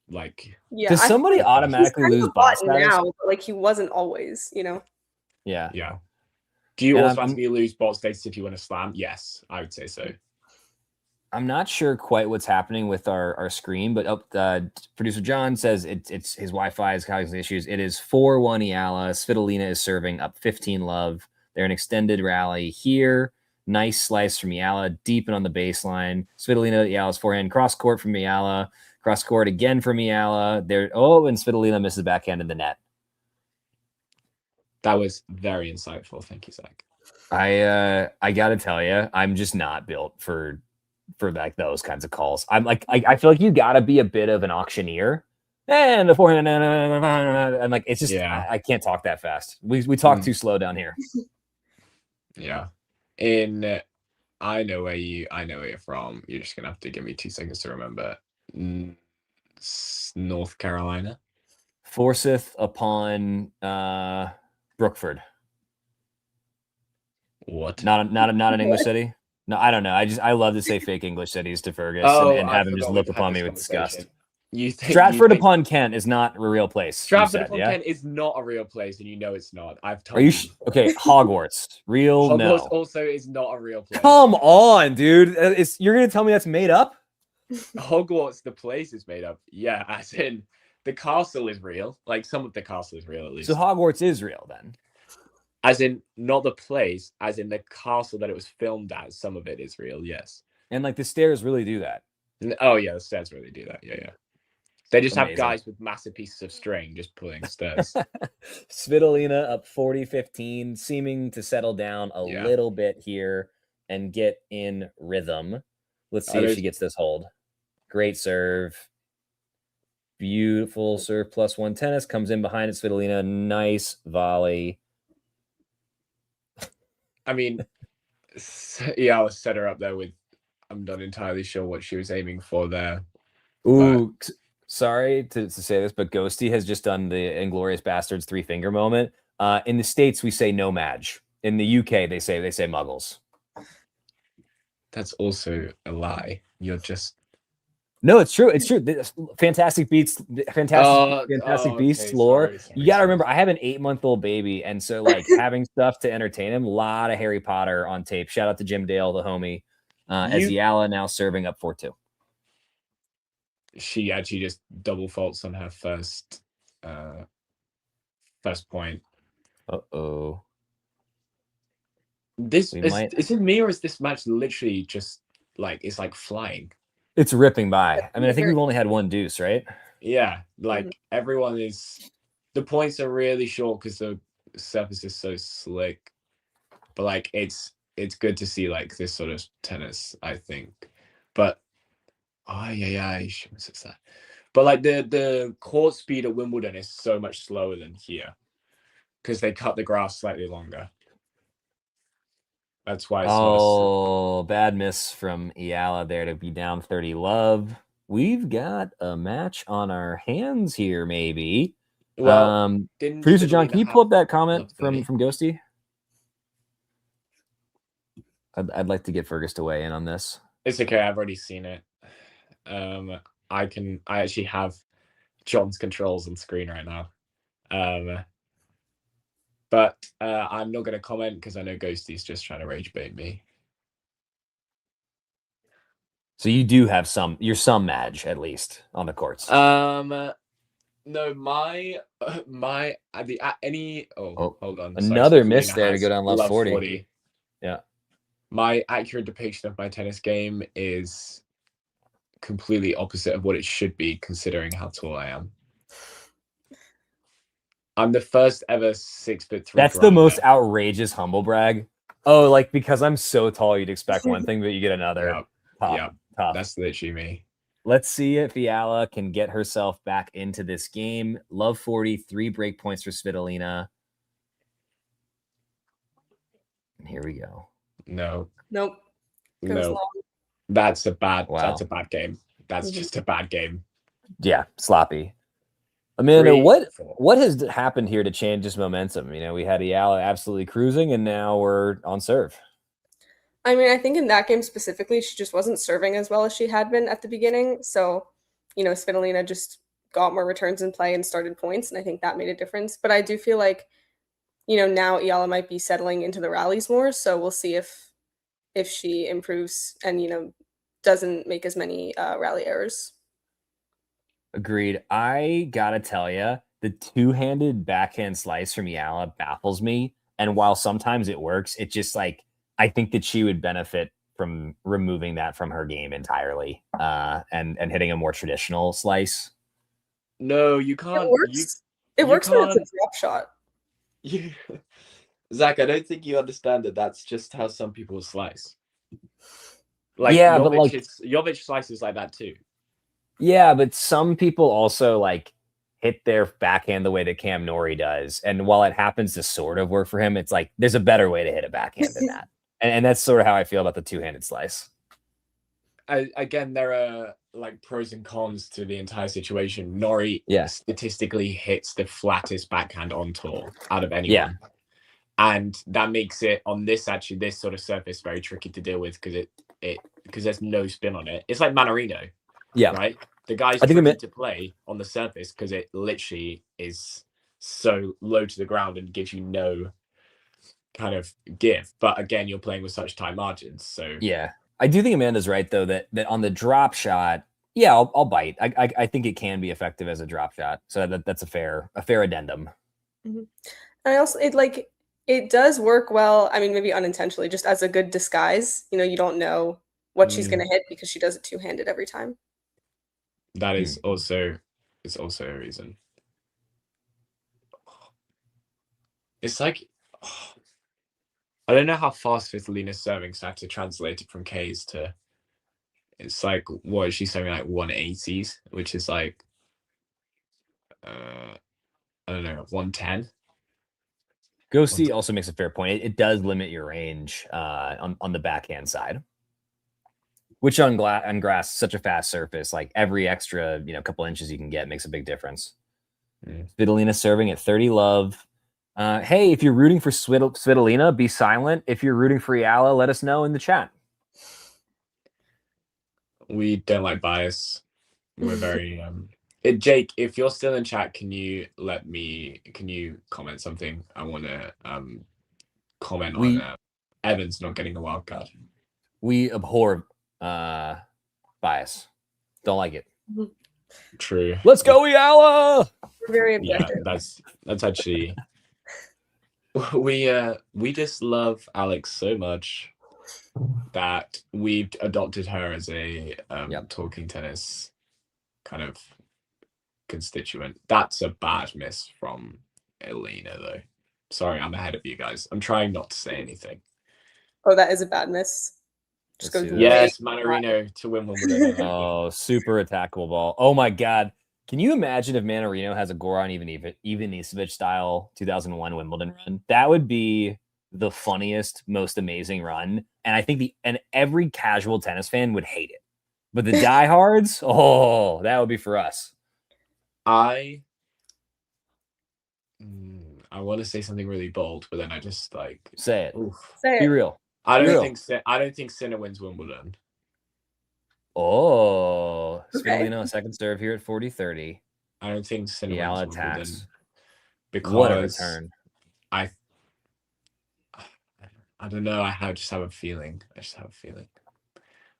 like. Does somebody automatically lose bot status? Now, but like he wasn't always, Yeah. Yeah. Do you And automatically lose bot status if you win a slam? Yes, I would say so. I'm not sure quite what's happening with our screen, but producer John says it's his Wi-Fi is causing issues. It is 4-1 Eala. Svitolina is serving up 15 love. They're an extended rally here. Nice slice from Eala, deep and on the baseline. Svitolina, Eala's forehand, cross court from Eala. Cross court again from Eala. And Svitolina misses backhand in the net. That was very insightful. Thank you, Zach. I gotta tell you, I'm just not built for like those kinds of calls. I'm like, I feel like you gotta be a bit of an auctioneer. And the forehand, and like it's just I can't talk that fast. We talk too slow down here. Yeah. I know where you're from. You're just gonna have to give me 2 seconds to remember. North Carolina. Forsyth upon Brookford. What? Not an English city? No, I don't know. I love to say fake English cities to Fergus and have him just look upon me with disgust. Stratford upon Kent is not a real place. Stratford upon Kent is not a real place, and you know it's not. I've told you. Okay, Hogwarts. Real? Hogwarts no. also is not a real place. Come on, dude. You're gonna tell me that's made up? Hogwarts, the place is made up. Yeah, as in the castle is real. Like some of the castle is real at least. So Hogwarts is real then? As in not the place, as in the castle that it was filmed at. Some of it is real, yes. And like the stairs really do that. Oh yeah, the stairs really do that. Yeah. They just Amazing. have guys with massive pieces of string just pulling stairs. Svitolina up 40-15, seeming to settle down a little bit here and get in rhythm. Let's see if she gets this hold. Great serve. Beautiful serve +1 tennis. Comes in behind it, Svitolina. Nice volley. I mean, yeah, I set her up there with, I'm not entirely sure what she was aiming for there. Ooh, sorry to say this, but Ghosty has just done the Inglorious Bastards 3-finger moment. In the States, we say no madge. In the UK, they say muggles. That's also a lie. You're just... No, it's true. It's true. Fantastic beats, fantastic beasts lore. You got to remember, I have an 8-month-old baby, and so like having stuff to entertain him. A lot of Harry Potter on tape. Shout out to Jim Dale, the homie. As Eala now serving up 4-2. She actually just double faults on her first point. Uh-oh. Is it me, or is this match literally just like it's like flying? It's ripping by. I mean, I think we've only had one deuce, right? Yeah, like everyone is. The points are really short because the surface is so slick, but like it's good to see like this sort of tennis, I think. But she misses that. But like the court speed at Wimbledon is so much slower than here because they cut the grass slightly longer. That's why it's bad miss from Eala there to be down 30 love. We've got a match on our hands here, maybe. Well, producer John, can you pull up that comment from Ghosty? I'd like to get Fergus to weigh in on this. It's okay, I've already seen it. I actually have John's controls on screen right now. But I'm not going to comment because I know Ghosty's just trying to rage bait me. So you do have some madge at least on the courts. No, hold on. Another miss there to go down love 40. Yeah. My accurate depiction of my tennis game is completely opposite of what it should be, considering how tall I am. I'm the first ever 6'3". That's the most outrageous humble brag. Oh, like because I'm so tall, you'd expect one thing, but you get another. Tough. That's literally me. Let's see if Eala can get herself back into this game. Love 40, 3 break points for Svitolina. And here we go. Nope. Goes long. That's a bad game. That's just a bad game. Yeah, sloppy. Amanda, what has happened here to change this momentum? You know, we had Eala absolutely cruising, and now we're on serve. I mean, I think in that game specifically, she just wasn't serving as well as she had been at the beginning. So, you know, Svitolina just got more returns in play and started points, and I think that made a difference. But I do feel like now Eala might be settling into the rallies more. So we'll see if she improves and doesn't make as many rally errors. Agreed. I gotta tell you, the two-handed backhand slice from Eala baffles me. And while sometimes it works, it just like I think that she would benefit from removing that from her game entirely, and hitting a more traditional slice. No, you can't. It works when it's a drop shot. Zach, I don't think you understand that that's just how some people slice. Like, yeah, but like Jovic slices like that too. Yeah, but some people also like hit their backhand the way that Cam Norrie does. And while it happens to sort of work for him, it's like there's a better way to hit a backhand than that. And that's sort of how I feel about the two-handed slice. Again, there are like pros and cons to the entire situation. Norrie statistically hits the flattest backhand on tour out of anyone. Yeah. And that makes it on this sort of surface very tricky to deal with because there's no spin on it. It's like Manarino. Yeah. Right? The guy's tricky to play on the surface because it literally is so low to the ground and gives you no kind of give. But again, you're playing with such tight margins. So yeah. I do think Amanda's right though that on the drop shot, yeah, I'll bite. I think it can be effective as a drop shot. So that's a fair addendum. Mm-hmm. And I also it does work well. I mean, maybe unintentionally, just as a good disguise. You don't know what she's gonna hit because she does it two-handed every time. That is also a reason. It's like I don't know how fast Svitolina's serving, so I have to translate it from K's to. It's like what is she serving like 180s, which is like I don't know 110. Go see also makes a fair point. It does limit your range on the backhand side, which on grass is such a fast surface. Like every extra couple inches you can get makes a big difference. Svitolina serving at 30 love. Hey, if you're rooting for Svitolina, be silent. If you're rooting for Eala, let us know in the chat. We don't like bias. We're very Jake, if you're still in chat, can you comment something? I want to comment on Evans not getting a wild card. We abhor bias. Don't like it. True. Let's go, Eala! We're very objective. Yeah, that's actually we just love Alex so much that we've adopted her as a talking tennis kind of constituent. That's a bad miss from Elina, though. Sorry, I'm ahead of you guys. I'm trying not to say anything. Oh, that is a bad miss. Just goes yes, Manarino to win Wimbledon. Oh, super attackable ball. Oh my God. Can you imagine if Manarino has a Goran Ivanisevic style 2001 Wimbledon run? That would be the funniest, most amazing run. And I think every casual tennis fan would hate it. But the diehards, that would be for us. I want to say something really bold, but then I just like say it. Say be real. I don't think Sinner wins Wimbledon. Oh, Svitolina second serve here at 40-30. I don't think Sinner wins Wimbledon because what a return. I don't know. I just have a feeling.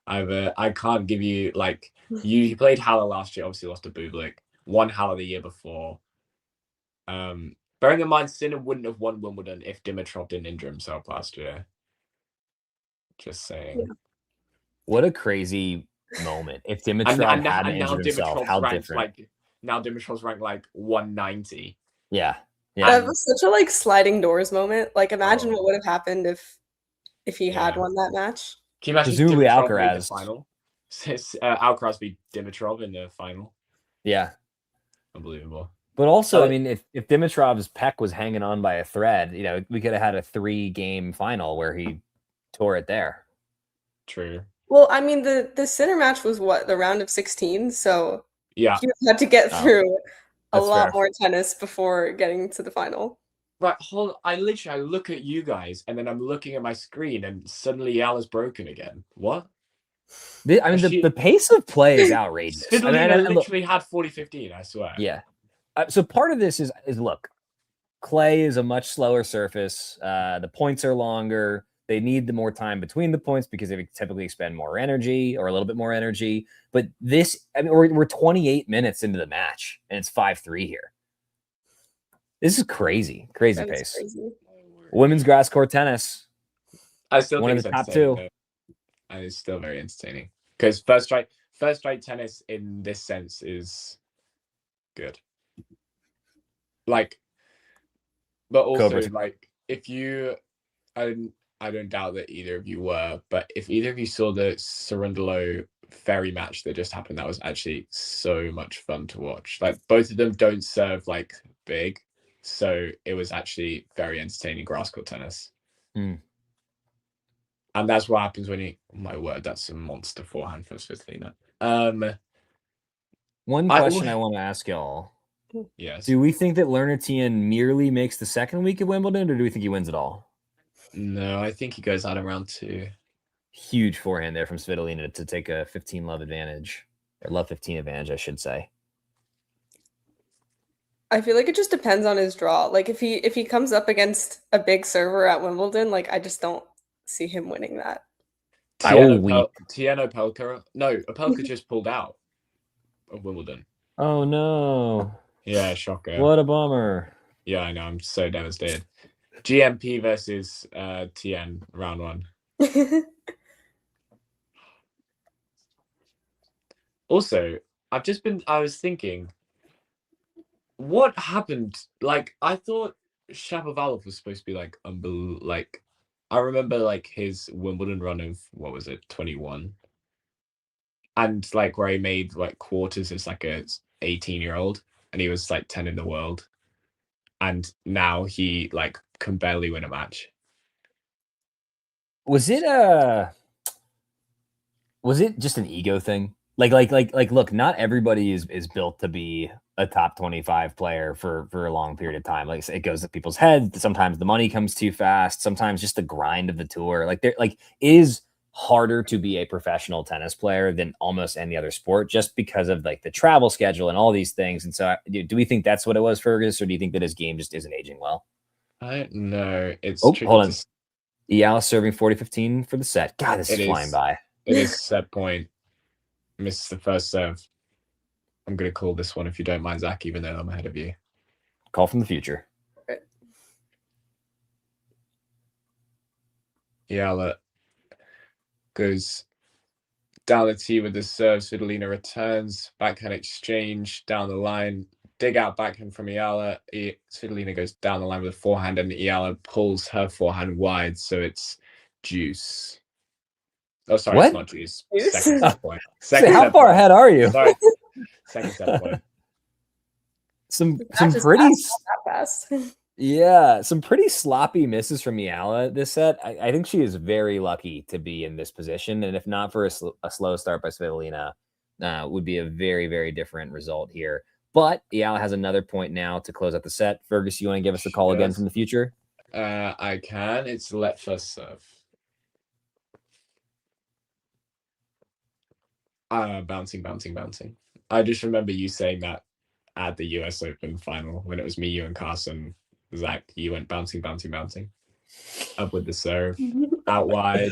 I can't give you like you played Haller last year. Obviously lost to Bublik. Won Haller the year before. Bearing in mind, Sinner wouldn't have won Wimbledon if Dimitrov didn't injure himself last year. Just saying. Yeah. What a crazy moment. If Dimitrov hadn't injured himself, how different. Now Dimitrov's ranked like 190. Yeah. That was such a sliding doors moment. Like imagine what would have happened if he had won that match. Can you imagine presumably Alcaraz final? Alcaraz beat Dimitrov in the final. Yeah. Unbelievable. But also, I mean, if Dimitrov's pec was hanging on by a thread, we could have had a 3-game final where he tore it there. True. Well, I mean, the Sinner match was the round of 16, so yeah, he had to get through a lot more tennis before getting to the final. Right, hold on. I look at you guys, and then I'm looking at my screen, and suddenly Eala's broken again. What? The pace of play is outrageous. I literally had 40-15, I swear. Yeah. So part of this is look, clay is a much slower surface. The points are longer. They need the more time between the points because they typically expend more energy or a little bit more energy. But this, I mean, we're 28 minutes into the match and it's 5-3 here. This is crazy pace. Crazy. Women's grass court tennis. I still one think of the it's top entertaining, two. though. And it's still very entertaining because first strike tennis in this sense is good. Like, but also Cobra. like if you, I don't doubt that either of you were, but if either of you saw the Cerundolo ferry match that just happened, that was actually so much fun to watch. Like both of them don't serve like big, so it was actually very entertaining grass court tennis. Mm. And that's what happens when you, oh my word, that's a monster forehand from Svitolina. One question I want to ask y'all. Yes. Do we think that Lerner Tien merely makes the second week of Wimbledon, or do we think he wins it all? No, I think he goes out of round 2. Huge forehand there from Svitolina to take a 15 love advantage. Or love 15 advantage, I should say. I feel like it just depends on his draw. Like if he comes up against a big server at Wimbledon, like I just don't see him winning that. Tieno Opelka. No, Opelka just pulled out of Wimbledon. Oh no. Yeah, shocker. What a bummer. Yeah, I know. I'm so devastated. GMP versus TN round 1. Also, I was thinking, what happened? Like, I thought Shapovalov was supposed to be like like, I remember like his Wimbledon run of what was it, 21, and like where he made like quarters as like a 18-year-old, and he was like 10 in the world, and now he like can barely win a match. Was it just an ego thing? Like, look, not everybody is built to be a top 25 player for a long period of time. Like, it goes to people's heads. Sometimes the money comes too fast. Sometimes just the grind of the tour. Like, it is harder to be a professional tennis player than almost any other sport, just because of like the travel schedule and all these things. And so, do we think that's what it was, Fergus, or do you think that his game just isn't aging well? I don't know. It's hold on. Eala serving 40-15 for the set. God, this is flying by. It is set point. Misses the first serve. I'm going to call this one if you don't mind, Zach, even though I'm ahead of you. Call from the future. Eala goes down the tee with the serve. Svitolina returns. Backhand exchange down the line. Dig out backhand from Eala. Svitolina goes down the line with a forehand, and Eala pulls her forehand wide, so it's deuce. Oh, sorry, what? It's not deuce. Second set point. How far ahead are you? Sorry. Second set point. Some pretty fast. Yeah, some pretty sloppy misses from Eala this set. I think she is very lucky to be in this position, and if not for a slow start by Svitolina, would be a very, very different result here. But Eala has another point now to close out the set. Fergus, you want to give us the call again from the future? I can. It's let first serve. Bouncing. I just remember you saying that at the US Open final when it was me, you, and Carson. Zach, you went bouncing. Up with the serve. Out wide.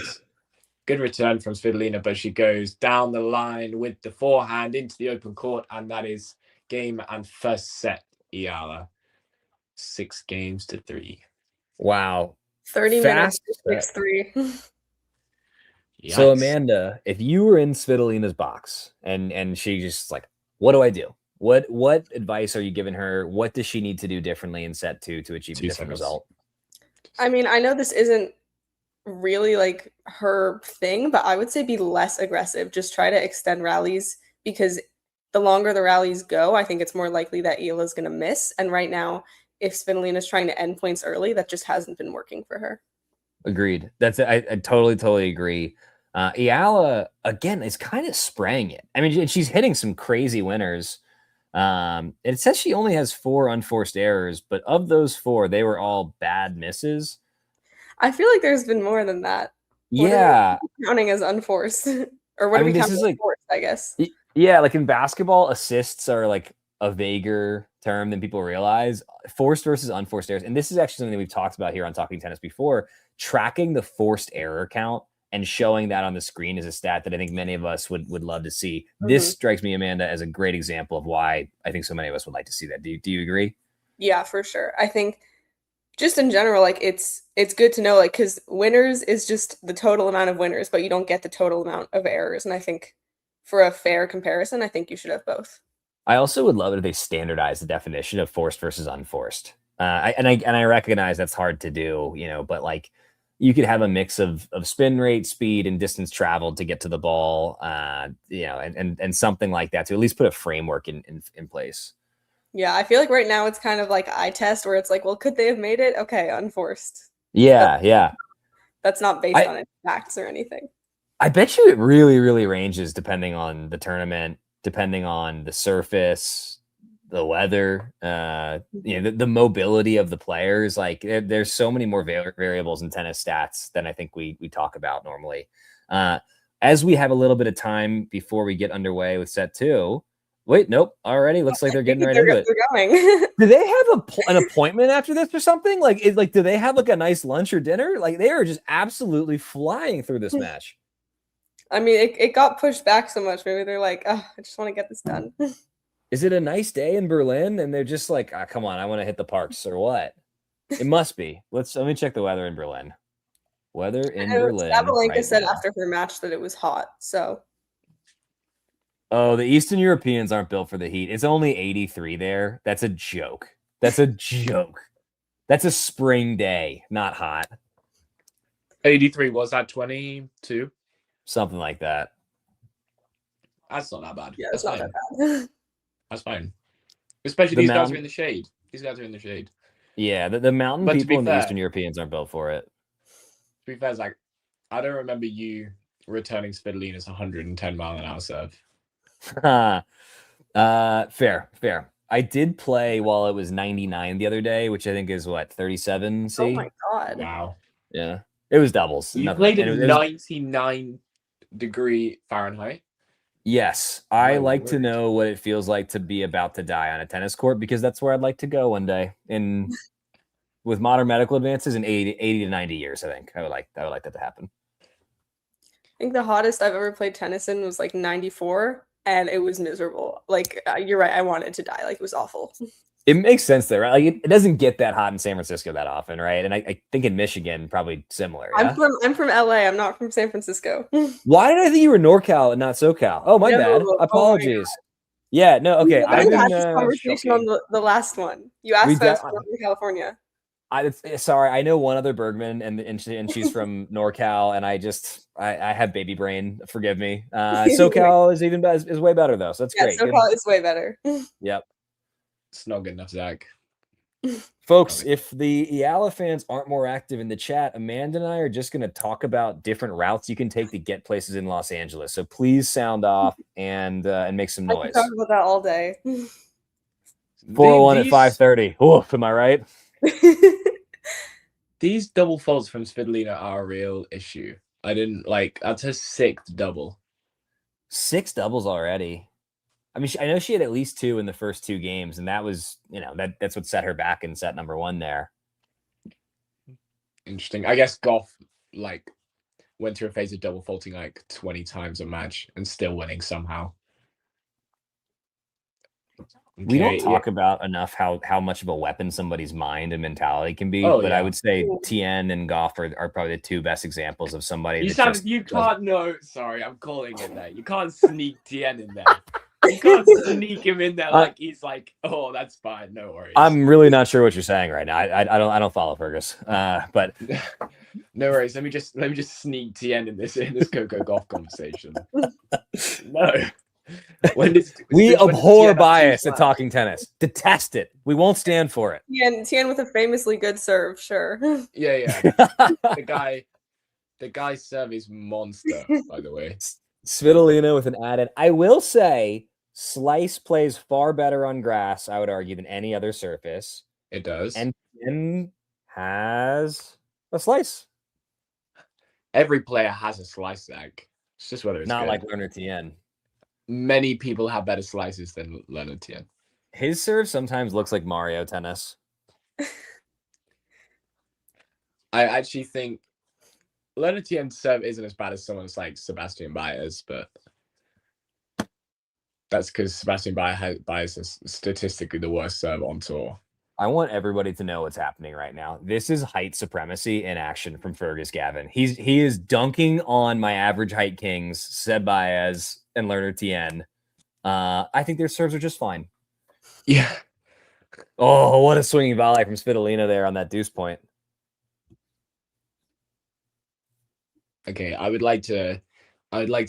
Good return from Svitolina, but she goes down the line with the forehand into the open court, and that is game and first set, Eala. 6-3. Wow. 30 minutes, 6-3. So Amanda, if you were in Svitolina's box and she just like, what do I do? What advice are you giving her? What does she need to do differently in set 2 to achieve a different result? I mean, I know this isn't really like her thing, but I would say be less aggressive. Just try to extend rallies, because the longer the rallies go, I think it's more likely that Eala is going to miss. And right now, if Svitolina is trying to end points early, that just hasn't been working for her. Agreed. I totally agree. Eala again is kind of spraying it. I mean, she's hitting some crazy winners. It says she only has 4 unforced errors, but of those 4, they were all bad misses. I feel like there's been more than that. Yeah, what are we counting as unforced, or what do we count as forced? I guess. Yeah, like in basketball, assists are like a vaguer term than people realize. Forced versus unforced errors. And this is actually something that we've talked about here on Talking Tennis before. Tracking the forced error count and showing that on the screen is a stat that I think many of us would love to see. This strikes me, Amanda, as a great example of why I think so many of us would like to see that. Do you agree? Yeah, for sure. I think just in general, like it's good to know, like, because winners is just the total amount of winners, but you don't get the total amount of errors. And I think for a fair comparison, I think you should have both. I also would love it if they standardize the definition of forced versus unforced. I recognize that's hard to do, but like you could have a mix of spin rate, speed, and distance traveled to get to the ball, and something like that to at least put a framework in place. Yeah, I feel like right now it's kind of like eye test where it's like, well, could they have made it? Okay, unforced. Yeah. That's not based on any facts or anything. I bet you it really, really ranges depending on the tournament, depending on the surface, the weather, the mobility of the players. Like there's so many more variables in tennis stats than I think we talk about normally. As we have a little bit of time before we get underway with set 2. Wait, nope. Already looks like they're getting right into it. They're going. Do they have an appointment after this or something? Do they have like a nice lunch or dinner? Like they are just absolutely flying through this match. I mean, it got pushed back so much. Maybe they're like, oh, I just want to get this done. Is it a nice day in Berlin? And they're just like, come on, I want to hit the parks or what? It must be. Let me check the weather in Berlin. Weather in Berlin. Sabalenka said after her match that it was hot. So. Oh, the Eastern Europeans aren't built for the heat. It's only 83 there. That's a joke. That's a spring day, not hot. 83, was that 22? Something like that. That's not that bad. Yeah, that's not that bad. That's fine. Especially these guys are in the shade. These guys are in the shade. Yeah, the mountain people and the Eastern Europeans aren't built for it. To be fair, Zach, I don't remember you returning Svitolina's 110-mile-an-hour serve. Fair. I did play while it was 99 the other day, which I think is what, 37 C? Oh my god. Wow. Yeah. It was doubles. You played at 99-degree Fahrenheit? Yes. I like to know what it feels like to be about to die on a tennis court because that's where I'd like to go one day. With modern medical advances in 80 to 90 years, I think. I would like that to happen. I think the hottest I've ever played tennis in was like 94. And it was miserable. Like, you're right. I wanted to die. Like, it was awful. It makes sense there, right? Like, it doesn't get that hot in San Francisco that often, right? And I think in Michigan, probably similar. Yeah? I'm from LA. I'm not from San Francisco. Why did I think you were NorCal and not SoCal? Oh, my bad. Apologies. Yeah, no, okay. I had this conversation on the last one. You asked if I was from California. Sorry, I know one other Bergman, and she's from NorCal, and I have baby brain. Forgive me. SoCal is is way better though, so that's great. SoCal is way better. Yep, it's not good enough, Zach. Folks, if the Eala fans aren't more active in the chat, Amanda and I are just going to talk about different routes you can take to get places in Los Angeles. So please sound off and make some noise. I can talk about that all day. 401 at 5:30. Oof, am I right? These double faults from Svitolina are a real issue. That's her 6th double. 6 doubles already. I mean, I know she had at least 2 in the first 2 games, and that was, that's what set her back in set number 1 there. Interesting. I guess Goff, went through a phase of double faulting 20 times a match and still winning somehow. We don't talk about enough how much of a weapon somebody's mind and mentality can be, but I would say Tien and Goff are probably the 2 best examples of somebody. You can't know. Sorry, I'm calling it there. You can't sneak Tien in there. You can't sneak him in there he's like, oh, that's fine, no worries. I'm really not sure what you're saying right now. I don't follow Fergus. But no worries. Let me just sneak Tien in this Coco Golf conversation. No. We abhor bias at Talking Tennis. Detest it. We won't stand for it. Tien with a famously good serve, sure. Yeah. The guy's serve is monster, by the way. Svitolina with an added. I will say, slice plays far better on grass, I would argue, than any other surface. It does. And Tien has a slice. Every player has a slice, Zach. It's just whether it's not good. Like Leonard Tien. Many people have better slices than Leonard Tien. His serve sometimes looks like Mario Tennis. I actually think Leonard Tien's serve isn't as bad as someone's like Sebastian Baez, but that's because Sebastian Baez is statistically the worst serve on tour. I want everybody to know what's happening right now. This is height supremacy in action from Fergus Gavin. He is dunking on my average height kings, Seb Baez and Leonard Tien. I think their serves are just fine. Yeah. Oh, what a swinging volley from Svitolina there on that deuce point. Okay, I would like to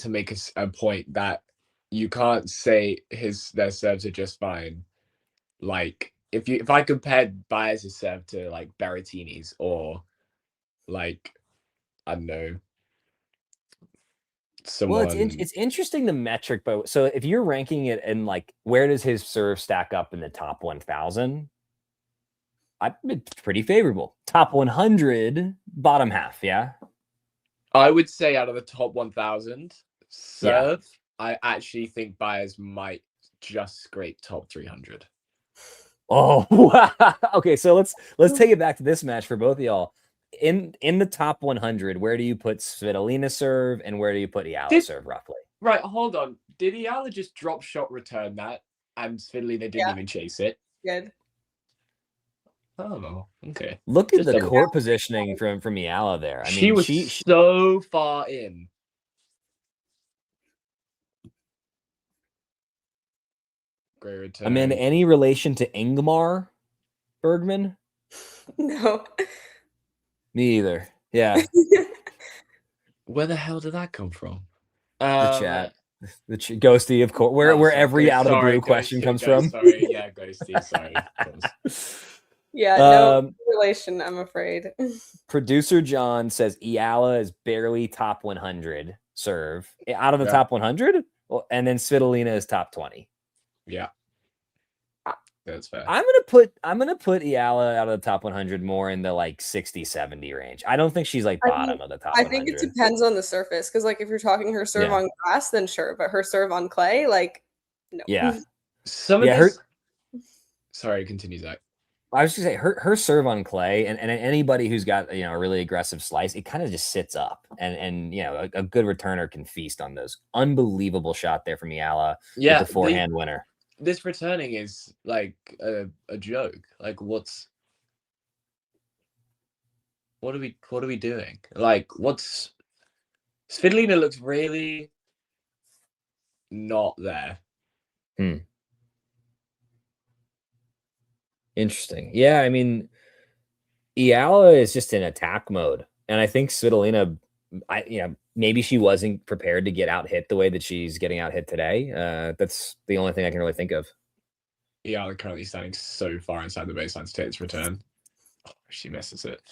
make a point that you can't say their serves are just fine. Like if I compared Baez's serve to like Berrettini's or like I don't know someone. Well, it's interesting the metric, but so if you're ranking it in like where does his serve stack up in the top 1,000? I've been pretty favorable. Top 100, bottom half, yeah. I would say out of the top 1,000 serve, I actually think Baez might just scrape top 300. Oh, wow. Okay, so let's take it back to this match for both of y'all. In the top 100, where do you put Svitolina serve and where do you put Eala serve roughly? Right, hold on. Did Eala just drop shot return that and Svitolina didn't even chase it? Good. Oh, okay. Look at the court positioning from Eala there. I mean, she was so far in. Great return. Amanda, any relation to Ingmar Bergman? No. Me either. Yeah. Where the hell did that come from? The chat. The Ghosty, of course. Where every out of the blue question comes from. Sorry, yeah, Ghosty. Sorry. Yeah, no relation, I'm afraid. Producer John says Eala is barely top 100 serve. Out of the top 100? Well, and then Svitolina is top 20. Yeah. That's fair. I'm gonna put Eala out of the top 100 more in the like 60-70 range. I don't think she's like bottom of the top 100. I think it depends on the surface because like if you're talking her serve on grass, then sure, but her serve on clay, like no. Yeah. Some of this. Sorry, continue, Zach. I was just say her serve on clay and anybody who's got a really aggressive slice, it kind of just sits up and a good returner can feast on those. Unbelievable shot there from Eala with the forehand winner. This returning is like a joke. Like what are we doing? Like Svitolina looks really not there. Interesting. Yeah, I mean, Eala is just in attack mode, and I think Svitolina, maybe she wasn't prepared to get out hit the way that she's getting out hit today. That's the only thing I can really think of. Eala currently standing so far inside the baseline to take its return. Oh, she misses it.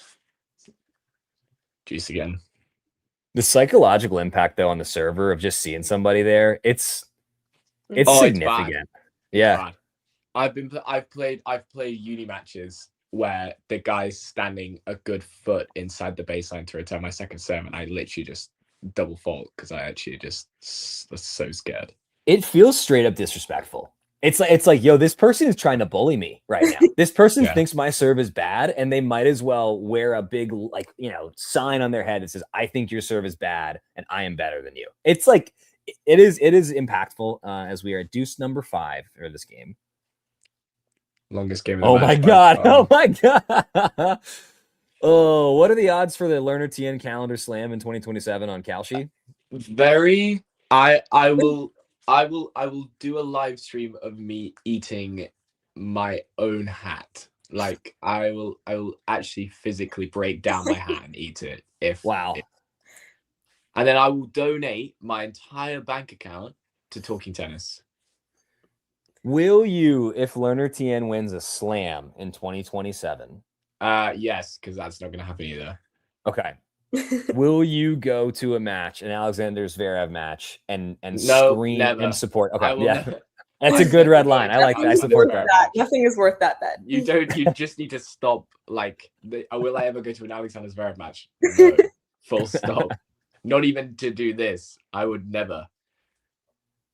Juice again. The psychological impact, though, on the server of just seeing somebody there, it's significant. Yeah. I've played uni matches where the guy's standing a good foot inside the baseline to return my second serve, and I literally just double fault because I actually just was so scared. It feels straight up disrespectful. It's like, yo, this person is trying to bully me right now. This person thinks my serve is bad, and they might as well wear a big sign on their head that says, "I think your serve is bad, and I am better than you." It's like it is impactful as we are at deuce number 5 for this game. Longest game of the Oh match. my god. Oh my god. Oh, what are the odds for the Learner TN calendar slam in 2027 on Kalshi? Very. I will do a live stream of me eating my own hat. Like I will actually physically break down my hat and eat it and then I will donate my entire bank account to Talking Tennis. Will you, if Learner TN wins a slam in 2027? Yes, because that's not going to happen either. Okay. Will you go to a match, an Alexander Zverev match, and scream never. and support? Okay, Never. That's a good red line. I like that. I support that. Nothing is worth that bet. You just need to stop. Like, will I ever go to an Alexander Zverev match? No. Full stop. Not even to do this. I would never.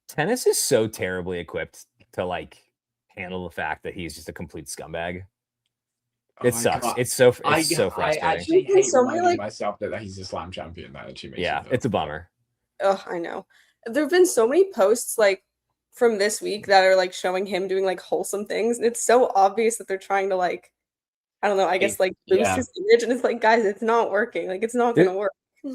Tennis is so terribly equipped to handle the fact that he's just a complete scumbag. Oh, It I sucks. can't- It's so I frustrating. actually There's been hate so many, reminding like- myself that he's a slam champion. That actually makes Yeah, me feel it's a bummer. Ugh, I know. There have been so many posts like from this week that are like showing him doing like wholesome things, and it's so obvious that they're trying to like, I don't know, I guess like boost Yeah. his image, and it's like, guys, it's not working. Like, it's not There- gonna work.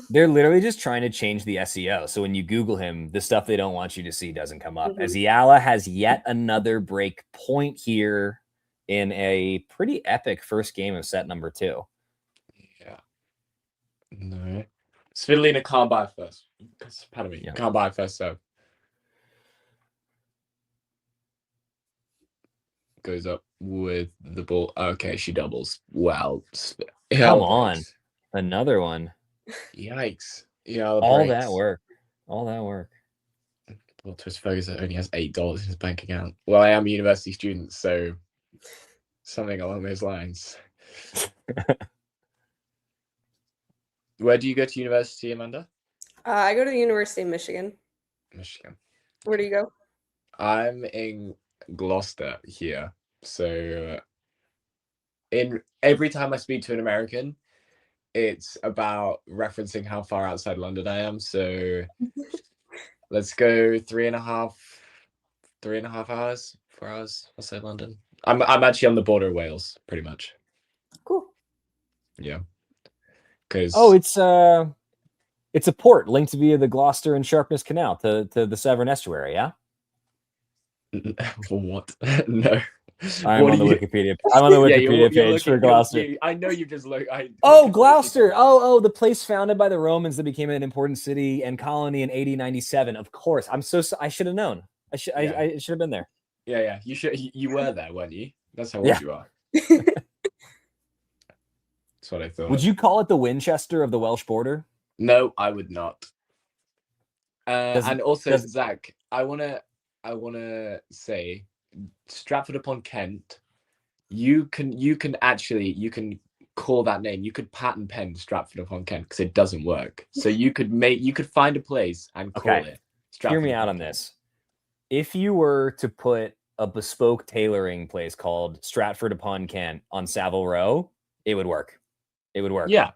They're literally just trying to change the SEO. So when you Google him, the stuff they don't want you to see doesn't come up. As Eala has yet another break point here in a pretty epic first game of set number 2. Yeah. No. Svitolina can't buy first. Pardon me. Yeah. Can't buy first serve. Goes up with the ball. Okay, she doubles. Well, Come on. Another one. Yikes. Yeah, All that work. All that work. Well, Twist Ferguson only has $8 in his bank account. Well, I am a university student, so something along those lines. Where do you go to university, Amanda? I go to the University of Michigan. Michigan. Where do you go? I'm in Gloucester here. So in every time I speak to an American, it's about referencing how far outside London I am. So let's go 3.5 hours, 4 hours outside London. I'm actually on the border of Wales, pretty much. Cool. Yeah. Because it's a port linked via the Gloucester and Sharpness Canal to the Severn Estuary, yeah? What? No. I'm on the Wikipedia. I'm on the Wikipedia page for Gloucester. I know you just look. Gloucester. The place founded by the Romans that became an important city and colony in AD 97. Of course. I should have known. I should have been there. Yeah. You were there, weren't you? That's how old you are. That's what I thought. Would you call it the Winchester of the Welsh border? No, I would not. And also, Zach, I wanna say, Stratford upon Kent. You can call that name. You could patent pen Stratford upon Kent because it doesn't work. So you could find a place and call it. Hear me out on this. If you were to put a bespoke tailoring place called Stratford upon Kent on Savile Row, it would work. It would work. Yeah.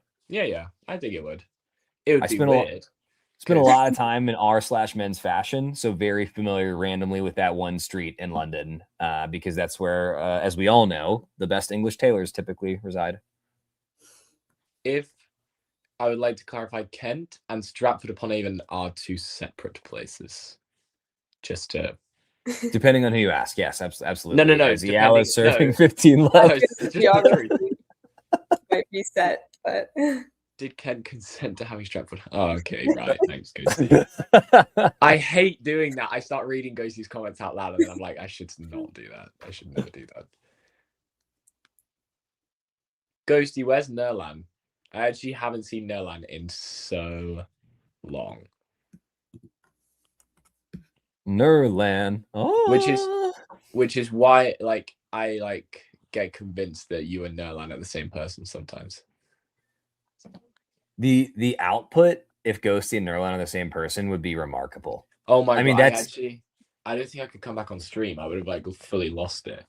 I think it would. It would be weird. Spent a lot of time in r/men's fashion, so very familiar randomly with that one street in London, because that's where, as we all know, the best English tailors typically reside. If I would like to clarify, Kent and Stratford upon Avon are two separate places. Just to depending on who you ask, yes, absolutely. No. As Eala is serving 15 left. Might be set, but did Kent consent to having Stratford? Oh, okay, right. Thanks, Ghosty. I hate doing that. I start reading Ghosty's comments out loud, and then I'm like, I should not do that. I should never do that. Ghosty, where's Nerlan? I actually haven't seen Nerlan in so long. Nerlan. Oh. Which is why I get convinced that you and Nerlan are the same person sometimes. The output, if Ghosty and Nerlan are the same person, would be remarkable. Oh my god! That's I don't think I could come back on stream. I would have fully lost it.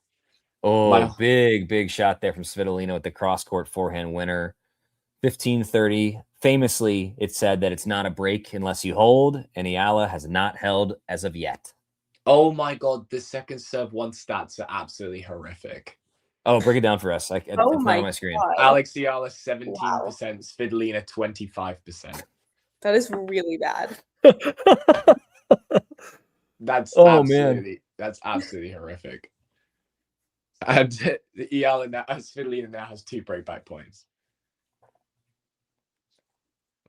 Oh, big shot there from Svitolina with the cross-court forehand winner. 15-30. Famously, it said that it's not a break unless you hold, and Eala has not held as of yet. Oh my god, the second serve one stats are absolutely horrific. Oh, break it down for us. It's not on my screen. Alex Eala 17%, Svitolina 25%. That is really bad. That's absolutely horrific. And Svitolina now has 2 breakback points.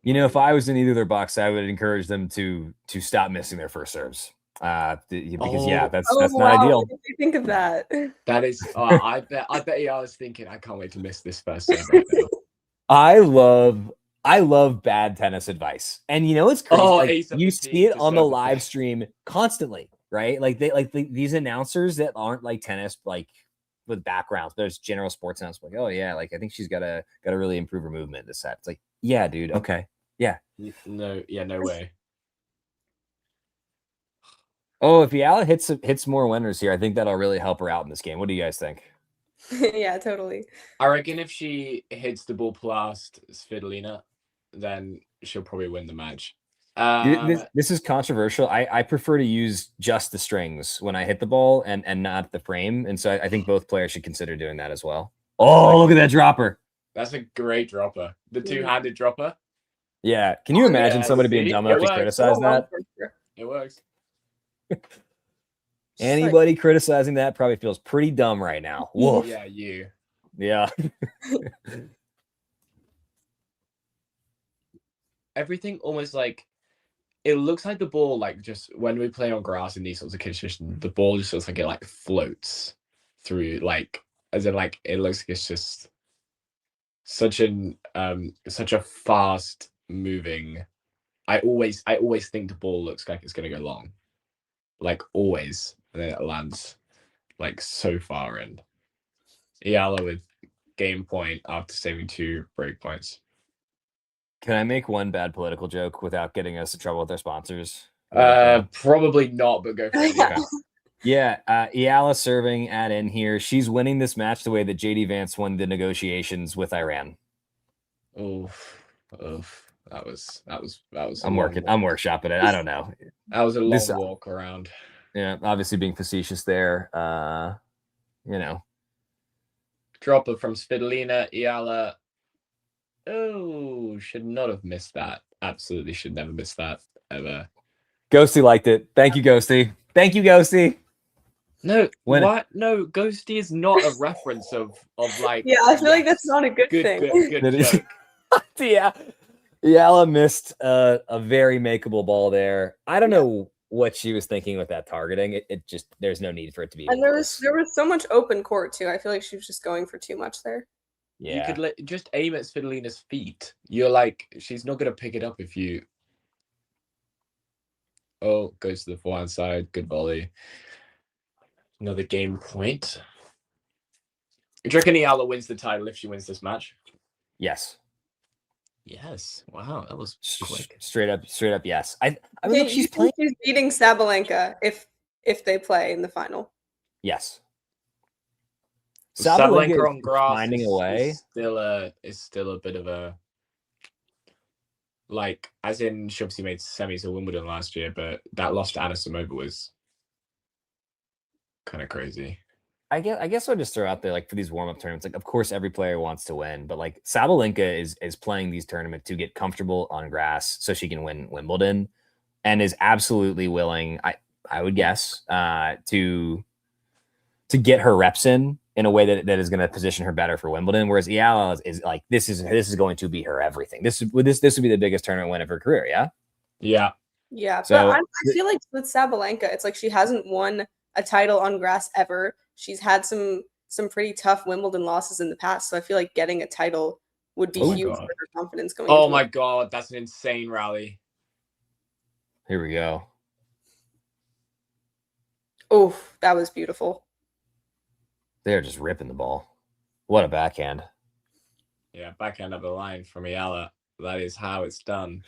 You know, if I was in either of their box, I would encourage them to stop missing their first serves. Because that's not ideal. What did you think of that? That is, I bet Eala's thinking, I can't wait to miss this first serve right now. I love bad tennis advice, and you know it's crazy. You see it on the live stream constantly, right? These announcers that aren't like tennis, like with backgrounds, there's general sports announcers like, oh yeah, I think she's gotta really improve her movement in this set. It's like, yeah, dude, okay, yeah, no way. Oh, if Eala hits more winners here, I think that'll really help her out in this game. What do you guys think? Yeah, totally. I reckon if she hits the ball past Svitolina, then she'll probably win the match. This is controversial. I prefer to use just the strings when I hit the ball and not the frame. And so I think both players should consider doing that as well. Oh, look at that dropper. That's a great dropper. The two-handed dropper. Yeah. Can you imagine somebody being see? dumb enough It to works. criticize that? It works. Anybody criticizing that probably feels pretty dumb right now. Woof. Yeah, you. Yeah. Everything almost like it looks like the ball, like just when we play on grass in these sorts of conditions, the ball just looks like it like floats through, like as in like it looks like it's just such a fast moving. I always think the ball looks like it's gonna go long, like always, and then it lands like so far in. Eala with game point after saving 2 break points. Can I make one bad political joke without getting us in trouble with our sponsors? Probably not, but go for it. Okay. Yeah, Eala serving at in here. She's winning this match the way that JD Vance won the negotiations with Iran. Oof. That was. I'm workshopping it. I don't know. That was a long walk around. Yeah, obviously being facetious there. You know. Dropper from Svitolina, Eala. Oh, should not have missed that. Absolutely should never miss that ever. Ghosty liked it. Thank you, Ghosty. Thank you, Ghosty. No, what? No, Ghosty is not a reference of like. Yeah, I feel like that's not a good thing. Good joke. Yeah. Eala missed a very makeable ball there. I don't know what she was thinking with that targeting. It just, there's no need for it to be. And there was so much open court too. I feel like she was just going for too much there. Yeah. You could just aim at Svitolina's feet. You're like, she's not gonna pick it up if you. Oh, goes to the forehand side. Good volley. Another game point. Do you reckon Eala wins the title if she wins this match? Yes. Yes. Wow, that was quick. Straight up, yes. I mean, look, she's playing. She's beating Sabalenka if they play in the final. Yes. Sabalenka on grass finding a way. Is still a bit of a, like, as in she obviously made semis at Wimbledon last year, but that loss to Anna Samova was kind of crazy. I guess I'll just throw out there, like, for these warm-up tournaments, like, of course every player wants to win, but like Sabalenka is playing these tournaments to get comfortable on grass so she can win Wimbledon, and is absolutely willing, I would guess, to get her reps in a way that is going to position her better for Wimbledon. Whereas Eala is like, this is going to be her everything. This would be the biggest tournament win of her career. Yeah. Yeah. Yeah. So, but I feel like with Sabalenka, it's like she hasn't won a title on grass ever. She's had some pretty tough Wimbledon losses in the past. So I feel like getting a title would be huge for her confidence going. Oh my God, that's an insane rally. Here we go. Oh, that was beautiful. They're just ripping the ball. What a backhand. Yeah, backhand up the line from Eala. That is how it's done.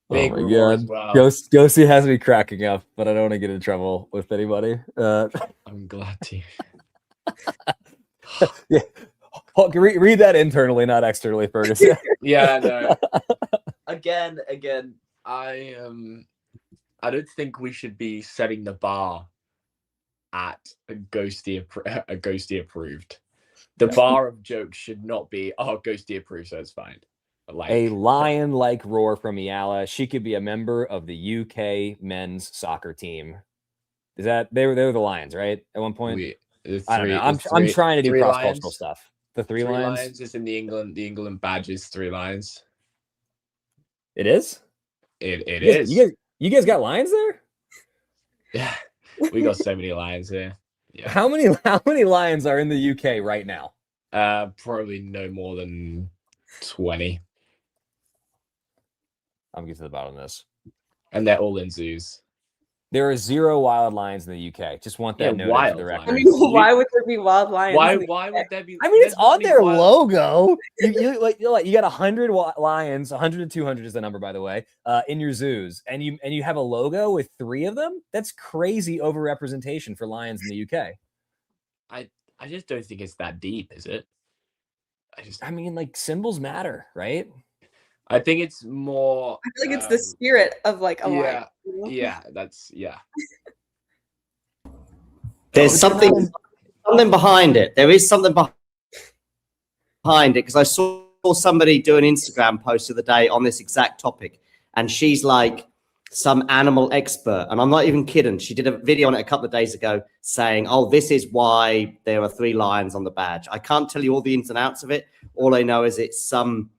Big oh my God. Well. Ghosty has me cracking up, but I don't want to get in trouble with anybody. I'm glad to. Yeah. Read that internally, not externally, Fergus. Yeah, no. Again, I don't think we should be setting the bar at a ghosty approved. The bar of jokes should not be, oh, ghosty approved, so it's fine. Like, a lion-like roar from Eala. She could be a member of the UK men's soccer team. Is that they were the Lions, right? At one point, I don't know. I'm trying to do cross-cultural stuff. The three lions is in the England badge is 3 lions. It is. It is. You guys got lions there? Yeah, we got so many lions here. Yeah. How many lions are in the UK right now? Probably no more than 20. I'm getting to the bottom of this. And they're all in zoos. There are 0 wild lions in the UK. Just want that noted for the record. I mean, why would there be wild lions? in the Why UK? would there be? I mean, it's there's not on any their wild- logo. You got 100 lions, 100 to 200 is the number, by the way, in your zoos, and you have a logo with 3 of them. That's crazy overrepresentation for lions in the UK. I just don't think it's that deep, is it? I mean, like, symbols matter, right? I think it's more. I feel like it's the spirit of like a lion. Yeah, that's yeah. There's something behind it. There is something behind it, because I saw somebody do an Instagram post the other day on this exact topic, and she's like some animal expert, and I'm not even kidding. She did a video on it a couple of days ago saying, oh, this is why there are 3 lions on the badge. I can't tell you all the ins and outs of it. All I know is it's some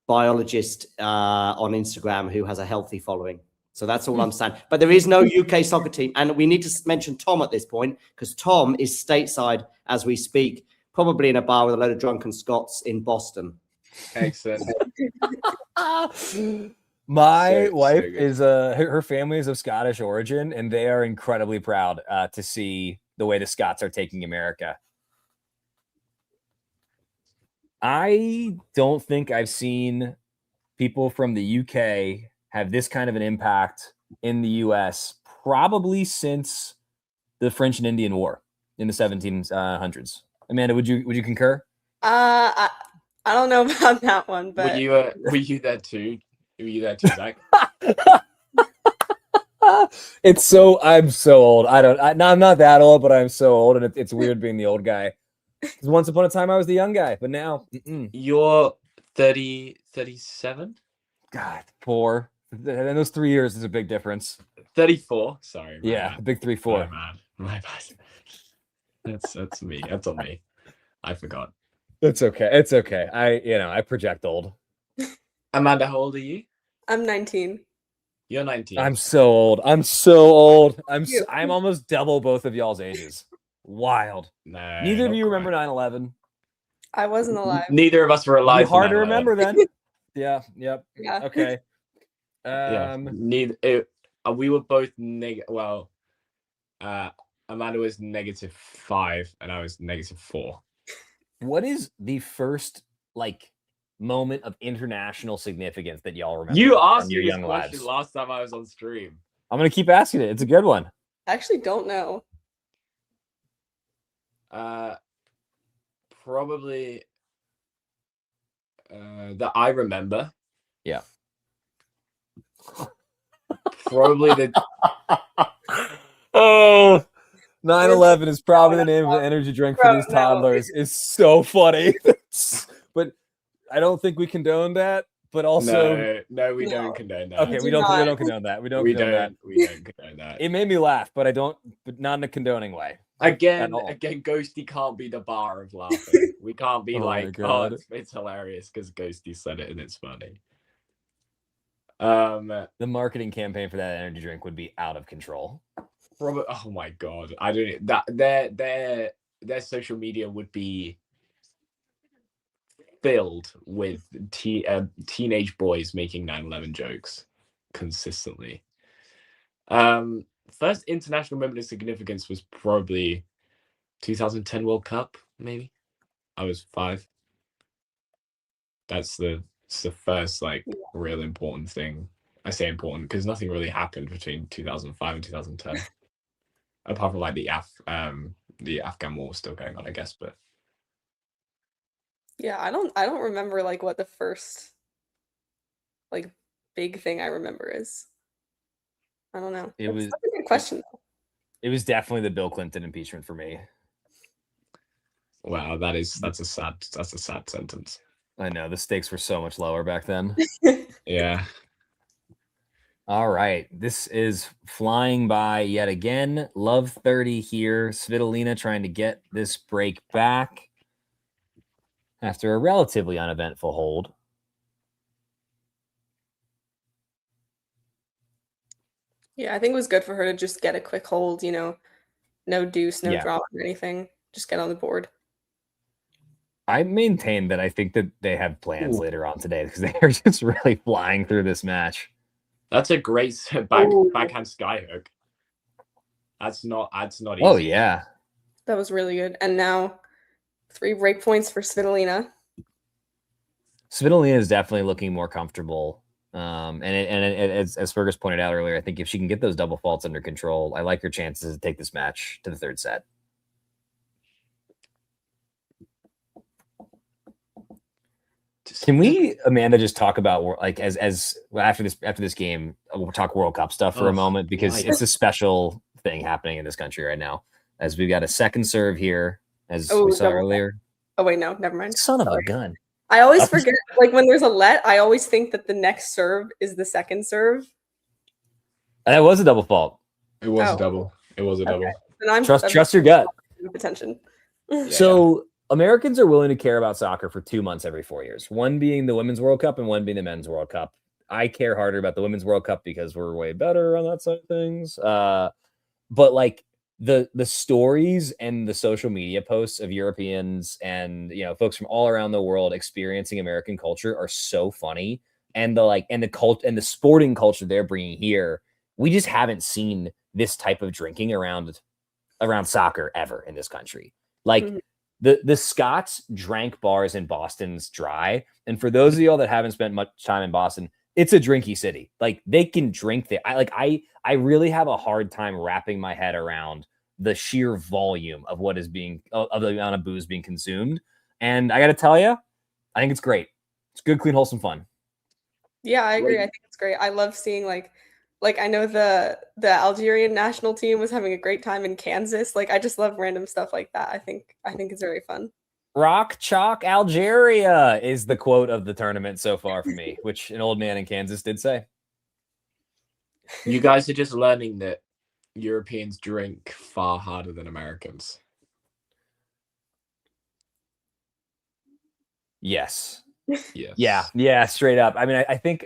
biologist on Instagram who has a healthy following. So that's all I'm saying. But there is no UK soccer team. And we need to mention Tom at this point, because Tom is stateside as we speak, probably in a bar with a load of drunken Scots in Boston. Excellent. My wife is her family is of Scottish origin, and they are incredibly proud to see the way the Scots are taking America. I don't think I've seen people from the UK have this kind of an impact in the US probably since the French and Indian War in the 1700s. Amanda, would you concur? I don't know about that one, but Were you there too? Were you there too, Zach? I'm so old. I'm not that old, but I'm so old, and it's weird being the old guy. Because once upon a time I was the young guy, but now You're 37? God, 4. In those 3 years is a big difference. 34. Sorry. Yeah, a big 3-4. My bad. That's me. That's on me. I forgot. It's okay. It's okay. I project old. Amanda, how old are you? I'm 19. You're 19. I'm so old. I'm almost double both of y'all's ages. Wild. No. Neither of you remember 9/11. I wasn't alive. Neither of us were alive. Hard to remember then. Yeah. Yep. Yeah. Okay. We were both well, Amanda was -5 and I was -4. What is the first moment of international significance that y'all remember? You asked your me this young question lives? last time I was on stream. I'm gonna keep asking it. It's a good one. I actually don't know. Probably that I remember. Yeah. Probably the 9/11 is probably the name of the energy drink for these toddlers. Is so funny. But I don't think we condone that. But also, no, we don't condone that. Okay, we don't condone that. We don't condone that. We don't condone that. It made me laugh, but not in a condoning way. Again, Ghosty can't be the bar of laughing. We can't be it's hilarious because Ghosty said it and it's funny. The marketing campaign for that energy drink would be out of control. Oh my god, I don't. Their social media would be filled with teenage boys making 9/11 jokes consistently. First international moment of significance was probably 2010 World Cup, maybe. I was 5. It's the first real important thing. I say important because nothing really happened between 2005 and 2010, apart from the Afghan war was still going on, I guess. But yeah, I don't remember what the first big thing I remember is. I don't know. That's a good question though. It was definitely the Bill Clinton impeachment for me. Wow, that's a sad sentence. I know, the stakes were so much lower back then. Yeah. All right, this is flying by yet again. Love 30 here. Svitolina trying to get this break back after a relatively uneventful hold. Yeah, I think it was good for her to just get a quick hold, no deuce, no drama or anything. Just get on the board. I maintain that I think that they have plans later on today because they are just really flying through this match. That's a great backhand skyhook. That's not easy. Oh yeah. That was really good. And now 3 break points for Svitolina. Svitolina is definitely looking more comfortable. As Fergus pointed out earlier, I think if she can get those double faults under control, I like her chances to take this match to the 3rd set. Can we, Amanda, just talk about like as after this game, we'll talk World Cup stuff for a moment because it's a special thing happening in this country right now. As we've got a second serve here, as we saw earlier. Oh wait, no, never mind. Son of a gun. I always forget, like when there's a let, I always think that the next serve is the second serve. That was a double fault. It was a double. It was a double. And Trust your gut. Attention. So Americans are willing to care about soccer for 2 months every 4 years. One being the Women's World Cup and one being the Men's World Cup. I care harder about the Women's World Cup because we're way better on that side of things. But like the stories and the social media posts of Europeans and folks from all around the world experiencing American culture are so funny, and the sporting culture they're bringing here, we just haven't seen this type of drinking around soccer ever in this country. Like the Scots drank bars in Boston's dry, and for those of y'all that haven't spent much time in Boston, it's a drinky city. Like they can drink there. I really have a hard time wrapping my head around the sheer volume of what is of the amount of booze being consumed. And I got to tell you, I think it's great. It's good, clean, wholesome fun. Yeah, I agree. I think it's great. I love seeing like I know the Algerian national team was having a great time in Kansas. Like I just love random stuff like that. I think it's very fun. Rock chalk Algeria is the quote of the tournament so far for me, which an old man in Kansas did say. You guys are just learning that Europeans drink far harder than Americans. Yes. Yes. Yeah, straight up. I mean, I think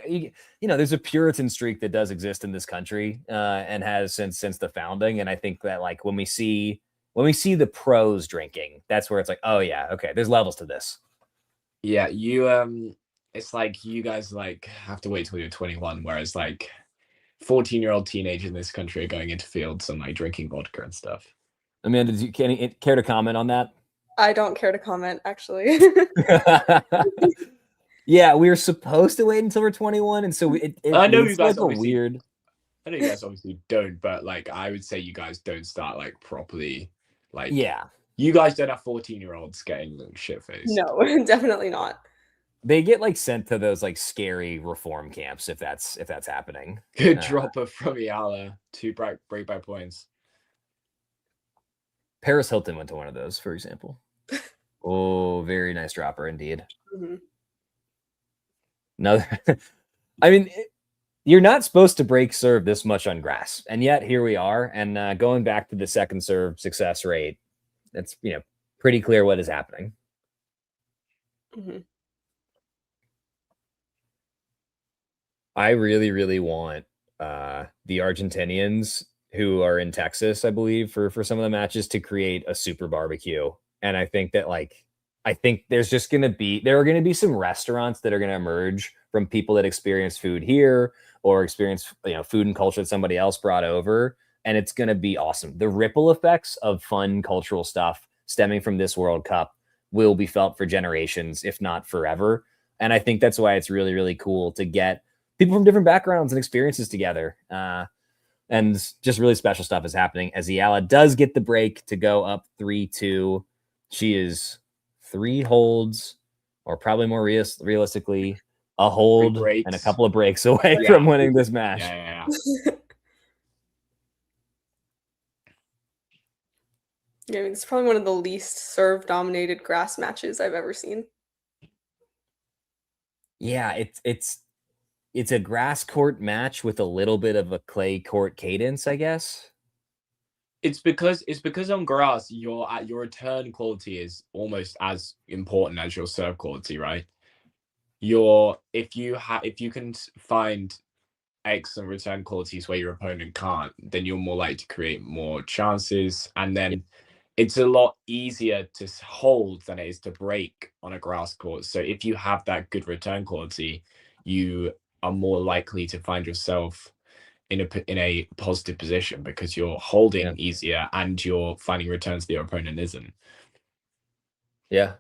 there's a Puritan streak that does exist in this country and has since the founding. And I think that like when we see the pros drinking, that's where it's like, oh yeah, okay, there's levels to this. Yeah, you it's like you guys like have to wait till you're 21, whereas like 14-year-old teenagers in this country are going into fields and like drinking vodka and stuff. Amanda, do you care to comment on that? I don't care to comment, actually. Yeah, we were supposed to wait until we're 21, and so I know you guys weird. I know you guys obviously don't, but like I would say you guys don't start like properly. Like you guys don't have 14-year-olds getting shit faced. No, definitely not. They get like sent to those like scary reform camps if that's happening. Good dropper from Eala, 2 break by points. Paris Hilton went to one of those, for example. Oh, very nice dropper indeed. Mm-hmm. No, I mean, you're not supposed to break serve this much on grass, and yet here we are. And going back to the second serve success rate, it's pretty clear what is happening. Mm-hmm. I really, really want the Argentinians who are in Texas, I believe, for some of the matches to create a super barbecue. And I think that there are going to be some restaurants that are going to emerge from people that experience food here or experience food and culture that somebody else brought over. And it's going to be awesome. The ripple effects of fun cultural stuff stemming from this World Cup will be felt for generations, if not forever. And I think that's why it's really, really cool to get people from different backgrounds and experiences together. And just really special stuff is happening as Eala does get the break to go up 3-2. She is 3 holds, or probably more realistically, a hold and a couple of breaks away from winning this match. Yeah. Yeah, I mean, it's probably one of the least serve-dominated grass matches I've ever seen. Yeah, it's a grass court match with a little bit of a clay court cadence, I guess. It's because on grass your return quality is almost as important as your serve quality, right? If you can find excellent return qualities where your opponent can't, then you're more likely to create more chances, and then it's a lot easier to hold than it is to break on a grass court. So if you have that good return quality, you are more likely to find yourself in a positive position because you're holding easier and you're finding returns that your opponent isn't. Yeah.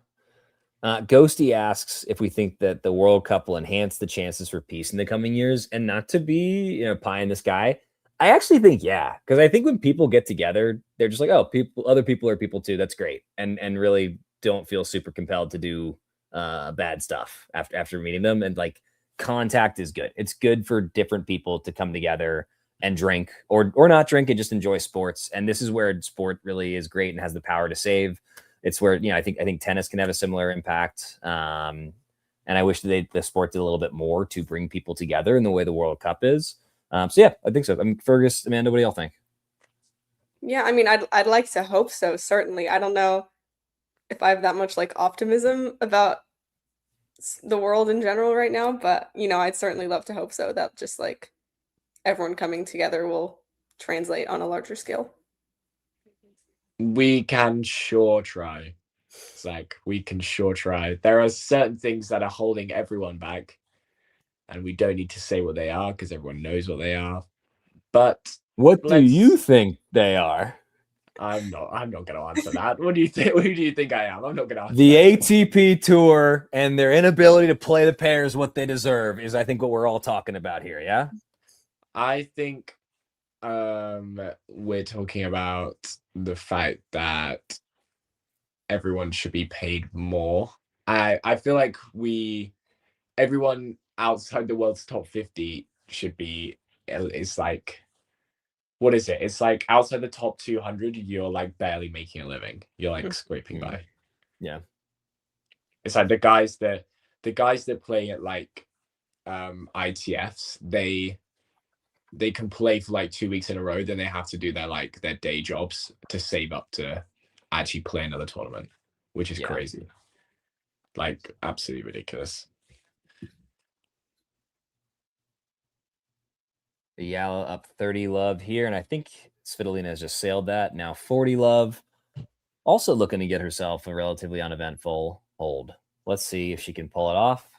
Ghosty asks if we think that the World Cup will enhance the chances for peace in the coming years, and not to be, pie in the sky. I actually think, yeah, because I think when people get together, they're just like, oh, other people are people too. That's great, and really don't feel super compelled to do bad stuff after meeting them. And like, contact is good. It's good for different people to come together and drink or not drink and just enjoy sports. And this is where sport really is great and has the power to save. It's where, I think tennis can have a similar impact. And I wish the sport did a little bit more to bring people together in the way the World Cup is. So yeah, I think so. Fergus, Amanda, what do y'all think? Yeah, I mean, I'd like to hope so, certainly. I don't know if I have that much like optimism about the world in general right now, but I'd certainly love to hope so, that just like everyone coming together will translate on a larger scale. We can sure try. It's like, we can sure try. There are certain things that are holding everyone back, and we don't need to say what they are because everyone knows what they are. But what do you think they are? I'm not going to answer that. What do you think? Who do you think I am? I'm not going to answer the that. ATP Tour and their inability to play the pairs what they deserve is, I think, what we're all talking about here. Yeah, I think we're talking about the fact that everyone should be paid more. I feel like everyone outside the world's top 50 should be, it's like, what is it? It's like outside the top 200, you're like barely making a living. You're like scraping by. Yeah. It's like the guys that play at like ITFs, they can play for like 2 weeks in a row, then they have to do their day jobs to save up to actually play another tournament, which is crazy. Like, absolutely ridiculous. Eala up 30 love here, and I think Svitolina has just sailed that. Now 40 love. Also looking to get herself a relatively uneventful hold. Let's see if she can pull it off.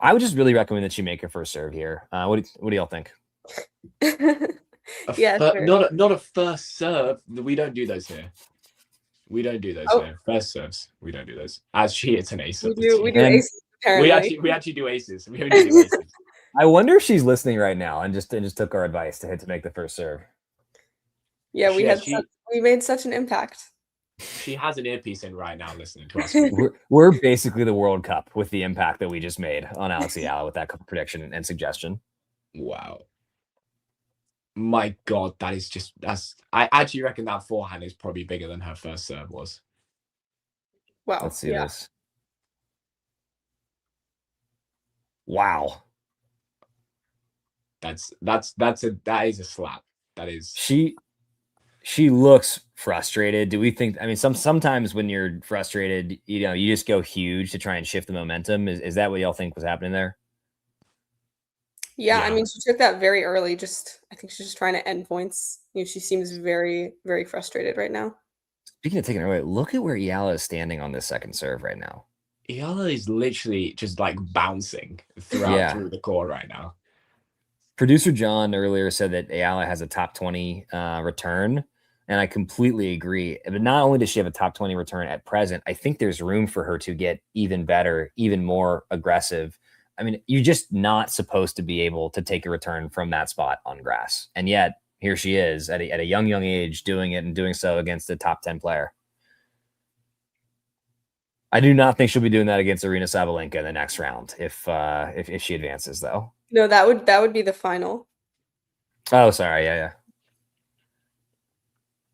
I would just really recommend that she make her first serve here. What do y'all think? Yeah, sure. Not a first serve. We don't do those here. We don't do those here. First serves, we don't do those. As she hits an ace. We do aces, apparently. We actually do aces. We only do aces. I wonder if she's listening right now and just took our advice to make the first serve. Yeah, we made such an impact. She has an earpiece in right now listening to us. We're basically the World Cup with the impact that we just made on Alex Eala with that prediction and suggestion. Wow. My God, I actually reckon that forehand is probably bigger than her first serve was. Wow. Let's see this. Wow. That is a slap. That is. She looks frustrated. Do we think? I mean, sometimes when you're frustrated, you just go huge to try and shift the momentum. Is that what y'all think was happening there? Yeah, I mean, she took that very early. I think she's just trying to end points. She seems very, very frustrated right now. Speaking of taking it away, look at where Eala is standing on this second serve right now. Eala is literally just like bouncing through the court right now. Producer John earlier said that Eala has a top 20 return, and I completely agree. But not only does she have a top 20 return at present, I think there's room for her to get even better, even more aggressive. I mean, you're just not supposed to be able to take a return from that spot on grass. And yet, here she is at a young age doing it, and doing so against a top 10 player. I do not think she'll be doing that against Arina Sabalenka in the next round if she advances, though. No, that would be the final. Oh, sorry. Yeah.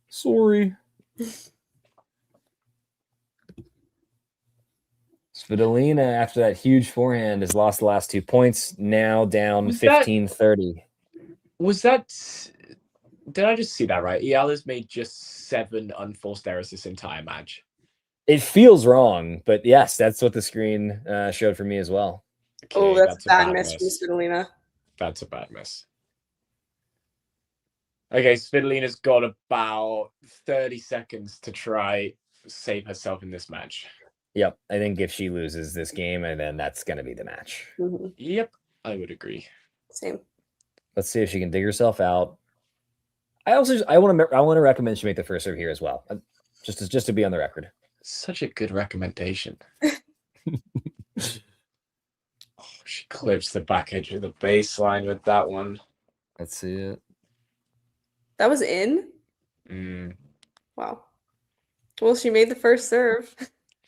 Sorry. Svitolina, after that huge forehand, has lost the last 2 points. Now down 15-30. Did I just see that right? Eala's made just 7 unforced errors this entire match. It feels wrong, but yes, that's what the screen showed for me as well. Okay, that's a bad miss from Svitolina. That's a bad miss. Okay, Svitolina's got about 30 seconds to try save herself in this match. Yep, I think if she loses this game, and then that's going to be the match. Mm-hmm. Yep, I would agree. Same. Let's see if she can dig herself out. I want to recommend she make the first serve here as well, just to be on the record. Such a good recommendation. She clips the back edge of the baseline with that one. Let's see it. That was in? Wow. Well, she made the first serve.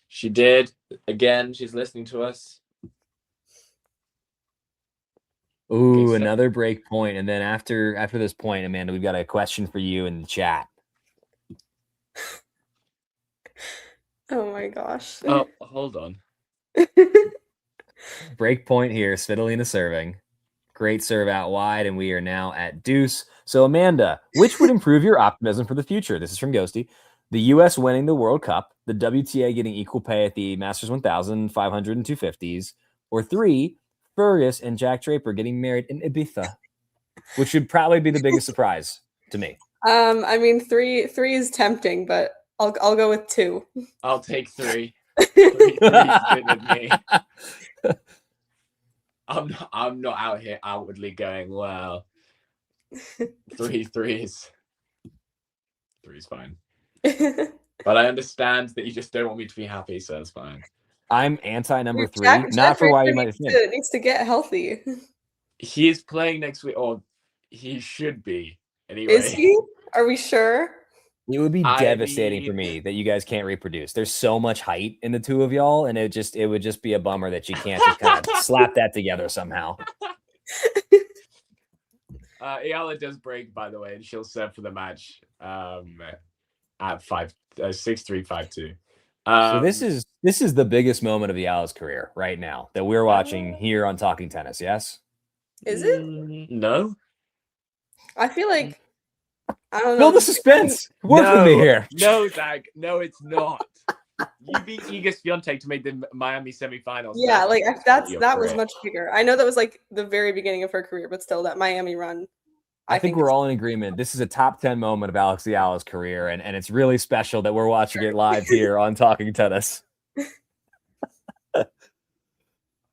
She did. Again, she's listening to us. Ooh, Okay, so- another break point. And then after this point, Amanda, we've got a question for you in the chat. Oh my gosh. Oh, hold on. Break point here. Svitolina serving. Great serve out wide, and we are now at deuce. So, Amanda, which would improve your optimism for the future? This is from Ghosty. The U.S. winning the World Cup, the WTA getting equal pay at the Masters 1000, 500, and 250s, or 3, Fergus and Jack Draper getting married in Ibiza, which should probably be the biggest surprise to me. I mean, three is tempting, but I'll go with 2. I'll take 3. 3's good with me. I'm not out here outwardly going, well, 3 is fine. But I understand that you just don't want me to be happy, so that's fine. I'm anti number 3, Jack not for why you might think. needs to get healthy. He is playing next week, or he should be. Anyway. Is he? Are we sure? It would be devastating for me that you guys can't reproduce. There's so much height in the two of y'all, and it would just be a bummer that you can't just kind of slap that together somehow. Eala does break, by the way, and she'll serve for the match at 6-3, 5-2. So this is the biggest moment of Eala's career right now that we're watching here on Talking Tennis. Yes, is it? No, I feel like I don't know. Build the suspense. Work with me here. No, Zach. No, it's not. You beat Iga Swiatek to make the Miami semifinals. Yeah, like that was much bigger. I know that was like the very beginning of her career, but still, that Miami run. I think we're all in agreement. This is a top 10 moment of Alex Eala's career, and it's really special that we're watching it live here on Talking Tennis.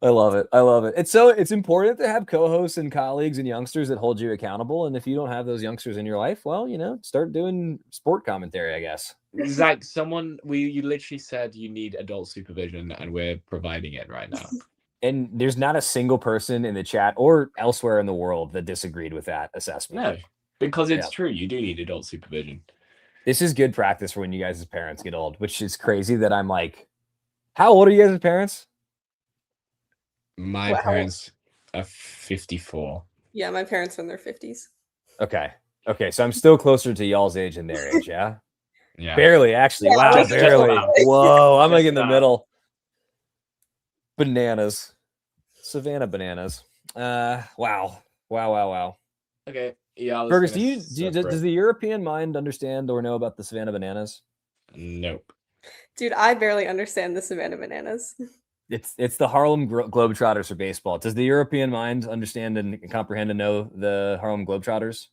I love it. I love it. It's important to have co-hosts and colleagues and youngsters that hold you accountable. And if you don't have those youngsters in your life, well, start doing sport commentary, I guess. Zach, you literally said you need adult supervision, and we're providing it right now. And there's not a single person in the chat or elsewhere in the world that disagreed with that assessment. No, because it's true. You do need adult supervision. This is good practice for when you guys as parents get old, which is crazy that I'm like, how old are you guys as parents? My parents are 54. Yeah, my parents are in their 50s. Okay. So I'm still closer to y'all's age than their age, yeah? Yeah. Barely, actually. Yeah, wow, barely. Whoa, I'm like in the middle. Bananas. Savannah bananas. Wow. Okay. Yeah. Fergus, does the European mind understand or know about the Savannah bananas? Nope. Dude, I barely understand the Savannah bananas. It's the Harlem Globetrotters for baseball. Does the European mind understand and comprehend and know the Harlem Globetrotters?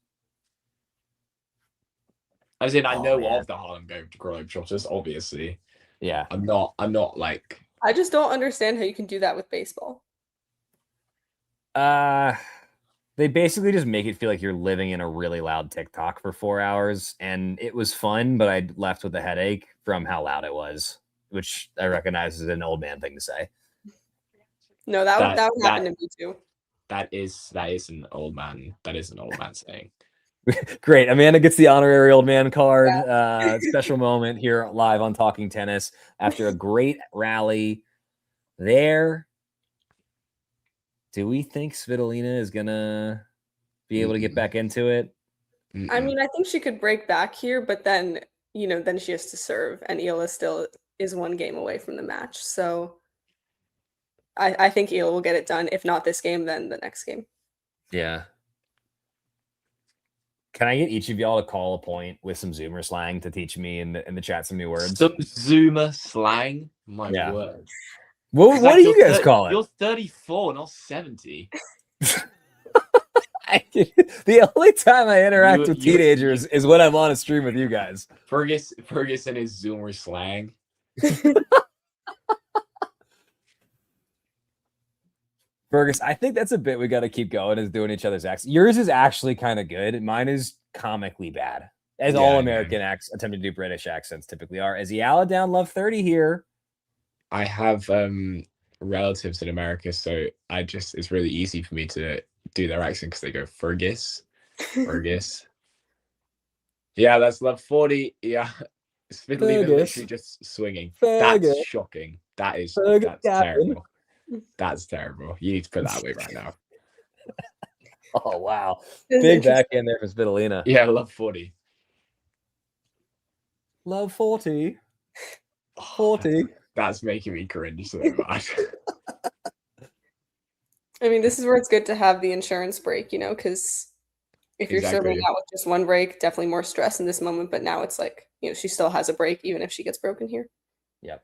As in, I know of the Harlem Globetrotters, obviously. Yeah. I'm not like. I just don't understand how you can do that with baseball. They basically just make it feel like you're living in a really loud TikTok for 4 hours, and it was fun, but I left with a headache from how loud it was, which I recognize is an old man thing to say. No, that would happen to me too. That is an old man. That is an old man saying. Great. Amanda gets the honorary old man card. Yeah. Special moment here live on Talking Tennis after a great rally there. Do we think Svitolina is going to be able to get back into it? I mean, I think she could break back here, but then, then she has to serve, and Eala still is 1 game away from the match. So I think Eala will get it done. If not this game, then the next game. Yeah. Can I get each of y'all to call a point with some Zoomer slang to teach me in the chat some new words? Some Zoomer slang? My word. What do you guys call it? You're 34, not 70. The only time I interact with teenagers is when I'm on a stream with you guys. Fergus and his Zoomer slang. Fergus, I think that's a bit we got to keep going is doing each other's accents. Yours is actually kind of good. Mine is comically bad, as all American attempting to do British accents typically are. As Eala down love 30 here. I have relatives in America, so it's really easy for me to do their accent because they go Fergus. Yeah, that's love 40. Yeah. Svitolina literally just swinging. That's shocking. That's terrible. That's terrible. You need to put that away right now. Oh, wow. Big backhand there for Svitolina. Yeah, love 40. Love 40. 40. That's making me cringe so much. I mean, this is where it's good to have the insurance break, because if you're serving out with just one break, definitely more stress in this moment. But now it's like, she still has a break, even if she gets broken here. Yep.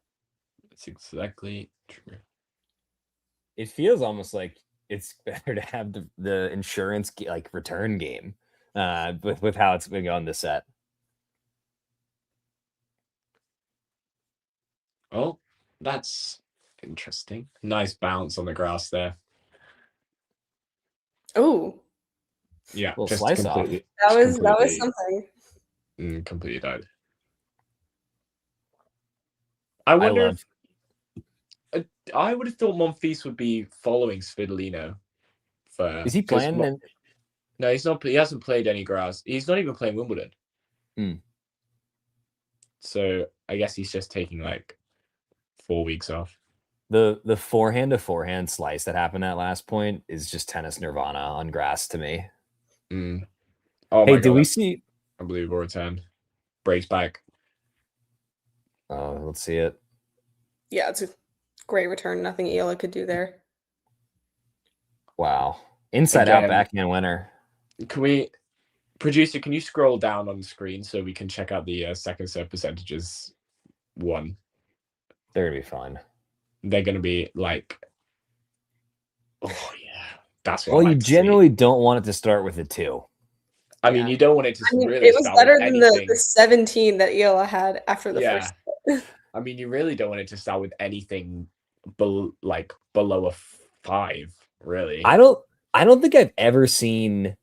That's exactly true. It feels almost like it's better to have the insurance return game with how it's been going this set. Oh, that's interesting. Nice bounce on the grass there. Oh. Yeah, just slice completely. That was something. Completely died. I wonder if I would have thought Monfils would be following Svitolina. Is he playing? No, he's not. He hasn't played any grass. He's not even playing Wimbledon. So I guess he's just taking 4 weeks off. The forehand to forehand slice that happened at last point is just tennis nirvana on grass to me. Oh hey, my God, do we see? Unbelievable return. Breaks back. Oh, let's see it. Yeah, it's a great return. Nothing Eala could do there. Wow. Inside out backhand winner. Producer, can you scroll down on the screen so we can check out the second serve percentages? They're going to be fine. They're going to be oh yeah, that's what. Well, you generally don't want it to start with a 2. I mean, you don't want it to really. It was better than the 17 that Eala had after the first. I mean, you really don't want it to start with anything below a 5. Really, I don't think I've ever seen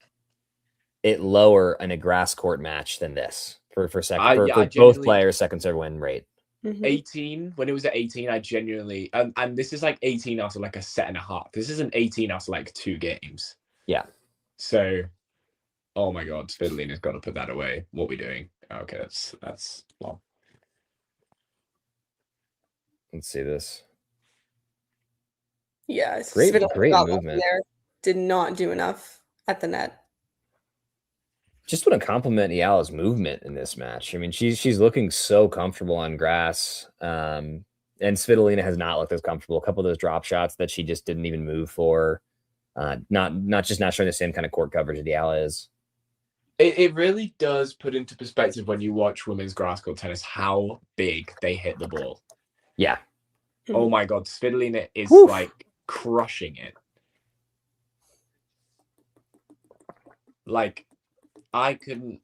it lower in a grass court match than this for both players' second serve win rate. 18 when it was at 18, I genuinely and this is 18 after a set and a half. This isn't 18 after 2 games. Yeah. So, oh my God, Svitolina's got to put that away. What are we doing? Okay, that's long. Let's see this. Yeah, great movement. There did not do enough at the net. Just want to compliment Eala's movement in this match. I mean, she's looking so comfortable on grass, and Svitolina has not looked as comfortable. A couple of those drop shots that she just didn't even move for, not showing the same kind of court coverage that Eala is. It really does put into perspective when you watch women's grass court tennis how big they hit the ball. Yeah. Oh my God, Svitolina is crushing it. I couldn't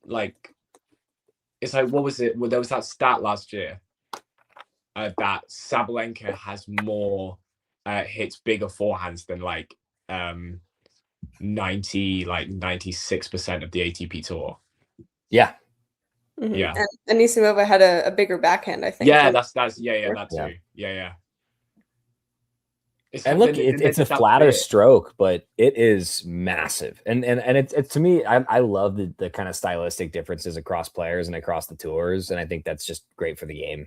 it's what was it? Well, there was that stat last year that Sabalenka has more hits bigger forehands than 96% of the ATP tour. Yeah. Yeah. And Anisimova had a bigger backhand, I think. Yeah, that's that too. Yeah. And look, it's a flatter stroke, but it is massive. And it's to me, I love the kind of stylistic differences across players and across the tours. And I think that's just great for the game.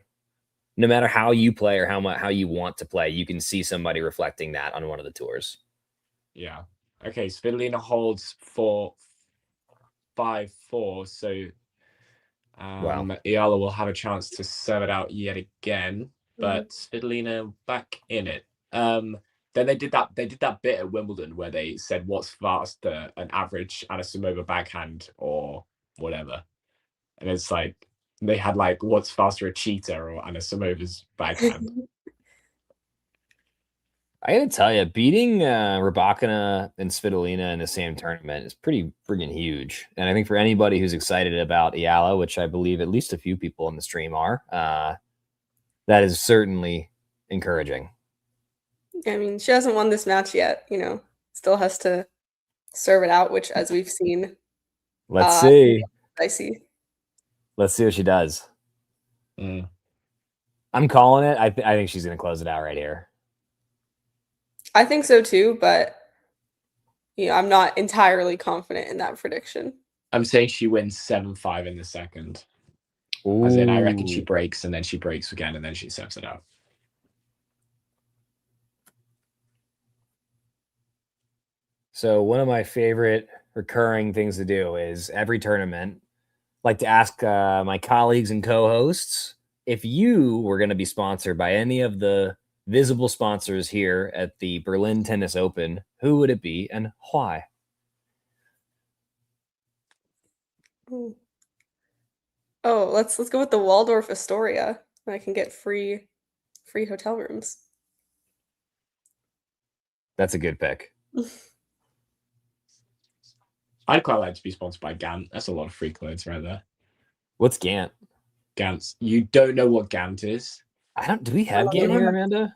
No matter how you play or how you want to play, you can see somebody reflecting that on one of the tours. Yeah. Okay, Svitolina holds for 5-4. So Eala will have a chance to serve it out yet again. But Svitolina back in it. Then they did that bit at Wimbledon where they said what's faster, an average Anisimova backhand or whatever, and it's they had what's faster, a cheetah or Anisimova's backhand. I gotta tell you, beating Rybakina and Svitolina in the same tournament is pretty friggin' huge. And I think for anybody who's excited about Eala, which I believe at least a few people in the stream are, that is certainly encouraging. I mean, she hasn't won this match yet, you know. Still has to serve it out, which, as we've seen, Let's see. dicey. Let's see what she does. I'm calling it. I think she's going to close it out right here. I think so too, but you know, I'm not entirely confident in that prediction. I'm saying she wins 7-5 in the second. Ooh. As in, I reckon she breaks, and then she breaks again, and then she serves it out. So one of my favorite recurring things to do is every tournament, like to ask my colleagues and co-hosts if you were going to be sponsored by any of the visible sponsors here at the Berlin Tennis Open, who would it be and why? Ooh. Oh, let's go with the Waldorf Astoria. I can get free hotel rooms. That's a good pick. I'd quite like to be sponsored by Gant. That's a lot of free clothes right there. What's Gant? Gant's. You don't know what Gant is? I don't. Do we have Gant here, Amanda?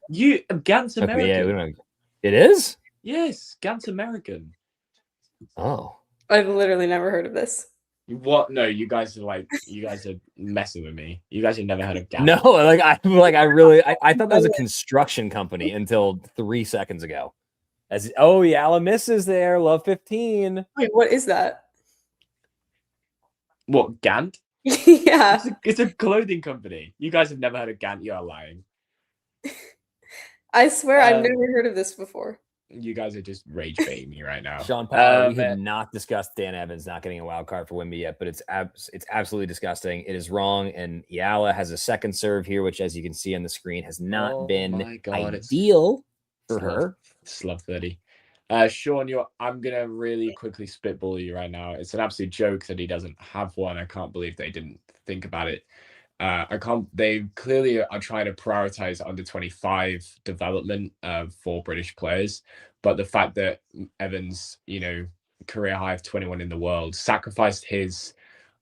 Gant's American. Okay, yeah, we don't. It is? Yes, Gant's American. Oh. I've literally never heard of this. What? No, you guys are messing with me. You guys have never heard of Gant. No, I thought that was a construction company until 3 seconds ago. Eala misses there. Love 15. Wait, what is that? What, Gant? Yeah. It's a clothing company. You guys have never heard of Gant. You are lying. I swear I've never heard of this before. You guys are just rage baiting me right now. Sean Powell, we have not discussed Dan Evans not getting a wild card for Wemby yet, but it's absolutely disgusting. It is wrong, and Eala has a second serve here, which, as you can see on the screen, has not been ideal for her. Slug 30. Sean, I'm gonna really quickly spitball you right now. It's an absolute joke that he doesn't have one. I can't believe they didn't think about it. They clearly are trying to prioritize under 25 development for British players, but the fact that Evans, career high of 21 in the world, sacrificed his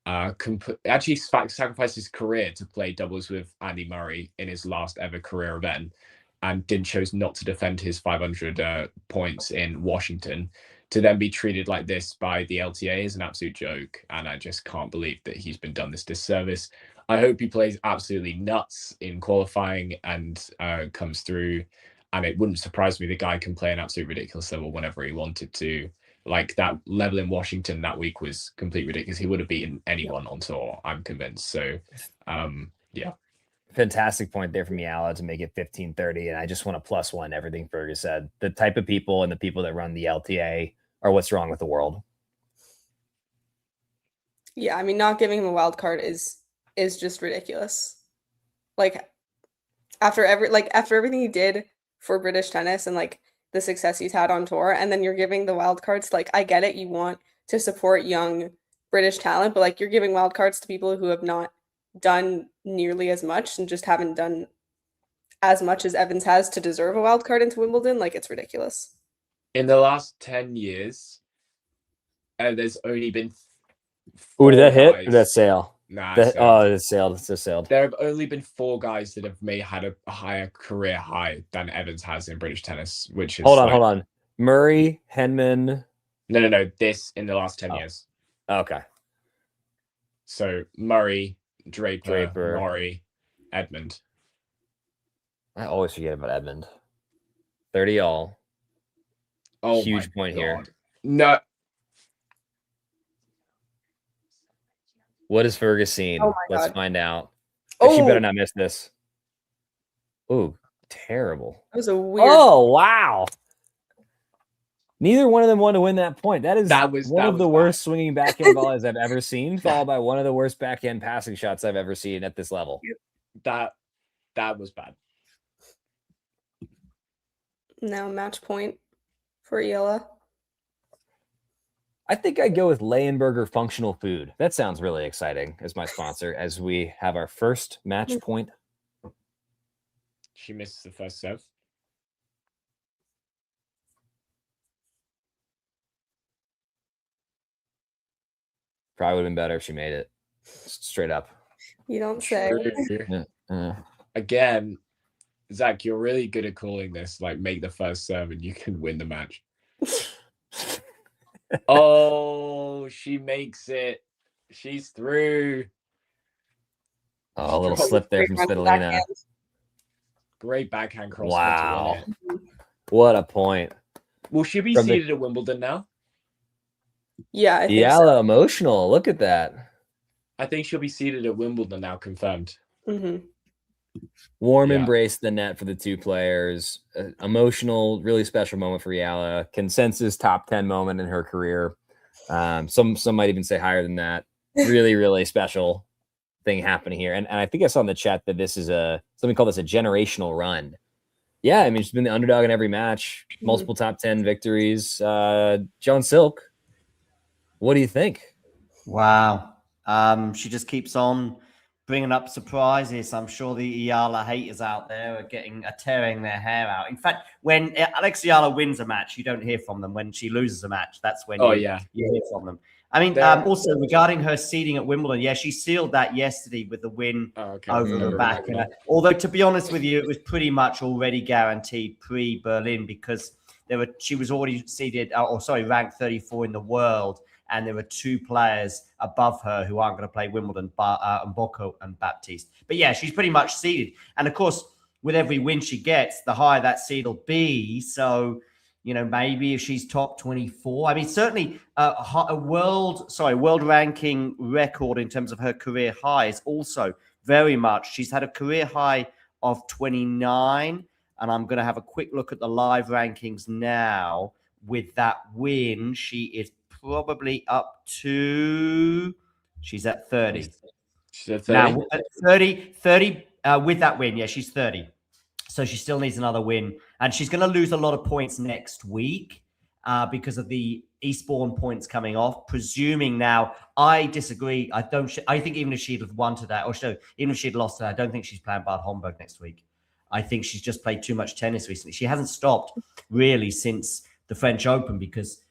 sacrificed his career to play doubles with Andy Murray in his last ever career event, and chose not to defend his 500 points in Washington, to then be treated like this by the LTA is an absolute joke. And I just can't believe that he's been done this disservice. I hope he plays absolutely nuts in qualifying and comes through. And it wouldn't surprise me the guy can play an absolute ridiculous level whenever he wanted to. Like, that level in Washington that week was completely ridiculous. He would have beaten anyone on tour, I'm convinced. So, yeah. Fantastic point there from Eala to make it 15-30. And I just want to +1 everything Fergus said. The type of people and the people that run the LTA are what's wrong with the world. Yeah, I mean, not giving him a wild card is just ridiculous. Like, after everything he did for British tennis and like the success he's had on tour, and then you're giving the wild cards. Like, I get it, you want to support young British talent, but like, you're giving wild cards to people who have not done nearly as much and just haven't done as much as Evans has to deserve a wild card into Wimbledon. Like, it's ridiculous. In the last 10 years, there's only been Ooh, did that hit or did that sail? Nah, it sailed. It just sailed. There have only been 4 guys that have had a higher career high than Evans has in British tennis, which is hold on. Murray, Henman. No. This in the last 10 years. Okay. So Murray, Draper, Norrie, Edmund. I always forget about Edmund. 30 all. Oh, huge point here. No. What has Fergus seen? Oh my Let's God. find out. Oh. She better not miss this. Ooh, terrible. That was a weird. Oh, wow. Neither one of them wanted to win that point. That was one of the worst swinging backhand volleys I've ever seen, followed by one of the worst backhand passing shots I've ever seen at this level. That was bad. Now match point for Eala. I think I'd go with Leyenberger Functional Food. That sounds really exciting as my sponsor as we have our first match point. She misses the first serve. Probably would have been better if she made it. Straight up. You don't say. Again, Zach, you're really good at calling this. Like, make the first serve and you can win the match. Oh, she makes it. She's through. Oh, a little slip there from Svitolina. Great backhand cross. Wow. What a point. Will she be seeded at Wimbledon now? Yeah, I think Eala emotional. Look at that. I think she'll be seeded at Wimbledon now, confirmed. Warm embrace the net for the two players. Emotional, really special moment for Eala. Consensus top 10 moment in her career. Some might even say higher than that. Really, really special thing happening here. And I think I saw in the chat that this is something called this a generational run. Yeah, I mean, she's been the underdog in every match, multiple top 10 victories. John Silk, what do you think? Wow. She just keeps on bringing up surprises. I'm sure the Eala haters out there are tearing their hair out. In fact, when Alex Eala wins a match, you don't hear from them. When she loses a match, that's when you hear from them. I mean, also regarding her seeding at Wimbledon, yeah, she sealed that yesterday with the win over the back. Although, to be honest with you, it was pretty much already guaranteed pre-Berlin because she was already seeded, ranked 34 in the world, and there were two players above her who aren't going to play Wimbledon, Mboko and Baptiste. But yeah, she's pretty much seeded. And of course, with every win she gets, the higher that seed will be. So, you know, maybe if she's top 24, I mean, certainly a world ranking record in terms of her career high is also very much. She's had a career high of 29, and I'm going to have a quick look at the live rankings now. With that win, she is probably up to, she's at 30. She's at 30? Now, at 30 with that win, yeah, she's 30. So she still needs another win. And she's going to lose a lot of points next week because of the Eastbourne points coming off. Presuming now, I disagree. I think even if she'd have won today, even if she'd lost today, I don't think she's playing Bad Homburg next week. I think she's just played too much tennis recently. She hasn't stopped really since the French Open because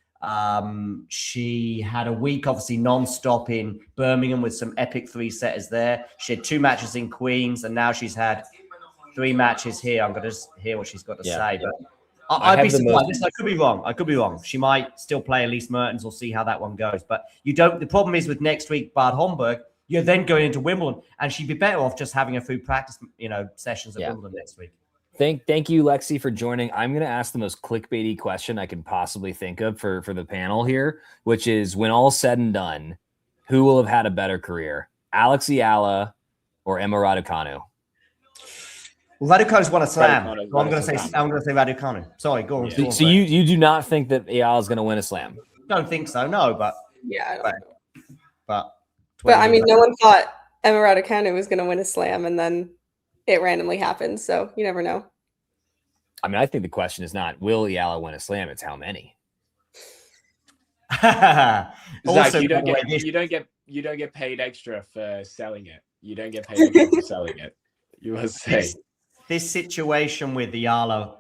she had a week, obviously, non-stop in Birmingham with some epic three-setters there. She had 2 matches in Queens, and now she's had 3 matches here. I'm going to just hear what she's got to say. But I'd be surprised. I could be wrong. I could be wrong. She might still play Elise Mertens. We'll see how that one goes. But you don't. The problem is with next week, Bad Homburg, you're then going into Wimbledon, and she'd be better off just having a few practice, sessions at Wimbledon next week. Thank you, Lexi, for joining. I'm going to ask the most clickbaity question I can possibly think of for the panel here, which is, when all's said and done, who will have had a better career, Alex Eala or Emma Raducanu? Well, Raducanu's won a slam. I'm going to say Raducanu. Sorry, go on. So you do not think that Eala's going to win a slam? Don't think so. No, but yeah, but I mean, no one thought Emma Raducanu was going to win a slam, and then it randomly happened. So you never know. I mean, I think the question is not will Eala win a slam; it's how many. Also, you don't get paid extra for selling it. You don't get paid extra for selling it. You must say. This situation with Eala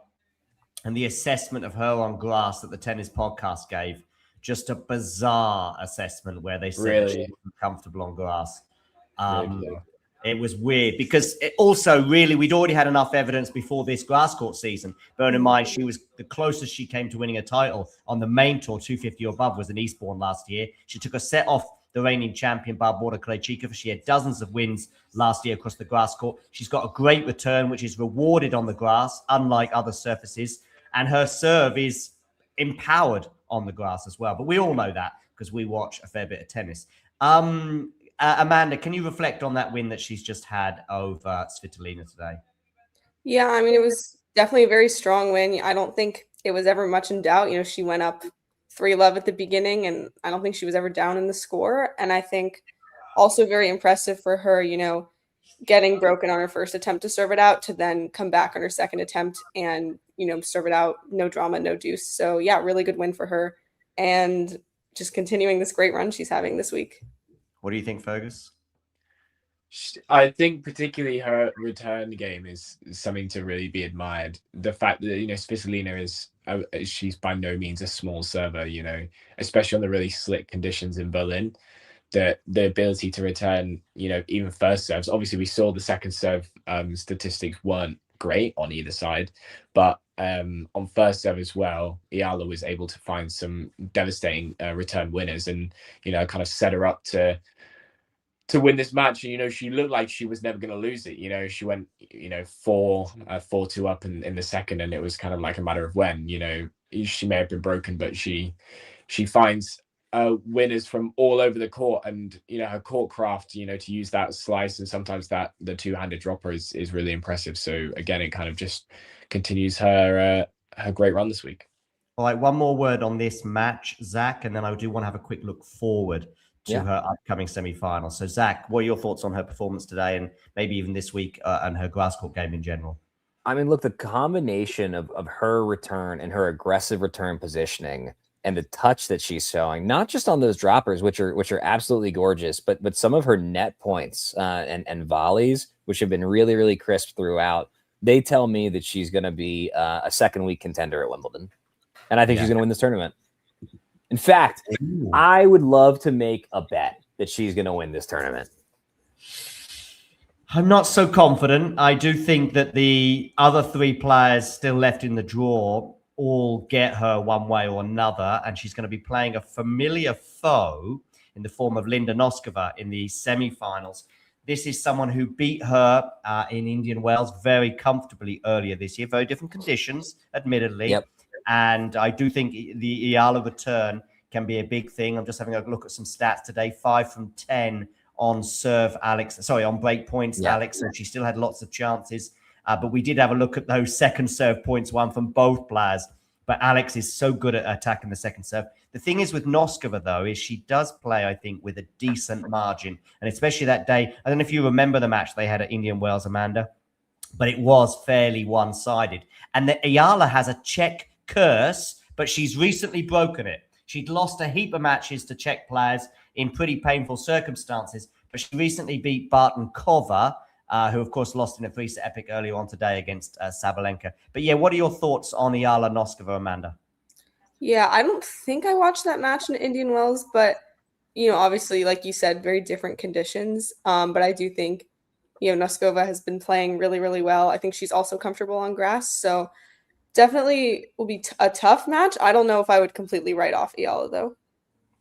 and the assessment of her on grass that the tennis podcast gave, just a bizarre assessment where they said she wasn't comfortable on grass. It was weird because we'd already had enough evidence before this grass court season. Bear in mind, she was the closest she came to winning a title on the main tour, 250 or above, was in Eastbourne last year. She took a set off the reigning champion, Barbora Krejcikova. She had dozens of wins last year across the grass court. She's got a great return, which is rewarded on the grass, unlike other surfaces. And her serve is empowered on the grass as well. But we all know that because we watch a fair bit of tennis. Amanda, can you reflect on that win that she's just had over Svitolina today? Yeah, I mean, it was definitely a very strong win. I don't think it was ever much in doubt. You know, she went up 3-love at the beginning, and I don't think she was ever down in the score. And I think also very impressive for her, you know, getting broken on her first attempt to serve it out to then come back on her second attempt and, you know, serve it out, no drama, no deuce. So yeah, really good win for her. And just continuing this great run she's having this week. What do you think, Fergus? I think particularly her return game is something to really be admired. The fact that, you know, Svitolina she's by no means a small server, you know, especially on the really slick conditions in Berlin. The ability to return, you know, even first serves. Obviously, we saw the second serve statistics weren't great on either side. But on first serve as well, Eala was able to find some devastating return winners, and kind of set her up to win this match. And she looked like she was never going to lose it. She went 4-2 up in the second, and it was kind of like a matter of when. She may have been broken, but she finds winners from all over the court, and her court craft, to use that slice and sometimes that the two-handed dropper is really impressive. So again, it kind of just continues her great run this week. All right, one more word on this match, Zach, and then I do want to have a quick look forward to her upcoming semi-final. So Zach, what are your thoughts on her performance today, and maybe even this week, and her grass court game in general? I mean, look, the combination of her return and her aggressive return positioning and the touch that she's showing, not just on those droppers, which are absolutely gorgeous, but some of her net points and volleys, which have been really, really crisp throughout, they tell me that she's going to be a second week contender at Wimbledon. And I think she's going to win this tournament. In fact, I would love to make a bet that she's going to win this tournament. I'm not so confident. I do think that the other three players still left in the draw all get her one way or another, and she's going to be playing a familiar foe in the form of Linda Noskova in the semi-finals. This is someone who beat her in Indian Wells very comfortably earlier this year. Very different conditions, admittedly. Yep. And I do think the Eala return can be a big thing. I'm just having a look at some stats today. 5 from 10 on serve, Alex. Sorry, on break points, Alex. And she still had lots of chances. But we did have a look at those second serve points, one from both players. But Alex is so good at attacking the second serve. The thing is with Noskova, though, is she does play, I think, with a decent margin. And especially that day, I don't know if you remember the match they had at Indian Wells, Amanda, but it was fairly one-sided. And the Eala has a Czech curse, but she's recently broken it. She'd lost a heap of matches to Czech players in pretty painful circumstances, but she recently beat Bartonkova, who, of course, lost in a three-set epic earlier on today against Sabalenka. But, yeah, what are your thoughts on Eala Noskova, Amanda? Yeah, I don't think I watched that match in Indian Wells, but, obviously, like you said, very different conditions. But I do think, Noskova has been playing really, really well. I think she's also comfortable on grass, so definitely will be a tough match. I don't know if I would completely write off Eala, though.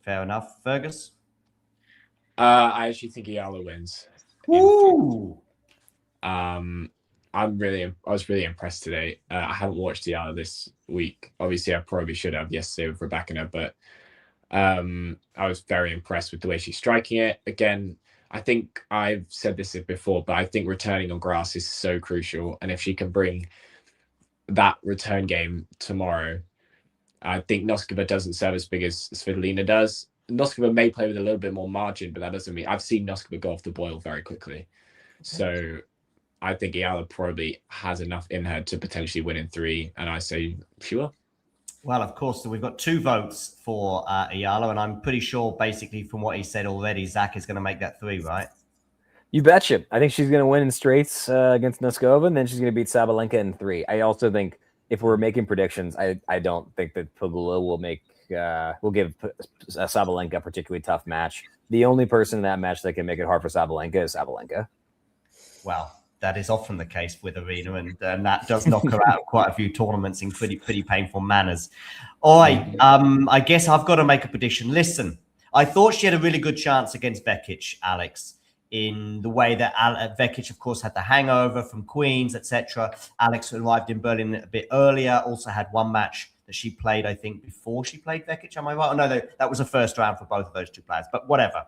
Fair enough. Fergus? I actually think Eala wins. Ooh! I was really impressed today. I haven't watched Eala this week. Obviously, I probably should have yesterday with Rebecca, but I was very impressed with the way she's striking it. Again, I think I've said this before, but I think returning on grass is so crucial. And if she can bring that return game tomorrow, I think Noskova doesn't serve as big as Svitolina does. Noskova may play with a little bit more margin, but that doesn't mean I've seen Noskova go off the boil very quickly. So I think Eala probably has enough in her to potentially win in 3, and I say she will. Well, of course, so we've got 2 votes for Eala, and I'm pretty sure, basically, from what he said already, Zach is going to make that 3, right? You betcha. I think she's going to win in straights against Noskova, and then she's going to beat Sabalenka in 3. I also think if we're making predictions, I don't think that Pegula will give Sabalenka a particularly tough match. The only person in that match that can make it hard for Sabalenka is Sabalenka. Well, that is often the case with Arena, and that does knock her out of quite a few tournaments in pretty painful manners. All right, I guess I've got to make a prediction. Listen, I thought she had a really good chance against Vekic, Alex, in the way that Vekic, of course, had the hangover from Queens, etc. Alex arrived in Berlin a bit earlier, also had one match that she played, I think, before she played Vekic. Am I right? Oh, no, that was the first round for both of those 2 players, but whatever.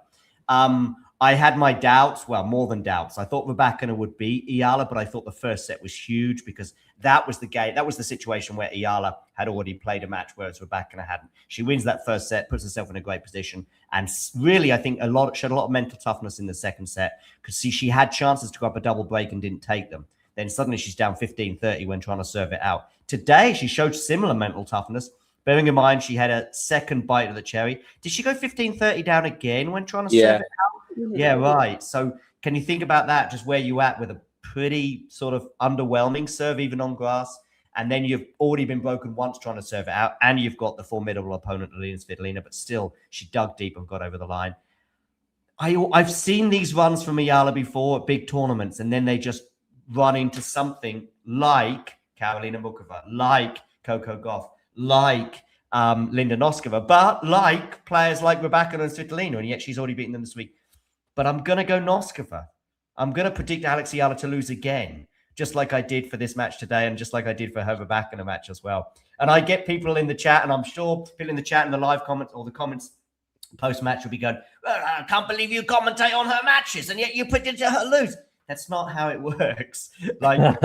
I had my doubts, well, more than doubts. I thought Rebecca would beat Eala, but I thought the first set was huge because that was the game. That was the situation where Eala had already played a match, whereas Rebecca hadn't. She wins that first set, puts herself in a great position, and really, I think showed a lot of mental toughness in the second set because she had chances to go up a double break and didn't take them. Then suddenly she's down 15-30 when trying to serve it out. Today, she showed similar mental toughness. Bearing in mind, she had a second bite of the cherry. Did she go 15-30 down again when trying to serve it out? Yeah, right. So can you think about that, just where you at with a pretty sort of underwhelming serve, even on grass? And then you've already been broken once trying to serve it out, and you've got the formidable opponent, Elina Svitolina, but still, she dug deep and got over the line. I've seen these runs from Eala before at big tournaments, and then they just run into something like Karolina Muchova, like Coco Gauff, like Linda Noskova, but like players like Rybakina and Svitolina, and yet she's already beaten them this week. But I'm going to go Noskova. I'm going to predict Alex Eala to lose again, just like I did for this match today and just like I did for her Rybakina match as well. And I get people in the chat, and I'm sure people in the chat and the live comments or the comments post-match will be going, well, I can't believe you commentate on her matches and yet you predict her lose. That's not how it works. Like,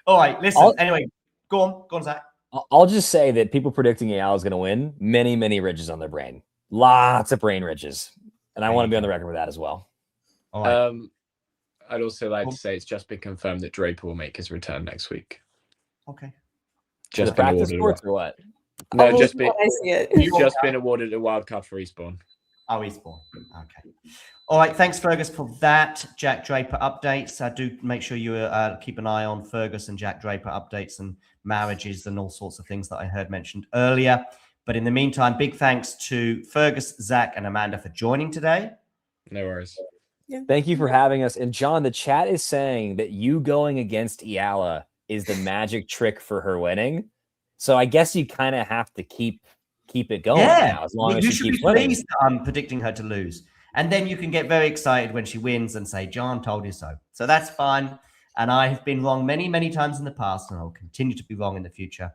all right, listen. Anyway, go on, Zach. I'll just say that people predicting Eala is going to win, many ridges on their brain. Lots of brain ridges. And I want to be on the record with that as well. All right. I'd also like to say it's just been confirmed that Draper will make his return next week. Okay. Just been awarded sports or what? No, just been. I see it. You've just been awarded a wild card for Respawn. Oh, Respawn. Okay. All right. Thanks, Fergus, for that Jack Draper updates. Do make sure you keep an eye on Fergus and Jack Draper updates and marriages and all sorts of things that I heard mentioned earlier. But in the meantime, big thanks to Fergus, Zach, and Amanda for joining today. No worries. Yeah. Thank you for having us. And John, the chat is saying that you going against Eala is the magic trick for her winning. So I guess you kind of have to keep it going now, as long as she keeps winning. I'm predicting her to lose. And then you can get very excited when she wins and say, John told you so. So that's fine. And I have been wrong many times in the past, and I'll continue to be wrong in the future.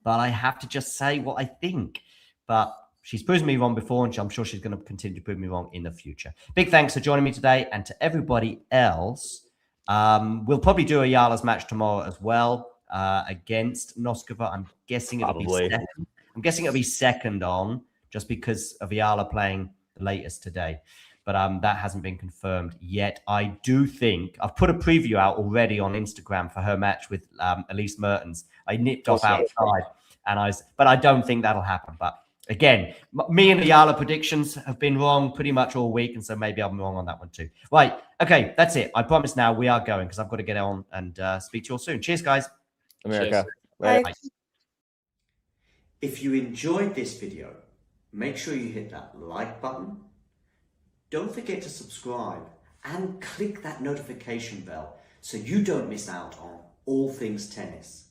But I have to just say what I think. But she's proven me wrong before, and I'm sure she's going to continue to prove me wrong in the future. Big thanks for joining me today, and to everybody else. We'll probably do a Eala's match tomorrow as well against Noskova. I'm guessing it'll be second. I'm guessing it'll be second on, just because of Eala playing the latest today. But that hasn't been confirmed yet. I do think I've put a preview out already on Instagram for her match with Elise Mertens. I nipped off outside, but I don't think that'll happen. But again, me and the Eala predictions have been wrong pretty much all week, and so maybe I'm wrong on that one too. Right, okay, that's it. I promise now we are going, because I've got to get on and speak to you all soon. Cheers, guys. America. Bye. Bye. If you enjoyed this video, make sure you hit that like button. Don't forget to subscribe and click that notification bell so you don't miss out on all things tennis.